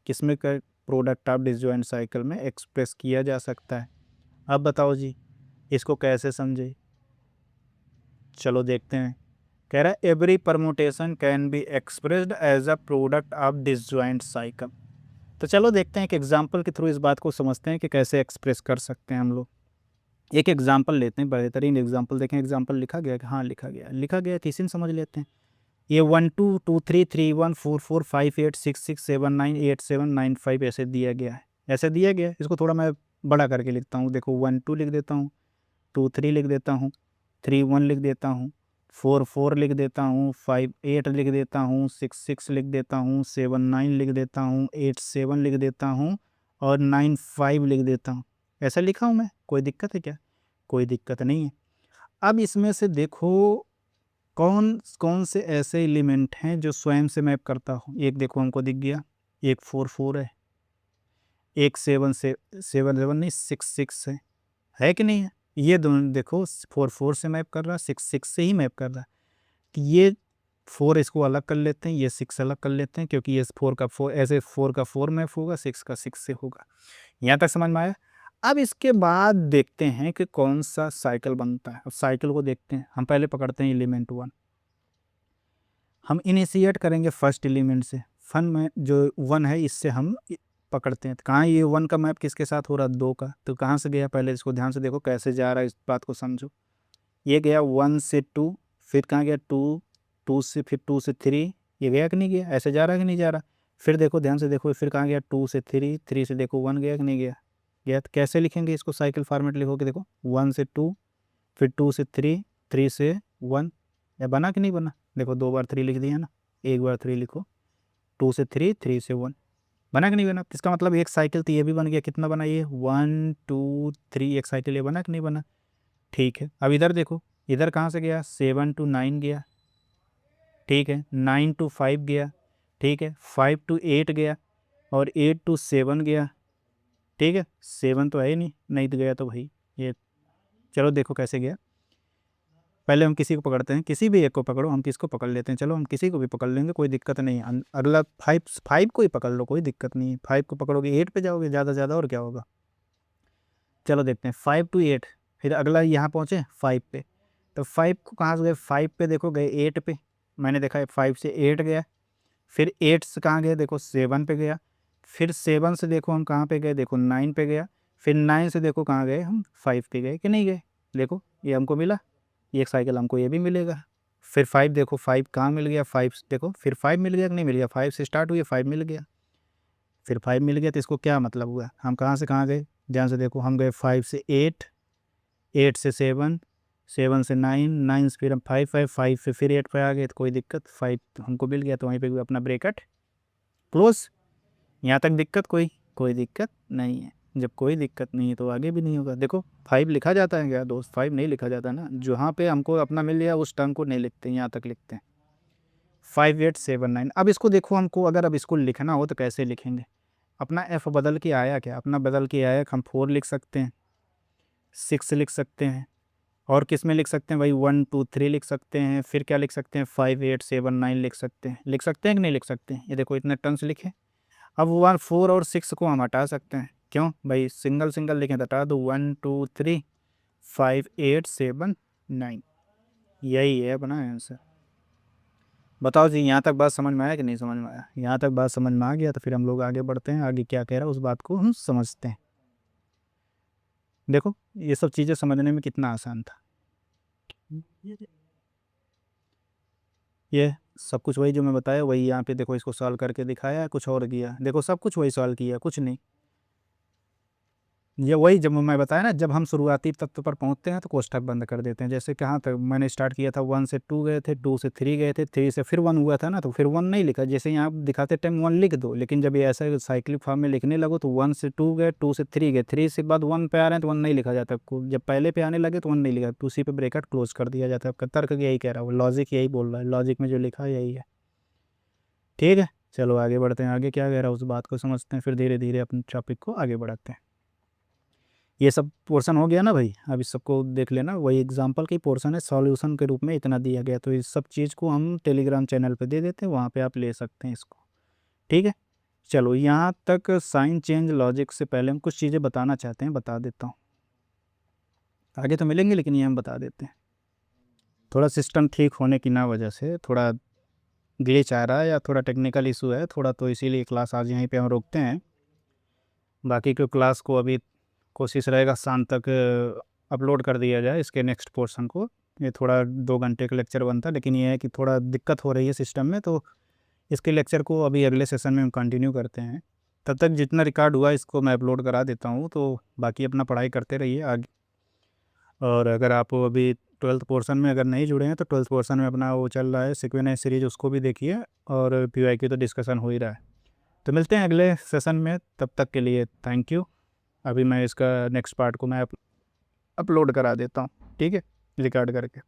S2: किसमें का प्रोडक्ट ऑफ डिसजॉइंट साइकिल में एक्सप्रेस किया जा सकता है। अब बताओ जी, इसको कैसे समझे? चलो देखते हैं। कह रहा है every permutation can be expressed as a product of disjoint cycle. तो चलो देखते हैं, एक एग्जांपल के थ्रू इस बात को समझते हैं कि कैसे एक्सप्रेस कर सकते हैं हम लोग। एक एग्जांपल लेते हैं, बेहतरीन एग्जांपल। देखें एग्जांपल लिखा गया कि हाँ लिखा गया तो इसी में समझ लेते हैं। ये 1 2 2 3 3 1 4 4 5 8 6 6 7 9 8 7 9 5 ऐसे दिया गया है, ऐसे दिया गया है। इसको थोड़ा मैं बड़ा करके लिखता हूँ। देखो 1 2 लिख देता हूँ, 2 3 लिख देता हूँ, 3 1 लिख देता हूँ, 4 4 लिख देता हूँ, 5 8 लिख देता हूँ, 6 6 लिख देता हूँ, 7 9 लिख देता हूँ, 8 7 लिख देता हूँ और 9 5 लिख देता हूँ। ऐसा लिखा हूँ मैं, कोई दिक्कत है क्या? कोई दिक्कत नहीं है। अब इसमें से देखो कौन कौन से ऐसे एलिमेंट हैं जो स्वयं से मैप करता हो। एक देखो हमको दिख गया, एक 4 4 है, एक 7 से 7 7 नहीं 6 6 है कि नहीं है? ये दोनों देखो 4 4 से मैप कर रहा है, 6 6 से ही मैप कर रहा है। कि ये 4 इसको अलग कर लेते हैं, ये 6 अलग कर लेते हैं, क्योंकि ये 4 का 4 ऐसे 4 का 4 मैप होगा, 6 का 6 से होगा। यहाँ तक समझ में आया? अब इसके बाद देखते हैं कि कौन सा साइकिल बनता है। अब साइकिल को देखते हैं। हम पहले पकड़ते हैं एलिमेंट 1। हम इनिशिएट करेंगे फर्स्ट एलिमेंट से। फन में जो 1 है इससे हम पकड़ते हैं। तो कहाँ ये 1 का मैप किसके साथ हो रहा है? 2 का। तो कहाँ से गया? पहले इसको ध्यान से देखो कैसे जा रहा है, इस बात को समझो। ये गया 1 से 2, फिर कहाँ गया 2, 2 से फिर 2 से 3, ये गया कि नहीं गया? ऐसे जा रहा है कि नहीं जा रहा? फिर देखो ध्यान से देखो, फिर कहाँ गया 2 से 3, 3 से देखो 1 गया कि नहीं गया? गया। तो कैसे लिखेंगे इसको? साइकिल फॉर्मेट लिखोगे, देखो 1 से 2, फिर 2 से 3, 3 से 1। या बना कि नहीं बना? देखो 2 बार 3 लिख दिया ना, एक बार 3 लिखो, 2 से 3, 3 से 1। बना कि नहीं बना? इसका मतलब एक साइकिल तो ये भी बन गया। कितना बना ये? 1 2 3, एक साइकिल ये बना कि नहीं बना? ठीक है। अब इधर देखो, इधर कहाँ से गया? 7 to 9 गया, ठीक है, 9 to 5 गया, ठीक है, 5 to 8 गया और 8 to 7 गया, ठीक है। 7 तो है ही नहीं, नहीं तो गया तो भाई ये। चलो देखो कैसे गया। पहले हम किसी को पकड़ते हैं, किसी भी एक को पकड़ो, हम किसको पकड़ लेते हैं? चलो हम किसी को भी पकड़ लेंगे, कोई दिक्कत नहीं है। अगला 5 को ही पकड़ लो, कोई दिक्कत नहीं है। 5 को पकड़ोगे 8 पे जाओगे ज़्यादा से ज़्यादा, और क्या होगा? चलो देखते हैं 5 to 8। फिर अगला यहाँ पहुँचे 5 पे, तो 5 को कहाँ से गए? 5 पे देखो गए 8 पे। मैंने देखा है 5 से 8 गया, फिर 8 से कहाँ गए? देखो 7 पे गया, फिर 7 से देखो हम कहाँ पे गए? देखो 9 पे गया, फिर 9 से देखो कहाँ गए? हम 5 पे गए कि नहीं गए? देखो ये हमको मिला, ये एक साइकिल हमको ये भी मिलेगा। फिर 5 देखो, 5 कहाँ मिल गया? 5 देखो, फिर 5 मिल गया कि नहीं मिल गया? 5 से स्टार्ट हुई, 5 मिल गया। फिर 5 मिल गया तो इसको क्या मतलब हुआ? हम कहाँ से कहाँ गए? ध्यान से देखो, हम गए 5 से 8, 8 से 7, 7 से 9, 9 से फिर हम 5 है, 5 से फिर 8 पे आ गए। तो कोई दिक्कत? 5 हमको मिल गया तो वहीं पे भी अपना ब्रैकेट क्लोज। यहाँ तक दिक्कत? कोई दिक्कत नहीं है। जब कोई दिक्कत नहीं है तो आगे भी नहीं होगा। देखो 5 लिखा जाता है क्या दोस्त? 5 नहीं लिखा जाता ना। जहाँ पे हमको अपना मिल गया उस टर्म को नहीं लिखते, यहाँ तक लिखते हैं। 5879। अब इसको देखो, हमको अगर अब इसको लिखना हो तो कैसे लिखेंगे? अपना एफ बदल के आया क्या? अपना बदल के आया, हम 4 लिख सकते हैं, 6 लिख सकते हैं, और किस में लिख सकते हैं भाई? 1 2 3 लिख सकते हैं, फिर क्या लिख सकते हैं? 5879 लिख सकते हैं। लिख सकते हैं कि नहीं लिख सकते हैं? ये देखो इतने टर्म्स लिखे। अब 1 4 और 6 को हम हटा सकते हैं। क्यों भाई? सिंगल सिंगल लिखें तो हटा दो। 1 2 3 5879, यही है अपना आंसर। बताओ जी, यहाँ तक बात समझ में आया कि नहीं समझ में आया? यहाँ तक बात समझ में आ गया तो फिर हम लोग आगे बढ़ते हैं, आगे क्या कह रहा है उस बात को हम समझते हैं। देखो ये सब चीज़ें समझने में कितना आसान था। ये सब कुछ वही जो मैं बताया वही यहाँ पे देखो, इसको सॉल्व करके दिखाया है, कुछ और किया। देखो सब कुछ वही सॉल्व किया, कुछ नहीं। ये वही जब मैं बताया ना, जब हम शुरुआती तत्व पर पहुंचते हैं तो कोष्ठक बंद कर देते हैं। जैसे कहाँ तक मैंने स्टार्ट किया था, 1 से 2 गए थे, 2 से 3 गए थे, 3 से फिर 1 हुआ था ना, तो फिर 1 नहीं लिखा। जैसे यहाँ दिखाते टाइम 1 लिख दो, लेकिन जब ये ऐसा साइक्लिक फॉर्म में लिखने लगो तो 1 से 2 गए, 2 से 3 गए, 3 से बाद 1 पे आ रहे हैं तो 1 नहीं लिखा जाता। जब पहले पे आने लगे तो 1 नहीं लिखा, तो उसी पे ब्रेकेट क्लोज कर दिया जाता है। आपका तर्क यही कह रहा है, लॉजिक यही बोल रहा है, लॉजिक में जो लिखा है यही है। ठीक है, चलो आगे बढ़ते हैं। आगे क्या कह रहा है उस बात को समझते हैं, फिर धीरे धीरे अपने टॉपिक को आगे बढ़ाते हैं। ये सब पोर्शन हो गया ना भाई, अब इस सबको देख लेना, वही एग्जाम्पल की पोर्शन है, सॉल्यूशन के रूप में इतना दिया गया, तो इस सब चीज़ को हम टेलीग्राम चैनल पे दे देते हैं, वहाँ पे आप ले सकते हैं इसको। ठीक है, चलो यहाँ तक साइन चेंज लॉजिक से पहले हम कुछ चीज़ें बताना चाहते हैं, बता देता हूँ। आगे तो मिलेंगे लेकिन ये हम बता देते हैं। थोड़ा सिस्टम ठीक होने की ना वजह से थोड़ा ग्लिच आ रहा है या थोड़ा टेक्निकल इशू है थोड़ा, तो इसीलिए क्लास आज यहीं पे हम रोकते हैं। बाकी के क्लास को अभी कोशिश रहेगा शाम तक अपलोड कर दिया जाए इसके नेक्स्ट पोर्शन को। ये थोड़ा 2 घंटे का लेक्चर बनता है, लेकिन ये है कि थोड़ा दिक्कत हो रही है सिस्टम में, तो इसके लेक्चर को अभी अगले सेशन में हम कंटिन्यू करते हैं। तब तक जितना रिकॉर्ड हुआ इसको मैं अपलोड करा देता हूँ, तो बाकी अपना पढ़ाई करते रहिए आगे। और अगर आप अभी 12th पोर्शन में अगर नहीं जुड़े हैं तो 12th पोर्शन में अपना वो चल रहा है सीक्वेंस सीरीज, उसको भी देखिए, और पीवाई की तो डिस्कशन हो ही रहा है। तो मिलते हैं अगले सेशन में, तब तक के लिए थैंक यू। अभी मैं इसका नेक्स्ट पार्ट को मैं अपलोड करा देता हूँ, ठीक है, रिकॉर्ड करके।